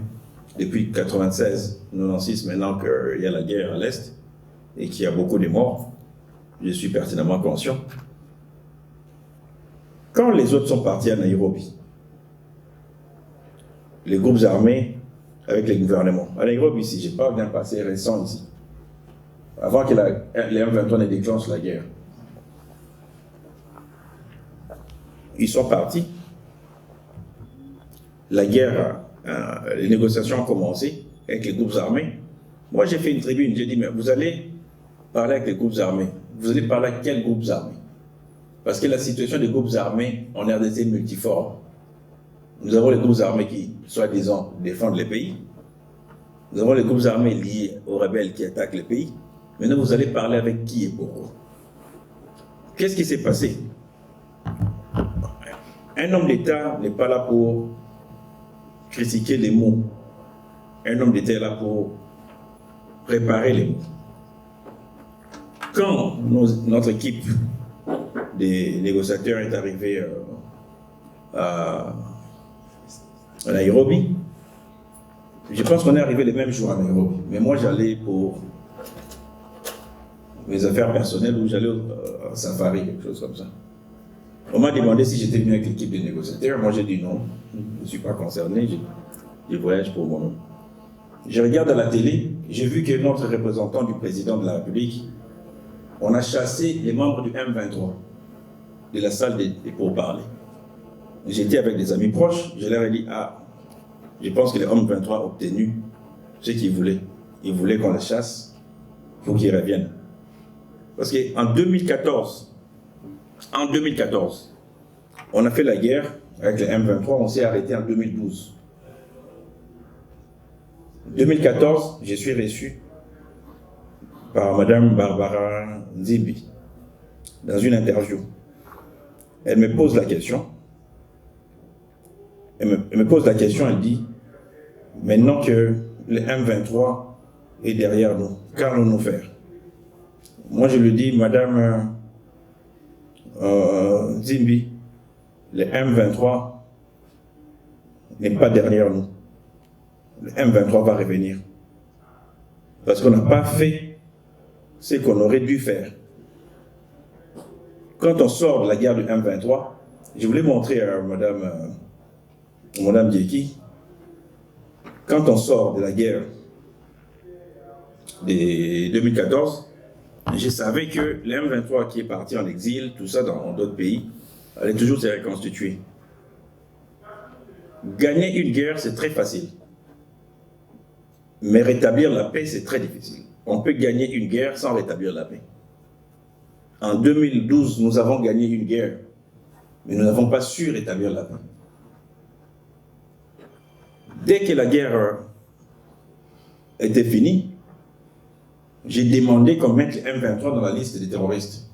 [SPEAKER 2] depuis 96, 96 maintenant qu'il y a la guerre à l'Est et qu'il y a beaucoup de morts. Je suis pertinemment conscient. Quand les autres sont partis à Nairobi, les groupes armés avec les gouvernements. À Nairobi ici, je parle d'un passé récent ici. Avant que les M23 ne déclenchent la guerre. Ils sont partis. La guerre, les négociations ont commencé avec les groupes armés. Moi, j'ai fait une tribune, j'ai dit, mais vous allez parler avec les groupes armés. Vous allez parler avec quels groupes armés? Parce que la situation des groupes armés en RDC est multiforme. Nous avons les groupes armés qui, soi-disant, défendent les pays. Nous avons les groupes armés liés aux rebelles qui attaquent les pays. Maintenant, vous allez parler avec qui et pourquoi? Qu'est-ce qui s'est passé? Un homme d'État n'est pas là pour critiquer les mots. Un homme d'État est là pour préparer les mots. Quand notre équipe des négociateurs est arrivée à Nairobi, je pense qu'on est arrivé les mêmes jours à Nairobi. Mais moi, j'allais pour mes affaires personnelles ou j'allais au safari, quelque chose comme ça. On m'a demandé si j'étais venu avec l'équipe des négociateurs. Moi, j'ai dit non, je ne suis pas concerné, je voyage pour moi-même. Je regarde à la télé, j'ai vu que notre représentant du président de la République, on a chassé les membres du M23 de la salle des pourparlers. J'étais avec des amis proches, je leur ai dit, ah, je pense que les M23 ont obtenu ce qu'ils voulaient. Ils voulaient qu'on les chasse pour qu'ils reviennent. Parce qu'en 2014, on a fait la guerre avec les M23, on s'est arrêté en 2012. En 2014, je suis reçu par Mme Barbara Nzimbi dans une interview. Elle me pose la question. Elle dit, maintenant que le M23 est derrière nous, qu'allons-nous faire? Moi, je lui dis, Madame Nzimbi, le M23 n'est pas derrière nous. Le M23 va revenir. Parce qu'on n'a pas fait ce qu'on aurait dû faire. Quand on sort de la guerre du M23, je voulais montrer à Madame Dieki, quand on sort de la guerre de 2014, je savais que le M23 qui est parti en exil, tout ça dans d'autres pays, allait toujours se reconstituer. Gagner une guerre, c'est très facile. Mais rétablir la paix, c'est très difficile. On peut gagner une guerre sans rétablir la paix. En 2012, nous avons gagné une guerre, mais nous n'avons pas su rétablir la paix. Dès que la guerre était finie, j'ai demandé qu'on mette le M23 dans la liste des terroristes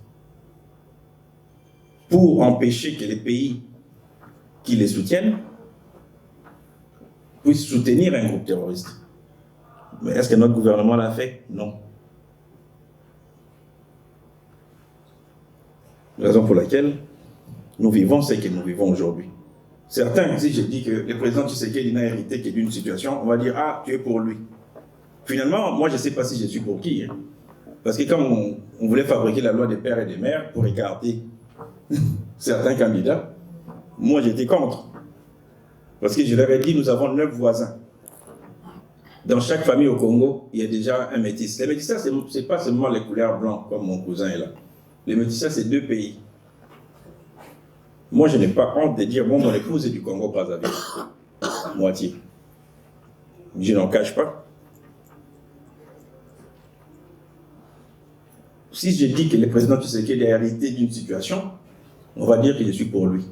[SPEAKER 2] pour empêcher que les pays qui les soutiennent puissent soutenir un groupe terroriste. Mais est-ce que notre gouvernement l'a fait? Non. La raison pour laquelle nous vivons ce que nous vivons aujourd'hui. Certains, si je dis que le président Tshisekedi n'a hérité que d'une situation, on va dire, ah, tu es pour lui. Finalement, moi, je ne sais pas si je suis pour qui. Hein. Parce que quand on voulait fabriquer la loi des pères et des mères pour écarter certains candidats, moi, j'étais contre. Parce que je leur ai dit, nous avons 9 voisins. Dans chaque famille au Congo, il y a déjà un métis. Les métissage, ce n'est pas seulement les couleurs blancs, comme mon cousin est là. Les métissage, c'est 2 pays. Moi, je n'ai pas honte de dire, bon, mon épouse est du Congo-Brazzaville. Moitié. Je n'en cache pas. Si je dis que le président Tshisekedi a hérité d'une situation, on va dire que je suis pour lui.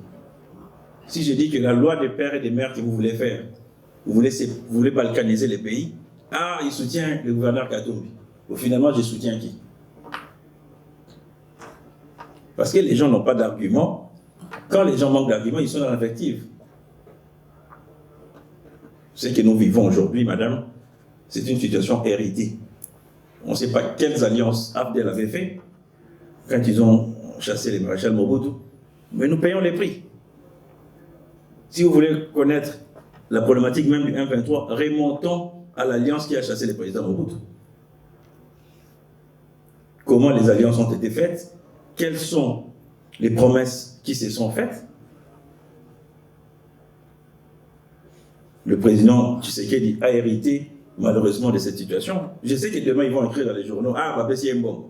[SPEAKER 2] Si je dis que la loi des pères et des mères que vous voulez faire, vous voulez balkaniser les pays. Ah, il soutient le gouverneur Katumbi. Finalement, je soutiens qui? Parce que les gens n'ont pas d'arguments. Quand les gens manquent d'arguments, ils sont dans l'affective. Ce que nous vivons aujourd'hui, madame, c'est une situation héritée. On ne sait pas quelles alliances Abdel avait fait quand ils ont chassé les maréchals Mobutu, mais nous payons les prix. Si vous voulez connaître la problématique même du M23, remontons à l'alliance qui a chassé le président Mobutu. Comment les alliances ont été faites? Quelles sont les promesses qui se sont faites? Le président Tshisekedi a hérité malheureusement de cette situation. Je sais que demain ils vont écrire dans les journaux « Ah, Mbappé c'est un bon ».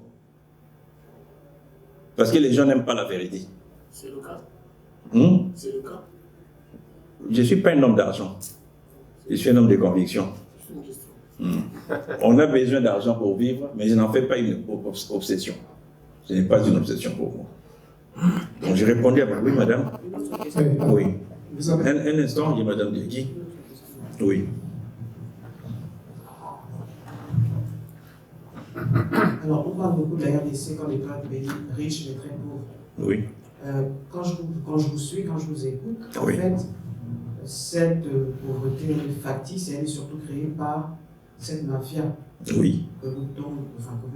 [SPEAKER 2] Parce que les gens n'aiment pas la vérité.
[SPEAKER 10] C'est le cas. C'est le cas.
[SPEAKER 2] Je ne suis pas un homme d'argent. Je suis un homme de conviction. On a besoin d'argent pour vivre, mais je n'en fais pas une obsession. Ce n'est pas une obsession pour moi. Donc j'ai répondu à oui, madame. Oui. Un instant, dit madame Dieki. Oui.
[SPEAKER 1] Alors, on parle beaucoup de la RDC comme étant un pays riche mais très pauvre.
[SPEAKER 2] Oui.
[SPEAKER 1] Quand je vous suis, quand je vous écoute, en
[SPEAKER 2] oui.
[SPEAKER 1] fait, cette pauvreté factice, elle est surtout créée par cette mafia
[SPEAKER 2] oui.
[SPEAKER 1] que vous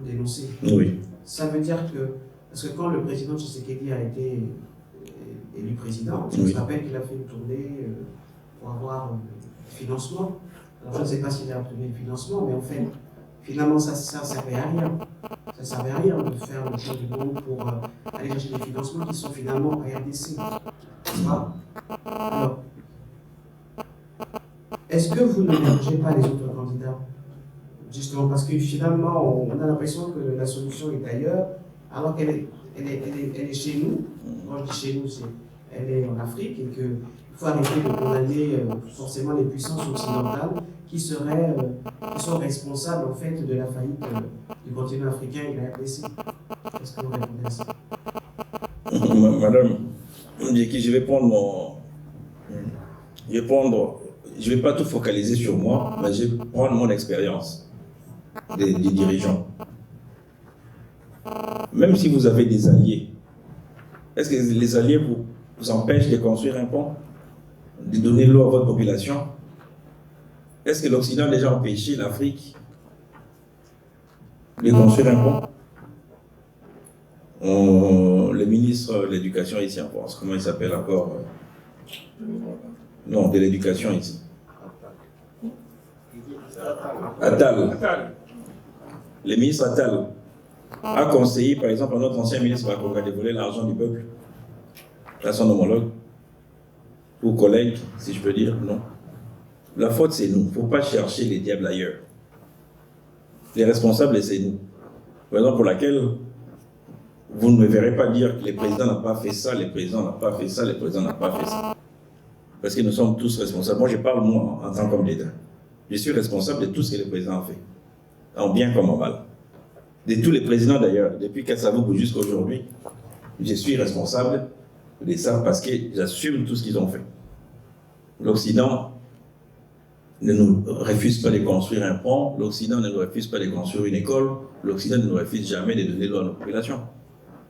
[SPEAKER 1] dénoncez.
[SPEAKER 2] Oui.
[SPEAKER 1] Ça veut dire que, parce que quand le président Tshisekedi a été élu président, je me rappelle qu'il a fait une tournée pour avoir financement. Alors je ne sais pas s'il a obtenu le financement, mais en fait, finalement ça ne servait à rien. Ça ne servait à rien de faire le tour du monde pour aller chercher des financements qui sont finalement à RDC. Alors, est-ce que vous ne mélangez pas les autres candidats? Justement parce que finalement, on a l'impression que la solution est ailleurs, alors qu'elle est chez nous. Quand je dis chez nous, elle est en Afrique, et qu'il faut arrêter de condamner forcément les puissances occidentales qui sont responsables en fait de la faillite du continent africain et de la RDC. Est-ce que vous répondez à ça?
[SPEAKER 2] Madame, je vais prendre mon... Je ne vais pas tout focaliser sur moi, mais je vais prendre mon expérience des dirigeants. Même si vous avez des alliés, est-ce que les alliés vous empêchent de construire un pont, de donner l'eau à votre population? Est-ce que l'Occident a déjà empêché l'Afrique de construire un pont? Le ministre de l'Éducation ici en France, comment il s'appelle encore? Non, de l'Éducation ici. Attal. Le ministre Attal a conseillé, par exemple, à notre ancien ministre Bakoka de voler l'argent du peuple, à son homologue, ou collègue, si je peux dire, non. La faute, c'est nous. Il ne faut pas chercher les diables ailleurs. Les responsables, c'est nous. Raison pour laquelle vous ne me verrez pas dire que le président n'a pas fait ça, le président n'a pas fait ça, le président n'a pas fait ça. Parce que nous sommes tous responsables. Moi, je parle, moi, en tant qu'homme d'État. Je suis responsable de tout ce que le président a fait, en bien comme en mal. De tous les présidents, d'ailleurs, depuis Kassavou jusqu'à aujourd'hui, je suis responsable de ça parce que j'assume tout ce qu'ils ont fait. L'Occident ne nous refuse pas de construire un pont, l'Occident ne nous refuse pas de construire une école, l'Occident ne nous refuse jamais de donner l'eau à nos populations.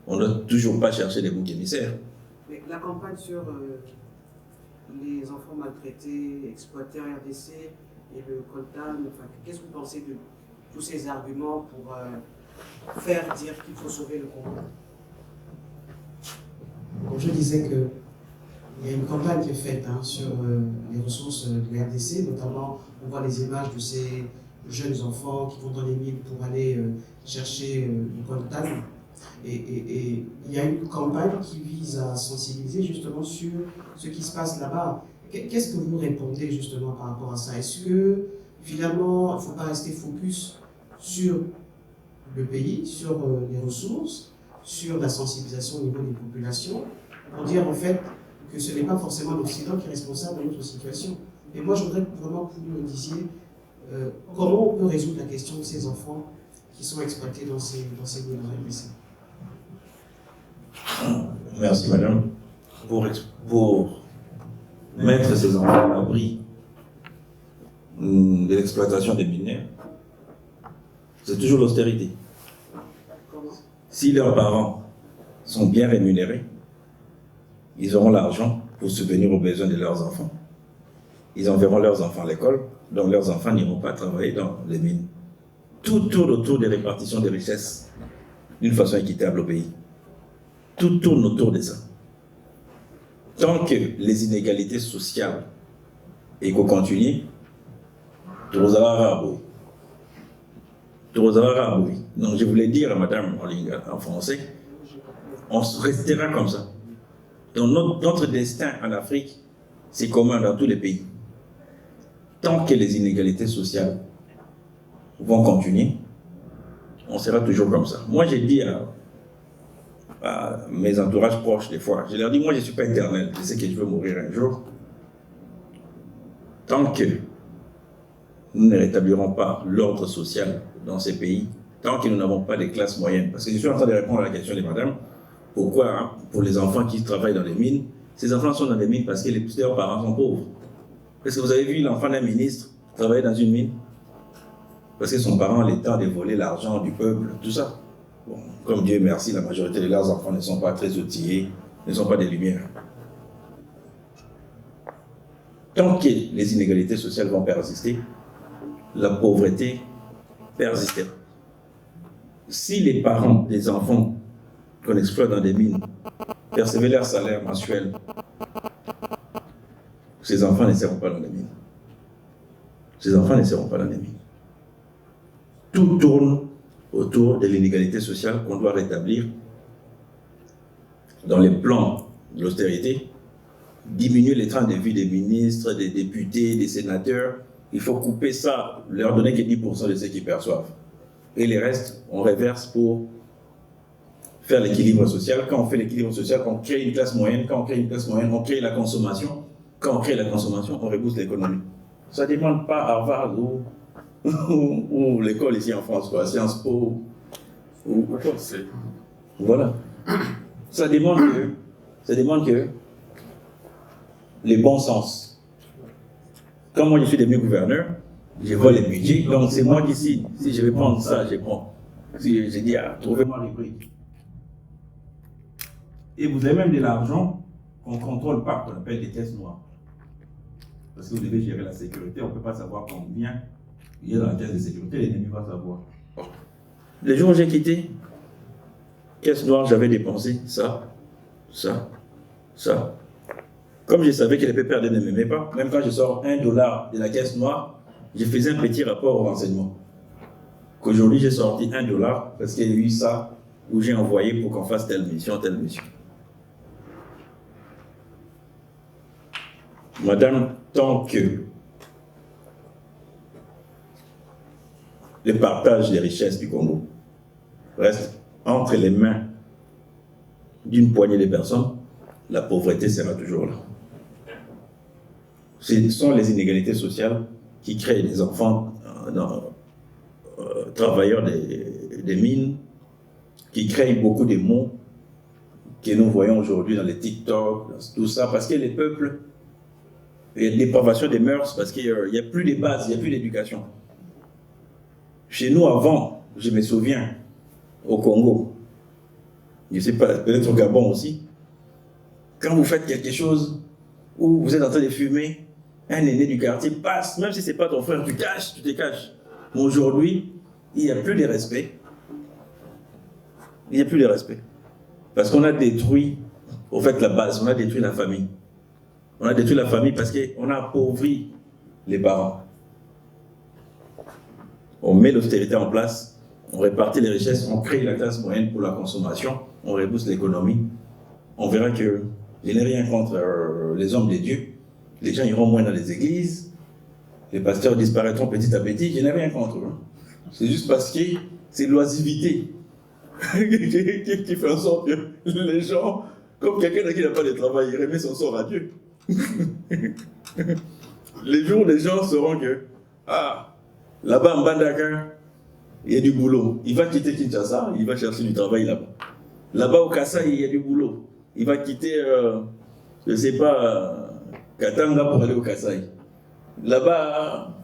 [SPEAKER 2] On ne doit toujours pas chercher des boucs émissaires.
[SPEAKER 1] Mais la campagne sur les enfants maltraités, exploités en RDC et le coltan, enfin, qu'est-ce que vous pensez de tous ces arguments pour faire dire qu'il faut sauver le Congo? Donc je disais qu'il y a une campagne qui est faite sur les ressources de la RDC, notamment on voit les images de ces jeunes enfants qui vont dans les mines pour aller chercher du coltan. Et il y a une campagne qui vise à sensibiliser justement sur ce qui se passe là-bas. Qu'est-ce que vous répondez justement par rapport à ça? Est-ce que finalement, il ne faut pas rester focus sur le pays, sur les ressources, sur la sensibilisation au niveau des populations, pour dire en fait que ce n'est pas forcément l'Occident qui est responsable de notre situation? Et moi, je voudrais vraiment que vous me disiez comment on peut résoudre la question de ces enfants qui sont exploités dans ces mines de RDC.
[SPEAKER 2] Merci madame. Pour mettre ces enfants à l'abri de l'exploitation des mineurs, c'est toujours l'austérité. Si leurs parents sont bien rémunérés, ils auront l'argent pour subvenir aux besoins de leurs enfants. Ils enverront leurs enfants à l'école, donc leurs enfants n'iront pas travailler dans les mines. Tout tourne autour des répartitions des richesses d'une façon équitable au pays. Tout tourne autour de ça. Tant que les inégalités sociales et qu'on continue, donc je voulais dire à Madame en français, on restera comme ça. Donc notre destin en Afrique, c'est commun dans tous les pays. Tant que les inégalités sociales vont continuer, on sera toujours comme ça. Moi, j'ai dit à mes entourages proches des fois, je leur dis, moi, je ne suis pas éternel, je sais que je veux mourir un jour. Tant que nous ne rétablirons pas l'ordre social dans ces pays, tant que nous n'avons pas des classes moyennes, parce que je suis en train de répondre à la question de madame, pourquoi, pour les enfants qui travaillent dans les mines, ces enfants sont dans les mines parce que leurs parents sont pauvres. Est-ce que vous avez vu l'enfant d'un ministre travailler dans une mine? Parce que son parent a le temps de voler l'argent du peuple, tout ça. Bon, comme Dieu merci, la majorité de leurs enfants ne sont pas très outillés, ne sont pas des lumières. Tant que les inégalités sociales vont persister, la pauvreté persistera. Si les parents des enfants qu'on exploite dans des mines percevaient leur salaire mensuel, ces enfants ne seront pas dans les mines. Ces enfants ne seront pas dans les mines. Tout tourne autour de l'inégalité sociale qu'on doit rétablir dans les plans de l'austérité, diminuer les trains de vie des ministres, des députés, des sénateurs. Il faut couper ça, leur donner que 10% de ce qu'ils perçoivent. Et les restes, on reverse pour faire l'équilibre social. Quand on fait l'équilibre social, on crée une classe moyenne. Quand on crée une classe moyenne, on crée la consommation. Quand on crée la consommation, on rebooste l'économie. Ça ne demande pas Harvard ou l'école ici en France, quoi, Sciences Po. Voilà. Ça demande que les bons sens. Quand moi je suis devenu gouverneur, je vois les budgets, donc c'est moi qui décide. Si je vais prendre ça, je prends. Si je dis, trouvez-moi les prix.
[SPEAKER 9] Et vous avez même de l'argent qu'on ne contrôle pas, qu'on appelle des caisses noires. Parce que vous devez gérer la sécurité, on ne peut pas savoir combien il y a dans la caisse de sécurité, l'ennemi va savoir.
[SPEAKER 2] Le jour où j'ai quitté, caisse noire, j'avais dépensé ça. Comme je savais que les pépères ne m'aimaient pas, même quand je sors $1 de la caisse noire, je faisais un petit rapport au renseignement. Qu'aujourd'hui j'ai sorti $1 parce qu'il y a eu ça où j'ai envoyé pour qu'on fasse telle mission. Madame, tant que le partage des richesses du Congo reste entre les mains d'une poignée de personnes, la pauvreté sera toujours là. Ce sont les inégalités sociales qui créent des enfants travailleurs des mines, qui créent beaucoup de mots que nous voyons aujourd'hui dans les TikTok, dans tout ça, parce que les peuples, il y a une dépravation des mœurs, parce qu'il n'y a plus de base, il n'y a plus d'éducation. Chez nous, avant, je me souviens, au Congo, je ne sais pas, peut-être au Gabon aussi, quand vous faites quelque chose où vous êtes en train de fumer, un aîné du quartier passe, même si ce n'est pas ton frère, tu te caches. Mais aujourd'hui, il n'y a plus de respect. Il n'y a plus de respect. Parce qu'on a détruit, au fait, la base, on a détruit la famille. On a détruit la famille parce qu'on a appauvri les parents. On met l'austérité en place, on répartit les richesses, on crée la classe moyenne pour la consommation, on rebooste l'économie. On verra que je n'ai rien contre les hommes de Dieu. Les gens iront moins dans les églises, les pasteurs disparaîtront petit à petit, je n'ai rien contre eux. C'est juste parce que c'est l'oisivité qui fait en sorte que les gens, comme quelqu'un qui n'a pas de travail, il remet son sort à Dieu. Les jours, les gens sauront que, là-bas en Bandaka, il y a du boulot. Il va quitter Kinshasa, il va chercher du travail là-bas. Là-bas au Kasaï, il y a du boulot. Il va quitter, je ne sais pas, Katanga pour aller au Kasaï. Là-bas,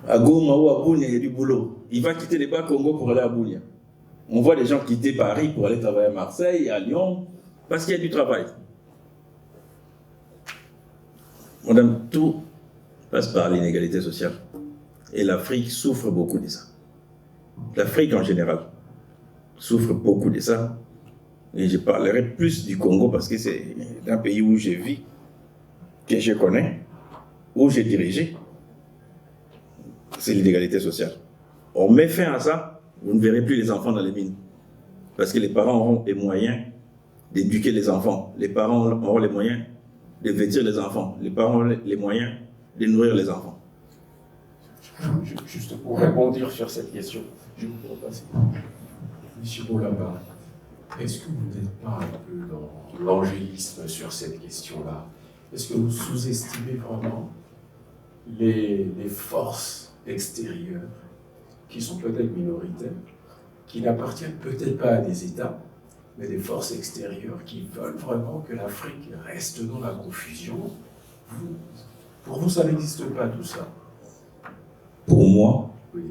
[SPEAKER 2] À Goma ou à Bunia, il y a du boulot. Il va quitter les Bas-Congo pour aller à Bunia. On voit des gens quitter Paris pour aller travailler à Marseille, à Lyon, parce qu'il y a du travail. Madame, tout passe par l'inégalité sociale. Et l'Afrique souffre beaucoup de ça. L'Afrique en général souffre beaucoup de ça. Et je parlerai plus du Congo parce que c'est un pays où je vis, que je connais, où j'ai dirigé. C'est l'inégalité sociale. On met fin à ça, vous ne verrez plus les enfants dans les mines. Parce que les parents auront les moyens d'éduquer les enfants. Les parents auront les moyens de vêtir les enfants. Les parents auront les moyens de nourrir les enfants.
[SPEAKER 8] Juste pour rebondir sur cette question, je vous propose. Monsieur Bolamba, est-ce que vous n'êtes pas un peu dans l'angélisme sur cette question-là? Est-ce que vous sous-estimez vraiment les forces extérieures qui sont peut-être minoritaires, qui n'appartiennent peut-être pas à des États, mais des forces extérieures qui veulent vraiment que l'Afrique reste dans la confusion? Pour vous, ça n'existe pas tout ça?
[SPEAKER 2] Pour moi,
[SPEAKER 8] oui.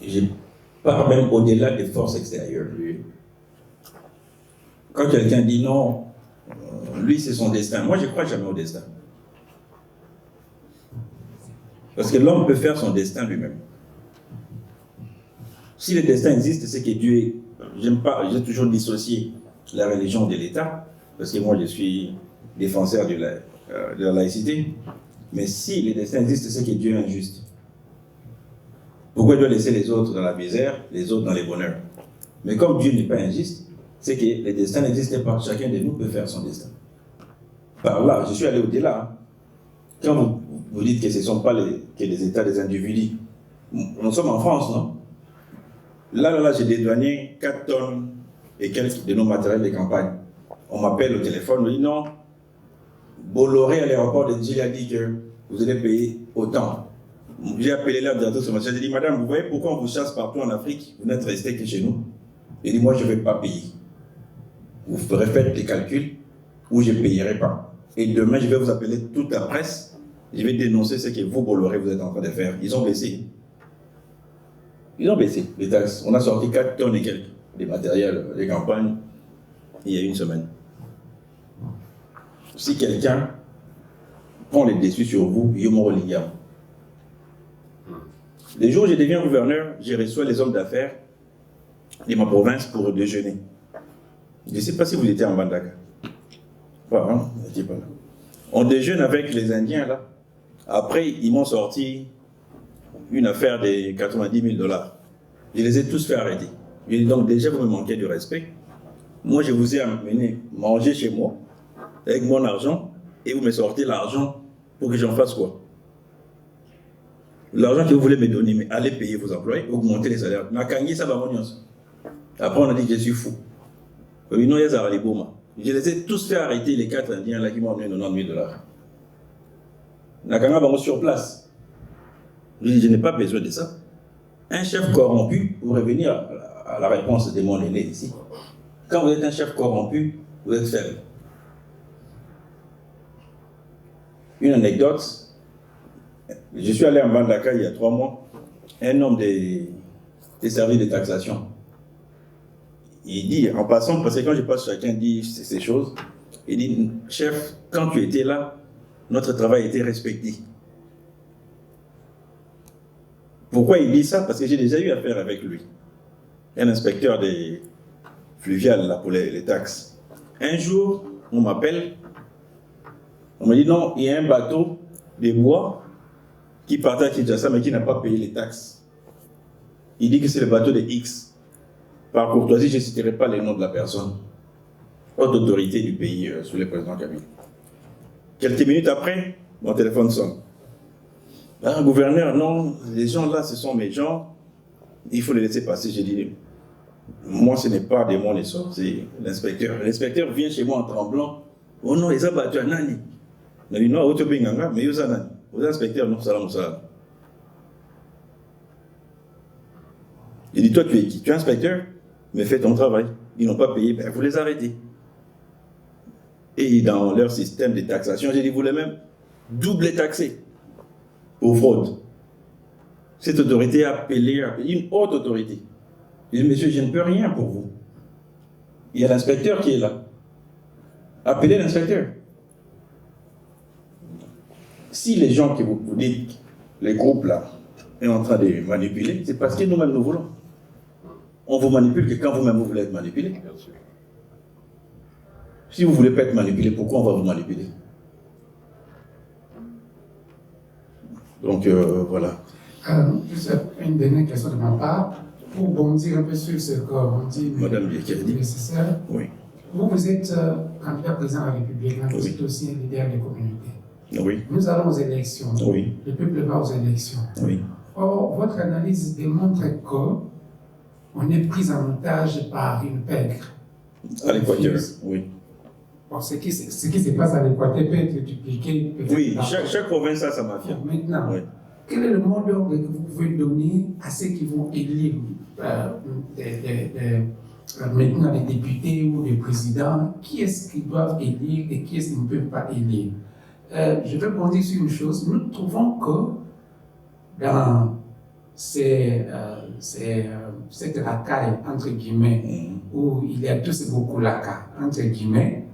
[SPEAKER 2] Je pars même au-delà des forces extérieures.
[SPEAKER 8] Oui.
[SPEAKER 2] Quand quelqu'un dit non, lui c'est son destin. Moi je ne crois jamais au destin. Parce que l'homme peut faire son destin lui-même. Si le destin existe, c'est que Dieu est... J'ai toujours dissocié la religion de l'État, parce que moi je suis défenseur de la laïcité. Mais si le destin existe, c'est que Dieu est injuste. Pourquoi il doit laisser les autres dans la misère, les autres dans les bonheurs? Mais comme Dieu n'est pas injuste, c'est que le destin n'existe pas. Chacun de nous peut faire son destin. Par là, je suis allé au-delà. Quand vous dites que ce ne sont pas les États des individus, nous sommes en France, non? Là, j'ai dédouané 4 tonnes et quelques de nos matériels de campagne. On m'appelle au téléphone, on me dit non, Bolloré à l'aéroport de Djili a dit que vous allez payer autant. J'ai appelé la directrice commerciale, j'ai dit madame, vous voyez pourquoi on vous chasse partout en Afrique, vous n'êtes resté que chez nous? Elle dit moi je ne vais pas payer. Vous ferez faire les calculs ou je ne payerai pas. Et demain je vais vous appeler toute la presse, je vais dénoncer ce que vous, Bolloré, vous êtes en train de faire. Ils ont baissé. Ils ont baissé les taxes. On a sorti 4 tonnes et quelques des matériels de campagne il y a une semaine. Si quelqu'un prend les dessus sur vous, Yomo Liga. Les jours où je deviens gouverneur, je reçois les hommes d'affaires de ma province pour déjeuner. Je ne sais pas si vous étiez en Bandaka. Hein, pas là. On déjeune avec les Indiens là. Après, ils m'ont sorti une affaire de 90 000 $. Je les ai tous fait arrêter. Je dis donc déjà vous me manquez de respect. Moi je vous ai amené manger chez moi avec mon argent et vous me sortez l'argent pour que j'en fasse quoi? L'argent que vous voulez me donner, mais allez payer vos employés, augmenter les salaires. Après on a dit que je suis fou. Je les ai tous fait arrêter, les 4 Indiens là qui m'ont amené 90 000 $. Nakanga va sur place. Je n'ai pas besoin de ça. Un chef corrompu, pour revenir à la réponse de mon aîné ici, quand vous êtes un chef corrompu, vous êtes faible. Une anecdote, je suis allé en Bandaka il y a 3 mois, un homme des services de taxation. Il dit, en passant, parce que quand je passe, chacun dit ces choses, il dit, chef, quand tu étais là, notre travail était respecté. Pourquoi il dit ça? Parce que j'ai déjà eu affaire avec lui. Un inspecteur des fluviales là, pour les taxes. Un jour, on m'appelle, on me dit non, il y a un bateau de bois qui partait à Kinshasa mais qui n'a pas payé les taxes. Il dit que c'est le bateau de X. Par courtoisie, je ne citerai pas les noms de la personne. Haute autorité du pays sous le président Kabila. Quelques minutes après, mon téléphone sonne. Ah, gouverneur, non, les gens là, ce sont mes gens, il faut les laisser passer. J'ai dit, moi ce n'est pas de mon essor, c'est l'inspecteur. L'inspecteur vient chez moi en tremblant. Oh non, ils ont battu un nani. Il a dit, non, auto binganga, mais ils ont nani. Aux inspecteurs, non, salam, salam. Il dit, toi tu es qui? Tu es inspecteur? Mais fais ton travail. Ils n'ont pas payé, ben vous les arrêtez. Et dans leur système de taxation, j'ai dit, vous les même double taxer. pour fraude. Cette autorité a appelé une haute autorité. Il dit, monsieur, je ne peux rien pour vous. Il y a l'inspecteur qui est là. Appelez l'inspecteur. Si les gens que vous dites, les groupes là, sont en train de manipuler, c'est parce que nous-mêmes nous voulons. On vous manipule que quand vous-même vous voulez être manipulé. Si vous ne voulez pas être manipulé, pourquoi on va vous manipuler? Donc voilà.
[SPEAKER 7] Une dernière question de ma part, pour bondir un peu sur ce qu'on dit,
[SPEAKER 2] Madame Biekirdi.
[SPEAKER 7] Nécessaire.
[SPEAKER 2] Oui.
[SPEAKER 7] Vous êtes candidat président de la République, mais vous êtes aussi un leader des communautés.
[SPEAKER 2] Oui.
[SPEAKER 7] Nous allons aux élections.
[SPEAKER 2] Oui.
[SPEAKER 7] Le peuple va aux élections.
[SPEAKER 2] Oui.
[SPEAKER 7] Or, votre analyse démontre qu'on est pris en otage par une pègre.
[SPEAKER 2] À l'Équateur, oui.
[SPEAKER 7] Bon, ce qui se passe à l'Équateur peut être dupliqué.
[SPEAKER 2] Oui, chaque province a sa mafia.
[SPEAKER 7] Maintenant,
[SPEAKER 2] oui.
[SPEAKER 7] Quel est le mot d'ordre que vous pouvez donner à ceux qui vont élire maintenant des députés ou des présidents? Qui est-ce qu'ils doivent élire et qui est-ce qu'ils ne peuvent pas élire? Je vais bondir sur une chose. Nous trouvons que dans cette racaille, entre guillemets, où il y a tous beaucoup laca, entre guillemets,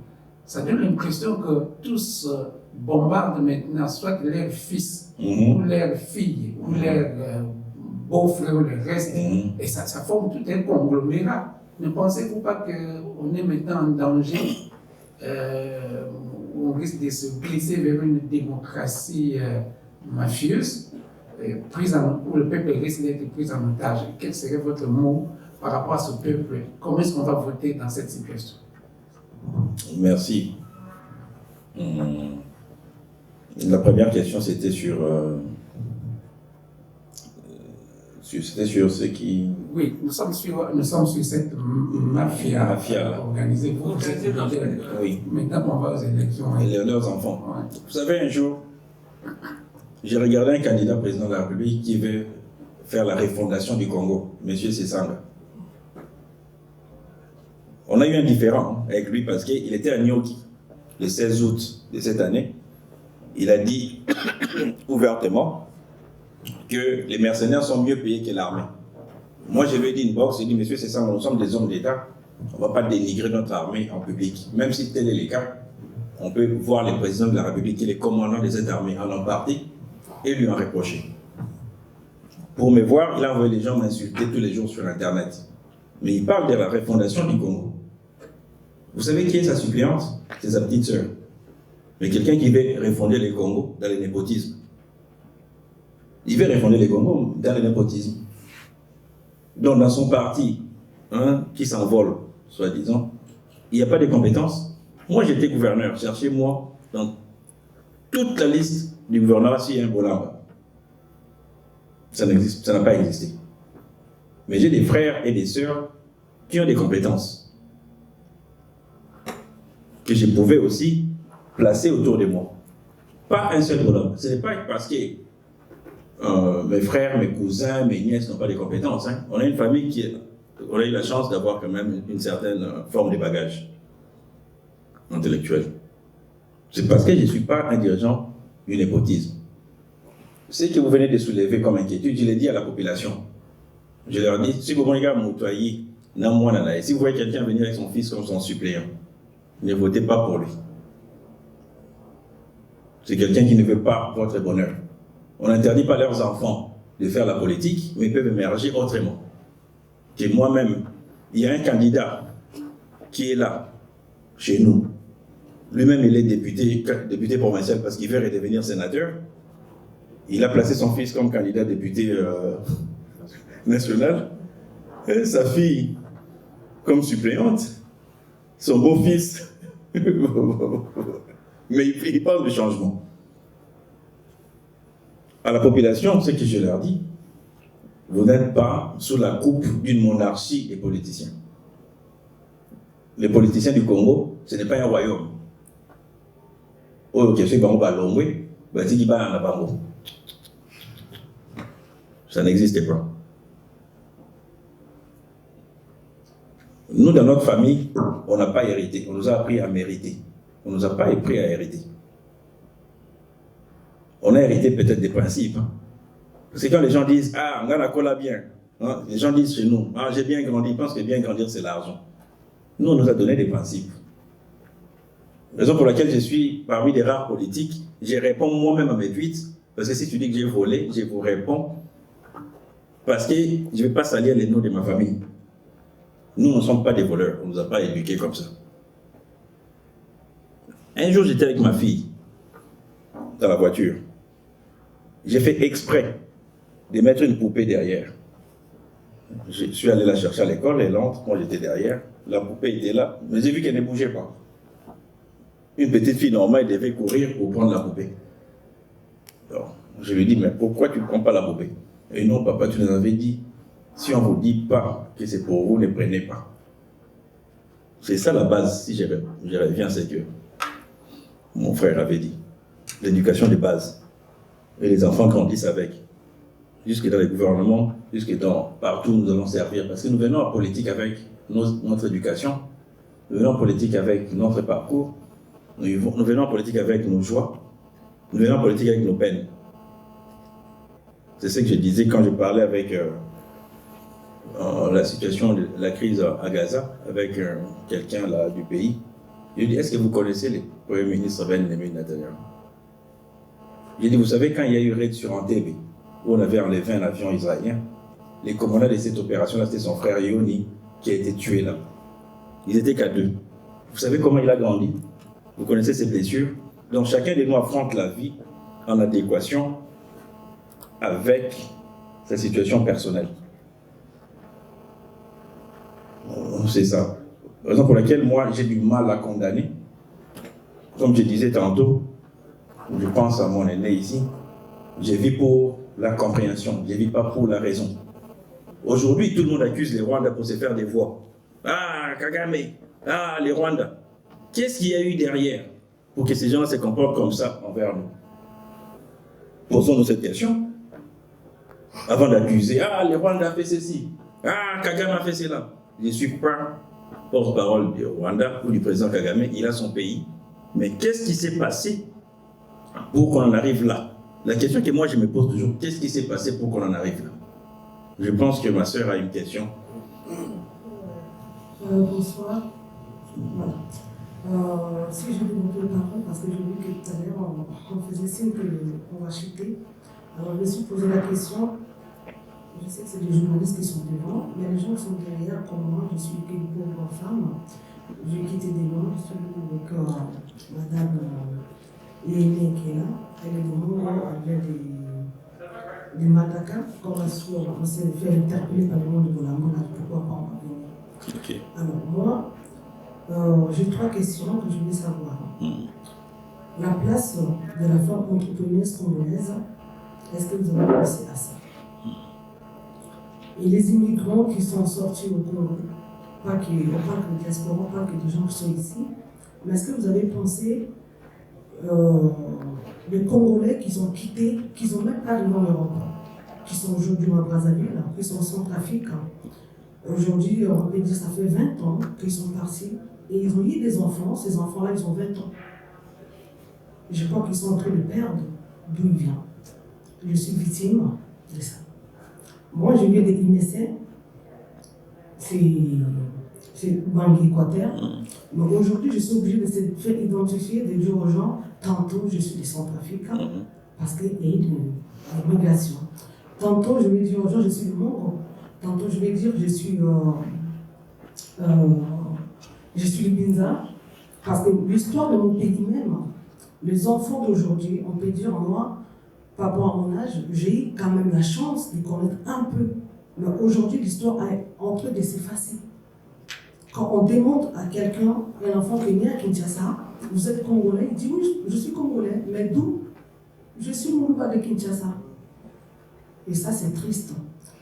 [SPEAKER 7] ça donne l'impression que tous bombardent maintenant soit leurs fils, ou leurs filles, ou leurs beaux-frères, ou le reste, et ça forme tout un conglomérat. Ne pensez-vous pas qu'on est maintenant en danger, où on risque de se glisser vers une démocratie mafieuse, où le peuple risque d'être pris en otage? Quel serait votre mot par rapport à ce peuple? Comment est-ce qu'on va voter dans cette situation?
[SPEAKER 2] Merci. La première question, c'était sur ce qui...
[SPEAKER 7] Oui, nous sommes sur cette mafia organisée.
[SPEAKER 2] Oui.
[SPEAKER 7] Maintenant, on va aux élections.
[SPEAKER 2] Et leurs enfants. Ouais. Vous savez, un jour, j'ai regardé un candidat président de la République qui veut faire la refondation du Congo, M. Sessanga. On a eu un différend avec lui parce qu'il était à Nyoki, le 16 août de cette année. Il a dit ouvertement que les mercenaires sont mieux payés que l'armée. Moi, je lui ai dit une boxe, j'ai dit, monsieur Sessanga, nous sommes des hommes d'État, on ne va pas dénigrer notre armée en public. Même si tel est le cas, on peut voir le président de la République et les commandants de cette armée en partie et lui en reprocher. Pour me voir, il a envoyé les gens m'insulter tous les jours sur Internet. Mais il parle de la refondation du Congo. Vous savez qui est sa suppléante? C'est sa petite sœur. Mais quelqu'un qui veut refonder le Congo dans le népotisme. Il veut refonder le Congo dans le népotisme. Donc dans son parti, qui s'envole, soi-disant, il n'y a pas de compétences. Moi j'étais gouverneur, cherchez-moi dans toute la liste du gouvernement s'il y a un Bolamba. Ça n'existe, ça n'a pas existé. Mais j'ai des frères et des sœurs qui ont des compétences que je pouvais aussi placer autour de moi. Pas un seul bonhomme. Ce n'est pas parce que mes frères, mes cousins, mes nièces n'ont pas de compétences. On a une famille on a eu la chance d'avoir quand même une certaine forme de bagage intellectuel. C'est parce que je ne suis pas un dirigeant du népotisme. Ce que vous venez de soulever comme inquiétude, je l'ai dit à la population. Je leur dis, si vous voyez si vous voyez quelqu'un venir avec son fils comme son suppléant, ne votez pas pour lui. C'est quelqu'un qui ne veut pas votre bonheur. On n'interdit pas à leurs enfants de faire la politique, mais ils peuvent émerger autrement. Et moi-même, il y a un candidat qui est là, chez nous. Lui-même, il est député provincial parce qu'il veut redevenir sénateur. Il a placé son fils comme candidat député national. Et sa fille comme suppléante. Son beau-fils. Mais il parle de changement. À la population, ce que je leur dis, vous n'êtes pas sous la coupe d'une monarchie des politiciens. Les politiciens du Congo, ce n'est pas un royaume. Ça n'existait pas. Nous, dans notre famille, on n'a pas hérité. On nous a appris à mériter. On ne nous a pas appris à hériter. on a hérité peut-être des principes. Hein. Parce que quand les gens disent « Ah, on a la cola bien hein, », les gens disent chez nous « Ah, j'ai bien grandi », ils pensent que bien grandir, c'est l'argent. Nous, on nous a donné des principes. Raison pour laquelle je suis parmi les rares politiques, je réponds moi-même à mes tweets, parce que si tu dis que j'ai volé, je vous réponds, parce que je ne vais pas salir les noms de ma famille. Nous ne sommes pas des voleurs, on ne nous a pas éduqués comme ça. Un jour, j'étais avec ma fille, dans la voiture. J'ai fait exprès de mettre une poupée derrière. Je suis allé la chercher à l'école, elle entre, moi j'étais derrière, la poupée était là, mais j'ai vu qu'elle ne bougeait pas. Une petite fille normale devait courir pour prendre la poupée. Alors, je lui ai dit, mais pourquoi tu ne prends pas la poupée? Et non, papa, tu nous avais dit, si on ne vous dit pas que c'est pour vous, ne prenez pas. C'est ça la base, si je reviens, c'est que mon frère avait dit. L'éducation de base. Et les enfants grandissent avec. Jusque dans les gouvernements, jusque dans partout nous allons servir. Parce que nous venons en politique avec notre éducation, nous venons en politique avec notre parcours, nous venons en politique avec nos joies, nous venons en politique avec nos peines. C'est ce que je disais quand je parlais avec la situation de la crise à Gaza, avec quelqu'un là du pays. Je lui ai dit, est-ce que vous connaissez le Premier ministre Benjamin Netanyahu? J'ai dit, vous savez, quand il y a eu raid sur Entebbe, où on avait enlevé un avion israélien, les commandants de cette opération-là, c'était son frère Yoni, qui a été tué là. Ils étaient qu'à 2. Vous savez comment il a grandi? Vous connaissez ses blessures? Donc chacun de nous affronte la vie en adéquation avec sa situation personnelle. C'est ça. Raison pour laquelle moi j'ai du mal à condamner. Comme je disais tantôt, je pense à mon aîné ici, je vis pour la compréhension, je ne vis pas pour la raison. Aujourd'hui, tout le monde accuse les Rwandais pour se faire des voix. Ah, Kagame, ah, les Rwandais. Qu'est-ce qu'il y a eu derrière pour que ces gens se comportent comme ça envers nous? Posons-nous cette question. Avant d'accuser, ah, les Rwandais ont fait ceci, ah, Kagame a fait cela. Je ne suis pas porte-parole du Rwanda ou du président Kagame, il a son pays. Mais qu'est-ce qui s'est passé pour qu'on en arrive là? La question que moi je me pose toujours, qu'est-ce qui s'est passé pour qu'on en arrive là? Je pense que ma soeur a une question.
[SPEAKER 11] Bonsoir. Voilà. Si je vais monter le parole, parce que j'ai vu que tout à l'heure on faisait signe qu'on va chuter. Alors je me suis posé la question. Je sais que c'est des journalistes qui sont devant, mais les gens qui sont derrière, comme moi, je suis une pauvre femme. J'ai quitté des noms, je suis avec madame Léné qui est là. Elle est de moi, elle vient des Mataka. Quand on s'est fait interpeller par le monde de Bolango, pourquoi pas on va venir.
[SPEAKER 2] Okay.
[SPEAKER 11] Alors moi, j'ai 3 questions que je voulais savoir. La place de la femme entrepreneuse congolaise, est-ce que vous avez pensé à ça? Et les immigrants qui sont sortis au Congo, pas que les diasporas, pas que des gens qui sont ici, mais est-ce que vous avez pensé les Congolais qui ont quitté, qui n'ont même pas de l'Europe, qui sont aujourd'hui à Brazzaville, qui sont en Centrafrique. Aujourd'hui, on peut dire que ça fait 20 ans qu'ils sont partis et ils ont eu des enfants. Ces enfants-là, ils ont 20 ans. Je crois qu'ils sont en train de perdre d'où ils viennent. Je suis victime de ça. Moi, je viens de l'IMECEN, c'est Bangui Équateur. Mais aujourd'hui, je suis obligée de se faire identifier, de dire aux gens, tantôt je suis des Centrafricains, parce qu'il y a eu de migration. Tantôt, je vais dire aux gens, je suis du Mongo. Tantôt, je vais dire, je suis du Binza. Parce que l'histoire de mon pays même, les enfants d'aujourd'hui, on peut dire, moi, par rapport à mon âge, j'ai eu quand même la chance de connaître un peu. Mais aujourd'hui, l'histoire est en train de s'effacer. Quand on demande à quelqu'un, un enfant qui est né à Kinshasa, vous êtes Congolais? Il dit oui, je suis Congolais. Mais d'où? Je suis Moulouba de Kinshasa. Et ça, c'est triste.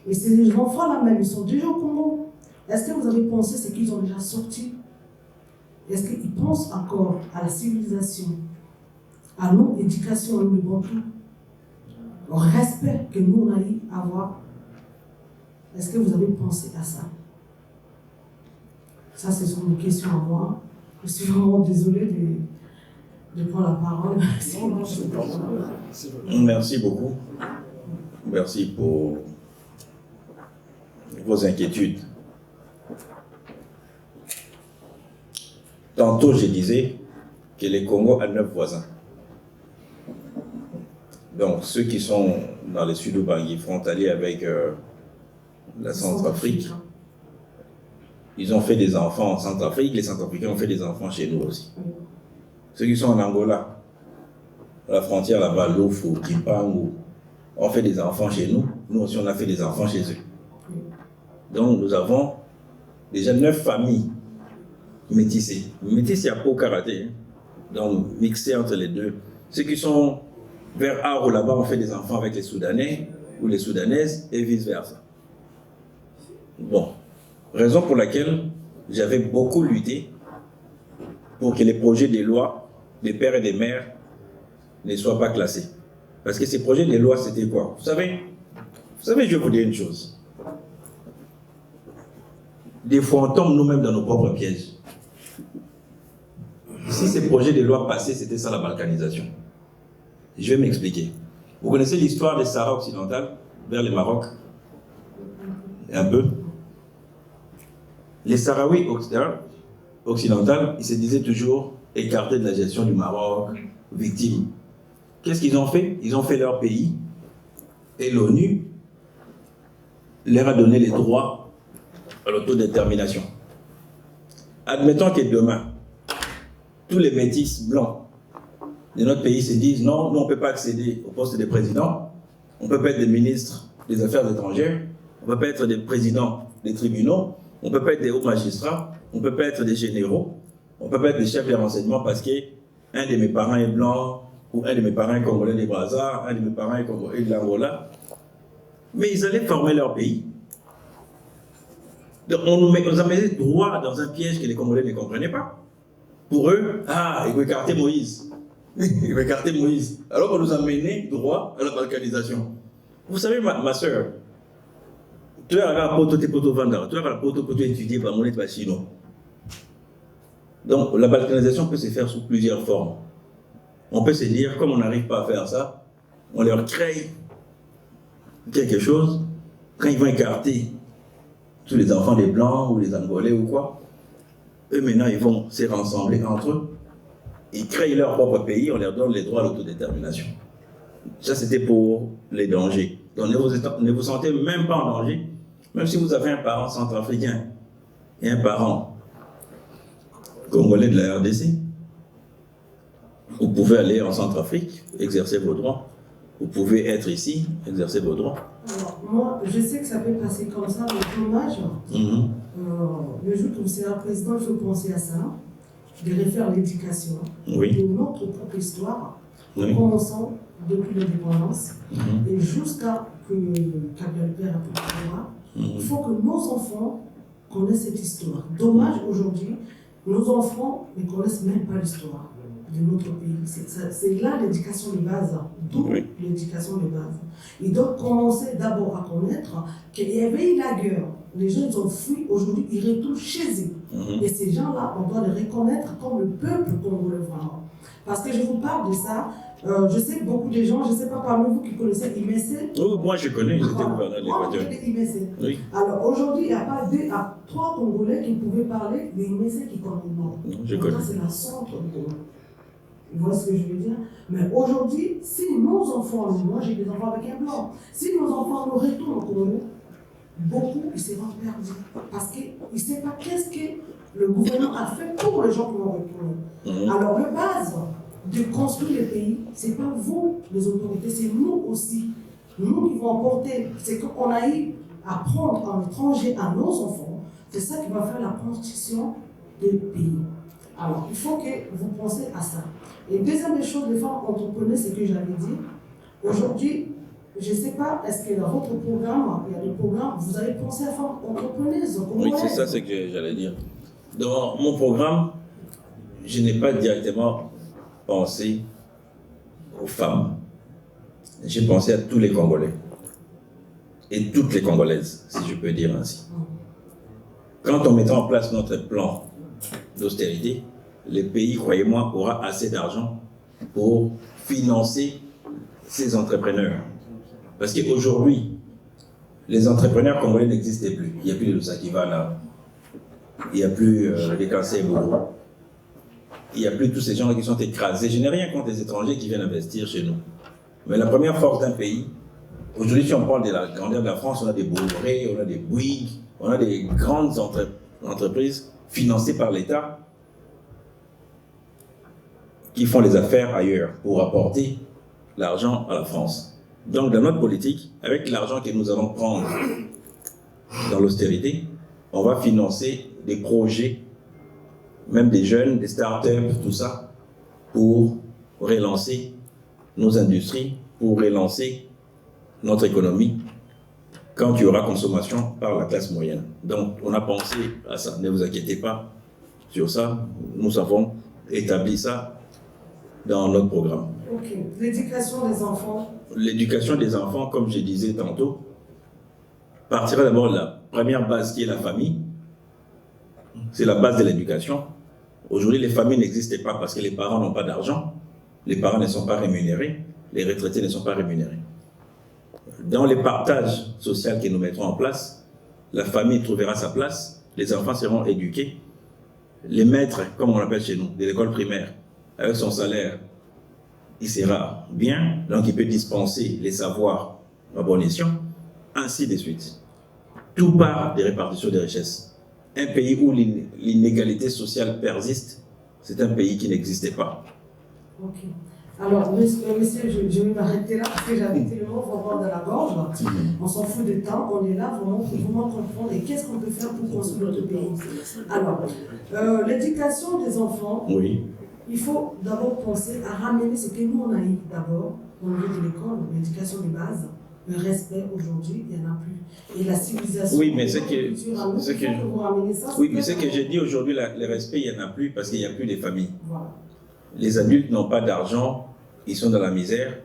[SPEAKER 11] Et ces enfants-là même, ils sont déjà au Congo. Est-ce que vous avez pensé ce qu'ils ont déjà sorti? Est-ce qu'ils pensent encore à la civilisation, à notre éducation, à nous, au respect que nous, on a eu à avoir? Est-ce que vous avez pensé à ça? Ça, ce sont des questions à moi. Je suis vraiment désolée de prendre la parole.
[SPEAKER 5] Non, c'est pas ça.
[SPEAKER 2] Merci beaucoup. Merci pour vos inquiétudes. Tantôt, je disais que le Congo a 9 voisins. Donc, ceux qui sont dans le sud Ubangi, frontaliers avec la Centrafrique, ils ont fait des enfants en Centrafrique, les Centrafricains ont fait des enfants chez nous aussi. Ceux qui sont en Angola, à la frontière là-bas, Lofu, Kimpangu, ont fait des enfants chez nous. Nous aussi, on a fait des enfants chez eux. Donc, nous avons déjà 9 familles métissées. Métissées à peau karaté, hein. Donc mixées entre les deux. Ceux qui sont vers Aro là-bas, on fait des enfants avec les Soudanais ou les Soudanaises et vice-versa. Bon, raison pour laquelle j'avais beaucoup lutté pour que les projets de loi des pères et des mères ne soient pas classés. Parce que ces projets de loi, c'était quoi? Vous savez, je vais vous dire une chose. Des fois, on tombe nous-mêmes dans nos propres pièges. Si ces projets de loi passaient, c'était ça la balkanisation. Je vais m'expliquer. Vous connaissez l'histoire des Sahara occidentales vers le Maroc? Un peu. Les Sahraouis occidentales, ils se disaient toujours écartés de la gestion du Maroc, victimes. Qu'est-ce qu'ils ont fait? Ils ont fait leur pays et l'ONU leur a donné les droits à l'autodétermination. Admettons que demain, tous les métis blancs de notre pays se disent non, nous on ne peut pas accéder au poste de président, on ne peut pas être des ministres des Affaires étrangères, on ne peut pas être des présidents des tribunaux, on ne peut pas être des hauts magistrats, on ne peut pas être des généraux, on ne peut pas être des chefs de renseignement parce qu'un de mes parents est blanc, ou un de mes parents est congolais des Brazza, un de mes parents est congolais de l'Angola. Mais ils allaient former leur pays. Donc on nous a mis droit dans un piège que les Congolais ne comprenaient pas. Pour eux, il faut écarter Moïse. Il faut écarter Moïse. Alors qu'on nous a mené droit à la balkanisation. Vous savez, ma soeur, tu as un poto vendre, tu as un poto étudier par monnaie par chino. Donc la balkanisation peut se faire sous plusieurs formes. On peut se dire, comme on n'arrive pas à faire ça, on leur crée quelque chose. Quand ils vont écarter tous les enfants des Blancs ou les Angolais ou quoi, eux maintenant ils vont se rassembler entre eux. Ils créent leur propre pays, on leur donne les droits à l'autodétermination. Ça c'était pour les dangers. Donc ne vous sentez même pas en danger, même si vous avez un parent centrafricain et un parent congolais de la RDC. Vous pouvez aller en Centrafrique, exercer vos droits. Vous pouvez être ici, exercer vos droits.
[SPEAKER 11] Alors, moi, je sais que ça peut passer comme ça, mais dommage. Le jour où vous serez président, il faut penser à ça, de refaire l'éducation de notre propre histoire, commençant depuis l'indépendance, et jusqu'à que Kabila Père a pu pouvoir. Il faut que nos enfants connaissent cette histoire. Dommage, aujourd'hui, nos enfants ne connaissent même pas l'histoire de notre pays. C'est là l'éducation de base, d'où l'éducation de base. Ils doivent commencer d'abord à connaître qu'il y avait eu la guerre. Les gens ils ont fui, aujourd'hui ils retournent chez eux. Et ces gens-là, on doit les reconnaître comme le peuple congolais vraiment. Parce que je vous parle de ça, je sais que beaucoup de gens, je ne sais pas parmi vous qui connaissez Imessé.
[SPEAKER 2] Oh, moi je connais, j'étais gouverneur de l'Équateur.
[SPEAKER 11] Oui. Alors aujourd'hui, il n'y a pas 2 à 3 Congolais qui pouvaient parler d'Imessé qui connaissent. Non, je connais. C'est la centre du Congo. Vous voyez ce que je veux dire? Mais aujourd'hui, si nos enfants, moi j'ai des enfants avec un blanc, si nos enfants nous retournent au Congo, beaucoup ils seront perdus. Parce qu'ils ne savent pas qu'est-ce que le gouvernement a fait pour les gens qui vont retourner. Alors, la base de construire le pays, ce n'est pas vous, les autorités, c'est nous aussi. Nous qui vont porter, c'est qu'on a eu à prendre en étranger à nos enfants, c'est ça qui va faire la construction du pays. Alors, il faut que vous pensiez à ça. Et deuxième chose, les femmes entrepreneurs, c'est ce que j'avais dit. Aujourd'hui, je ne sais pas, est-ce que dans votre programme, il y a des programmes, vous avez pensé à femmes entrepreneuses?
[SPEAKER 2] Oui, c'est ça ce que j'allais dire. Dans mon programme, je n'ai pas directement pensé aux femmes. J'ai pensé à tous les Congolais. Et toutes les Congolaises, si je peux dire ainsi. Quand on mettra en place notre plan d'austérité, le pays, croyez-moi, aura assez d'argent pour financer ces entrepreneurs. Parce qu'aujourd'hui, les entrepreneurs congolais n'existent plus. Il n'y a plus de Lusakivana, il n'y a plus les Kansebo, il n'y a plus tous ces gens qui sont écrasés. Je n'ai rien contre les étrangers qui viennent investir chez nous. Mais la première force d'un pays, aujourd'hui, si on parle de la grandeur de la France, on a des Bolloré, on a des Bouygues, on a des grandes entreprises financées par l'État qui font les affaires ailleurs pour apporter l'argent à la France. Donc, dans notre politique, avec l'argent que nous allons prendre dans l'austérité, on va financer des projets, même des jeunes, des start-up, tout ça, pour relancer nos industries, pour relancer notre économie, quand il y aura consommation par la classe moyenne. Donc, on a pensé à ça. Ne vous inquiétez pas sur ça. Nous avons établi ça dans notre programme.
[SPEAKER 11] Ok. L'éducation des enfants.
[SPEAKER 2] L'éducation des enfants, comme je disais tantôt, partira d'abord de la première base qui est la famille. C'est la base de l'éducation. Aujourd'hui, les familles n'existent pas parce que les parents n'ont pas d'argent. Les parents ne sont pas rémunérés. Les retraités ne sont pas rémunérés. Dans les partages sociaux que nous mettrons en place, la famille trouvera sa place, les enfants seront éduqués. Les maîtres, comme on l'appelle chez nous, de l'école primaire, avec son salaire, il sera bien, donc il peut dispenser les savoirs à bon escient, ainsi de suite. Tout part des répartitions des richesses. Un pays où l'inégalité sociale persiste, c'est un pays qui n'existait pas.
[SPEAKER 11] Ok. Alors, monsieur, je vais m'arrêter là parce que j'avais tellement vraiment dans la gorge. On s'en fout du temps, on est là vraiment pour vraiment comprendre et qu'est-ce qu'on peut faire pour construire notre pays. Alors, l'éducation des enfants,
[SPEAKER 2] oui.
[SPEAKER 11] Il faut d'abord penser à ramener ce que nous on a eu d'abord au niveau de l'école, l'éducation de base. Le respect aujourd'hui, il n'y en a plus. Et la civilisation.
[SPEAKER 2] Oui, mais ce que j'ai dit aujourd'hui, le respect, il n'y en a plus parce qu'il n'y a plus de familles.
[SPEAKER 11] Voilà. Les
[SPEAKER 2] adultes n'ont pas d'argent, ils sont dans la misère.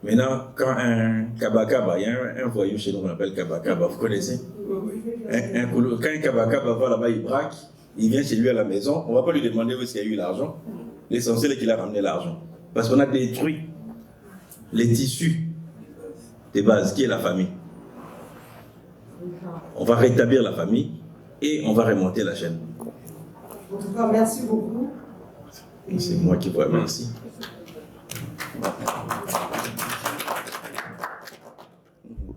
[SPEAKER 2] Maintenant, quand un kabakaba, il y a un voyou chez nous qu'on appelle kabakaba, vous connaissez? Quand un kabakaba va là-bas, il braque, il vient chez lui à la maison, on ne va pas lui demander où est-ce qu'il y a eu l'argent. L'essentiel est qu'il a ramené l'argent. Parce qu'on a détruit les tissus de base, qui est la famille. On va rétablir la famille et on va remonter la chaîne.
[SPEAKER 11] En tout cas, merci beaucoup.
[SPEAKER 2] C'est moi qui vous remercie.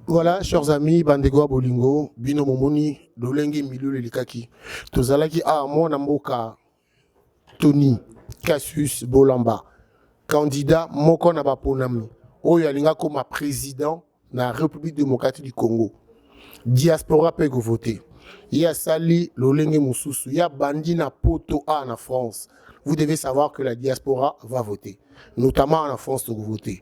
[SPEAKER 3] Voilà, chers amis, Bandego Bolingo, Bino Momoni, Dolenge Milieu Likaki. Tozalaki a mon amboka Tony Cassius Bolamba, candidat Moko Nabaponami, Oyo Alinga comme président de la République démocratique du Congo. Diaspora peut voter. Il y a Sali, Lolenge Moussousou, il y a Bandi na Poto A en France. Vous devez savoir que la diaspora va voter, notamment en France pour voter.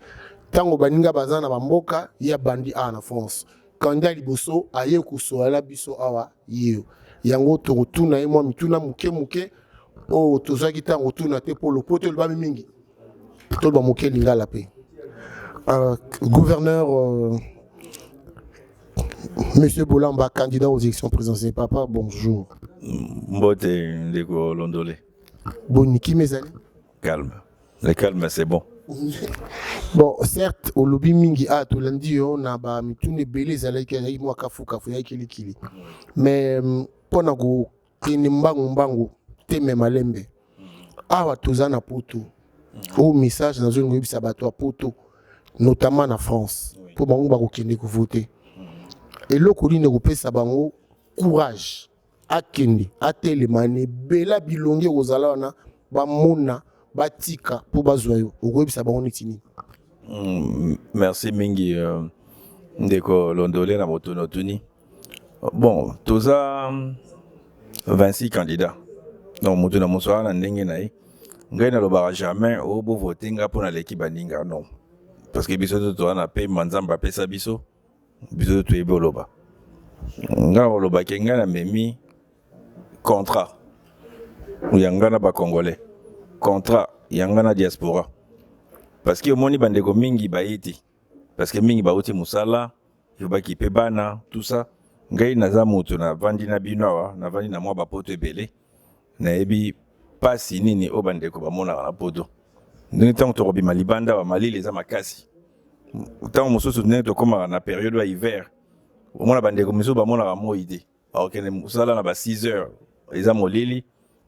[SPEAKER 3] Tango baninga bazana bamboka, il y a Bandi A en France. Candidat Liboso, aye kuso ala biso awa yeo. Yango to retourna moi mituna muke. Oh, tout ça qui t'a retourné pour le poteau, le bas mingi. Tout le monde linga la paix. Gouverneur, Monsieur Bolamba, candidat aux élections présidentielles. Papa, bonjour.
[SPEAKER 12] Mbote Ndeko Londolé.
[SPEAKER 3] Boniki, mes amis.
[SPEAKER 12] Calme. Le calme, c'est bon.
[SPEAKER 3] Bon, certes, au lobby mingi a tout lundi, on a ba mitune belé zalaki ayi moi kafu ya kili. Mais pona go mbangu teme malembe. Awa tozana poto. Au message dans une revue sabato à poto, notamment en France. Pour bango ba kokende ko voter. Et le colis ne repose sabango courage. Akende, atelemane, bela bilonge ozala wana ba mona batika pour bazoyo. Au revue sabango nitini.
[SPEAKER 12] Merci mingi Ndeko Londolé na motono tuni. Bon, toza 26 candidats. Donc motono moswa na ndenge na ye. Ngai na lobaka jamais au beau voter nga pour l'équipe baninga non. Parce que biso to na pe manzamba pesa biso. Biso to yebe loba. Nga loba kenga na memi contrat. Yanga na ba congolais. Contrat yanga na diaspora. Parce que moni bandeko mingi baiti. Parce que mingi bauti musala, yoba ki pe bana, tout ça. Ngai naza mutu na vandi na binawa, na vandi na mwa ba poto ebele. Na ebi pasi nini o bandeko bamona na poto. Ndenge tango to robima libanda wa malili eza makasi. tant que soutenir comme en période d'hiver au moins la bande comme ça on a mo idée alors que ça là na 6 heures ils ont molili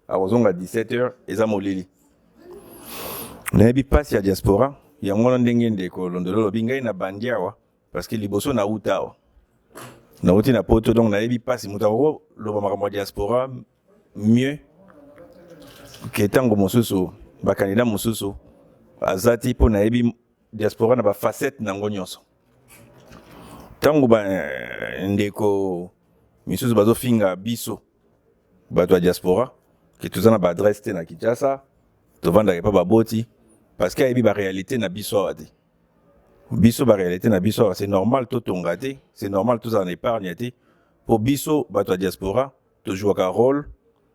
[SPEAKER 12] à 17 heures ils ont molili na bi passe ya diaspora ya ngona ndenge ndeko londolo bingai na bandia wa parce que liboso na uta na uti na poto donc na bi passe mutako lo ba diaspora mieux que tango mosusu ba candidat mosusu azati po na bi diaspora na ba facette na ngonyonso tango ba ndeko misusu bazo finga biso bato ya diaspora que tuzana ba adresse te na Kinshasa to vanda pas ba boti parce que yebi ba réalité na biso ate biso ba réalité na biso c'est normal to tongate c'est normal tout en épargne te pour biso bato ya diaspora to jouer un rôle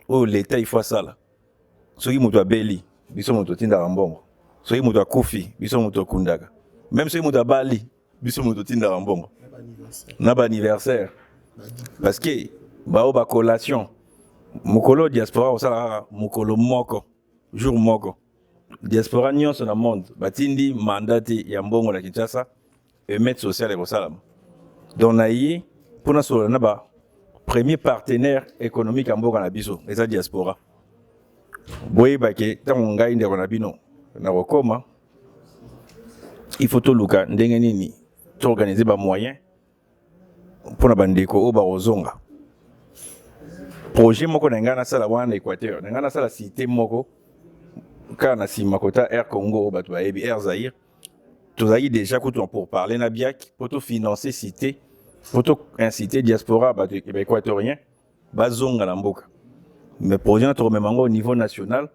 [SPEAKER 12] où l'état il faut ça là soki muto abeli biso muto tinda mbongo soki muto akufi biso muto kundaka même soki muto abali biso muto tinda mbongo na ba anniversaire parce que ba collation mukolo diaspora osala mukolo moko jour moko diaspora nyonso na monde batindi mandati ya mbongo na Kinshasa et mettre social et bosalama donc nayi pona solo na ba premier partenaire économique en mbongo na biso eza diaspora boye bake tango ngai ndeko na bino na kokoma il faut to luka ndenge nini to organiser ba moyens pona bandeko o ba ozonga projet moko na ngana sala wana Équateur na ngana sala cité moko kana simakota Air Congo bato ba ebi Air Zaïre tozali déjà kutu pour parler na biak pour to financer cité pour to inciter diaspora bato équatorien bazonga na mboka mais projet to rememango au niveau national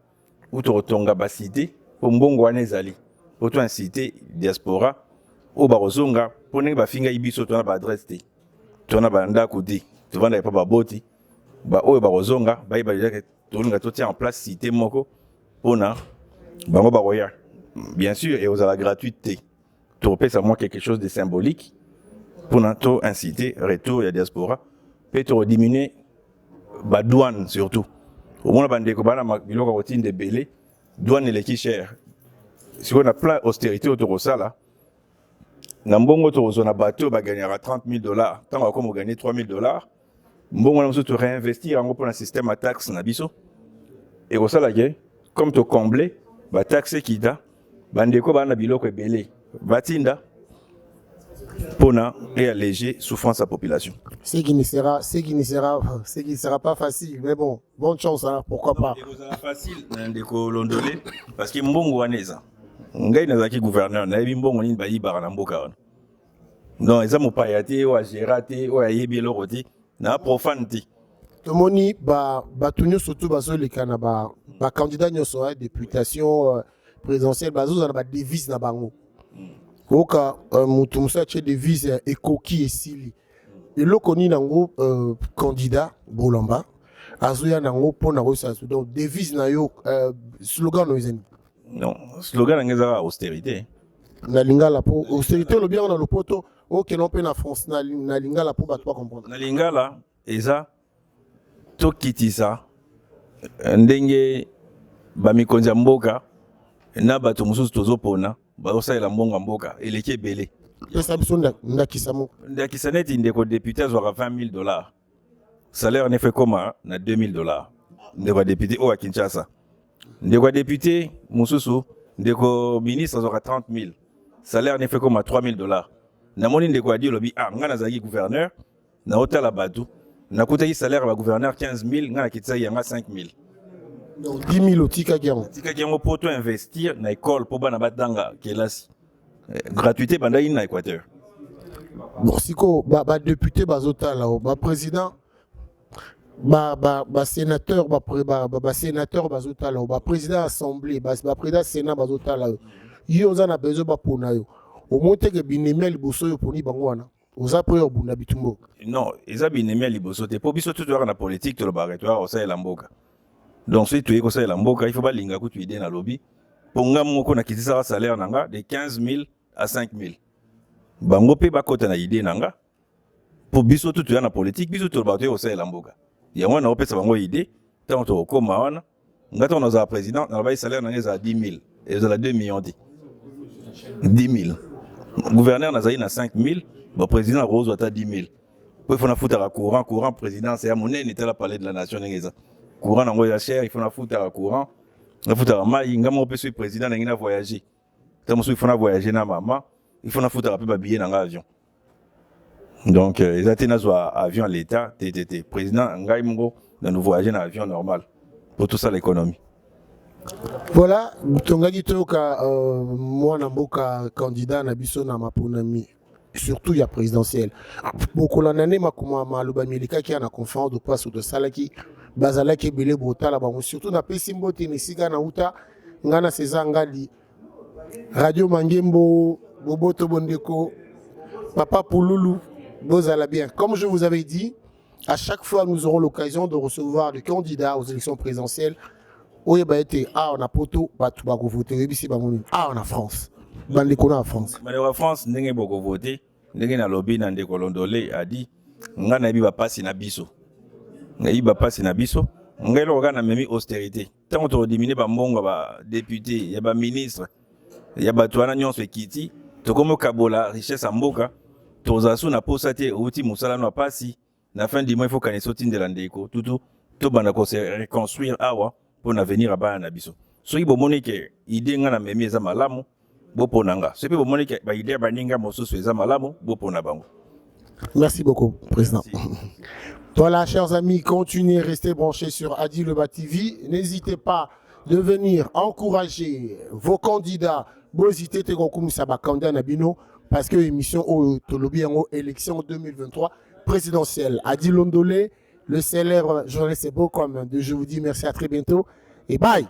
[SPEAKER 12] ou to tonga ba cité pour mbongo wana ezali pour to inciter diaspora o ba rozonga pour ne ba finga ibiso to na ba adresse te to na ba ndako te to vanda pa ba boti ba o ba rozonga ba iba déjà que to nga to tient en place cité moko pona bango ba roya bien sûr et aux à la gratuité to pesa moi quelque chose de symbolique pour to inciter retour ya diaspora peut to diminuer ba douane surtout au moins bande ko bana biloko routine de belé douane les qui cher si on a plein austérité autour de ça là na mbongo to zona bateau ba gagnera $30,000 tant comme on gagner $3,000 mbongo na mso to réinvestir en pour un système à taxe na biso et au ça là comme to combler ba taxe qui da bande ko bana biloko ebelé batinda pona et alléger souffrance à la population.
[SPEAKER 3] Ce qui ne sera pas facile, mais bon, bonne chance, hein, pourquoi pas.
[SPEAKER 12] Facile, parce que mbongo waneza. Ngai nazaki gouverneur, na yebi mbongo nini bayi bara mboka wana. Non, eza mo payate o agérate o ayebi loroti na profanité.
[SPEAKER 3] Tomoni ba tunyo surtout baso le kana ba candidat nyoso à députation présidentielle bazo za ba devise na bango. Oka mutu musa che devise ekoki esili eloko ni nango candidat Bolamba azuya nango pona rosa donc devise na yo slogan no ezeni
[SPEAKER 12] non slogan ngeza austérité
[SPEAKER 3] na lingala po austérité lo bien na lopoto OK non pe na France na lingala po bato comprendre
[SPEAKER 12] na lingala eza to kitisa ndenge ba mikonza mboka na bato mususu tozopona baosalela mbongo mboka eleki ebele
[SPEAKER 3] pesa biso ndakisamo
[SPEAKER 12] ndakisaneti ndeko député azwaka $20,000 salaire ne fait comme na $2,000 ndeko député o à Kinshasa ndeko député mususu ndeko ministre azwaka 30,000 salaire ne fait comme $3,000 namoni ndeko adi lobi ngana zaki gouverneur na otala batu nakutaki salaire ba gouverneur 15,000 ngana kitisa yanga 5,000
[SPEAKER 3] donc 10,000 otika
[SPEAKER 12] kiango pour to investir na école pour bana batanga kelasi gratuité banda ina Équateur.
[SPEAKER 3] Bon siko ba député bazotala ba président ba sénateur ba sénateur bazotala ba président assemblée ba président sénat bazotala yo za na besoin ba pona yo au moins que binemel boso yo poni bango wana oza prêt au bunda bitumbo
[SPEAKER 12] non eza binemel boso te po biso tout na politique to le baratoire osa la mboka. Donc, si tu es comme ça, il faut pas linga que tu aides dans le lobby. Pour nga moko na kitisa sa salaire nanga de 15,000 à 5,000. Bango pe ba kota na idée nanga. Pour biso tout na politique, biso tout bato au sa lamboka. Ya wana opesa bango idée, tant to koma wana. Ngata on a président, na ba salaire nanga za 10,000 et za 2 millions. 10,000. Gouverneur Nazari na 5 000, le président Rose doit à 10 000. Il faut foutre à courant, président, c'est à mon nez, n'était la palais de la nation. Courant, on a cher, il faut foutre à courant. Il faut foutre à maille, il faut le président, il faut voyager. Il faut voyager dans maman, il faut foutre à peu billet dans l'avion. Donc, les Athénas ont avion à l'État, TTT. Président, nous voyager dans l'avion normal. Pour tout ça, l'économie.
[SPEAKER 3] Voilà, Tongagi Toka, moi, Namboka, candidat, Nabiso, Namaponami. Surtout, il y a présidentiel. Beaucoup l'année, ma Milika qui a une conférence de presse de Salaki, Bazalaki, Bele, Brota, là-bas. Surtout, na Pessimbo, Tenesiga, Nauta, Ngana Cezangali, Radio Mangembo, Bobo Tobondeko, Papa Pouloulou, Bozala bien. Comme je vous avais dit, à chaque fois, nous aurons l'occasion de recevoir des candidats aux élections présidentielles. On a poto, on a France. En France.
[SPEAKER 12] Mais en France, nous avons voté. Nous avons lobby dans des colondolés a dit nous avons passé na biso. Nous avons passé na biso. Nous avons même austérité. Tant qu'on a diminué par mon député, il y a des ministres, il y a des gens qui quittent. Tout comme Kabola, richesse en boka. Tous les gens qui ont posté au petit Moussala n'a pas si. La fin du mois, il faut qu'on ait sorti de l'andéco. Tout banda ko se reconstruire awa pour l'avenir à bas na biso. So ibo monike idée nga na memi eza malamu bo ponanga. So ibo monike ba idée ba ninga mosusu eza malamu bo pona bango.
[SPEAKER 3] Merci beaucoup, Président. Voilà, chers amis, continuez, restez branchés sur Adi Leba TV. N'hésitez pas de venir encourager vos candidats. Bozité Tegokoum Sabakanda Nabino, parce que l'émission au Tolobi en élection 2023 présidentielle. Adi Londolé, le célèbre journaliste, c'est beau comme de je vous dis merci, à très bientôt et bye.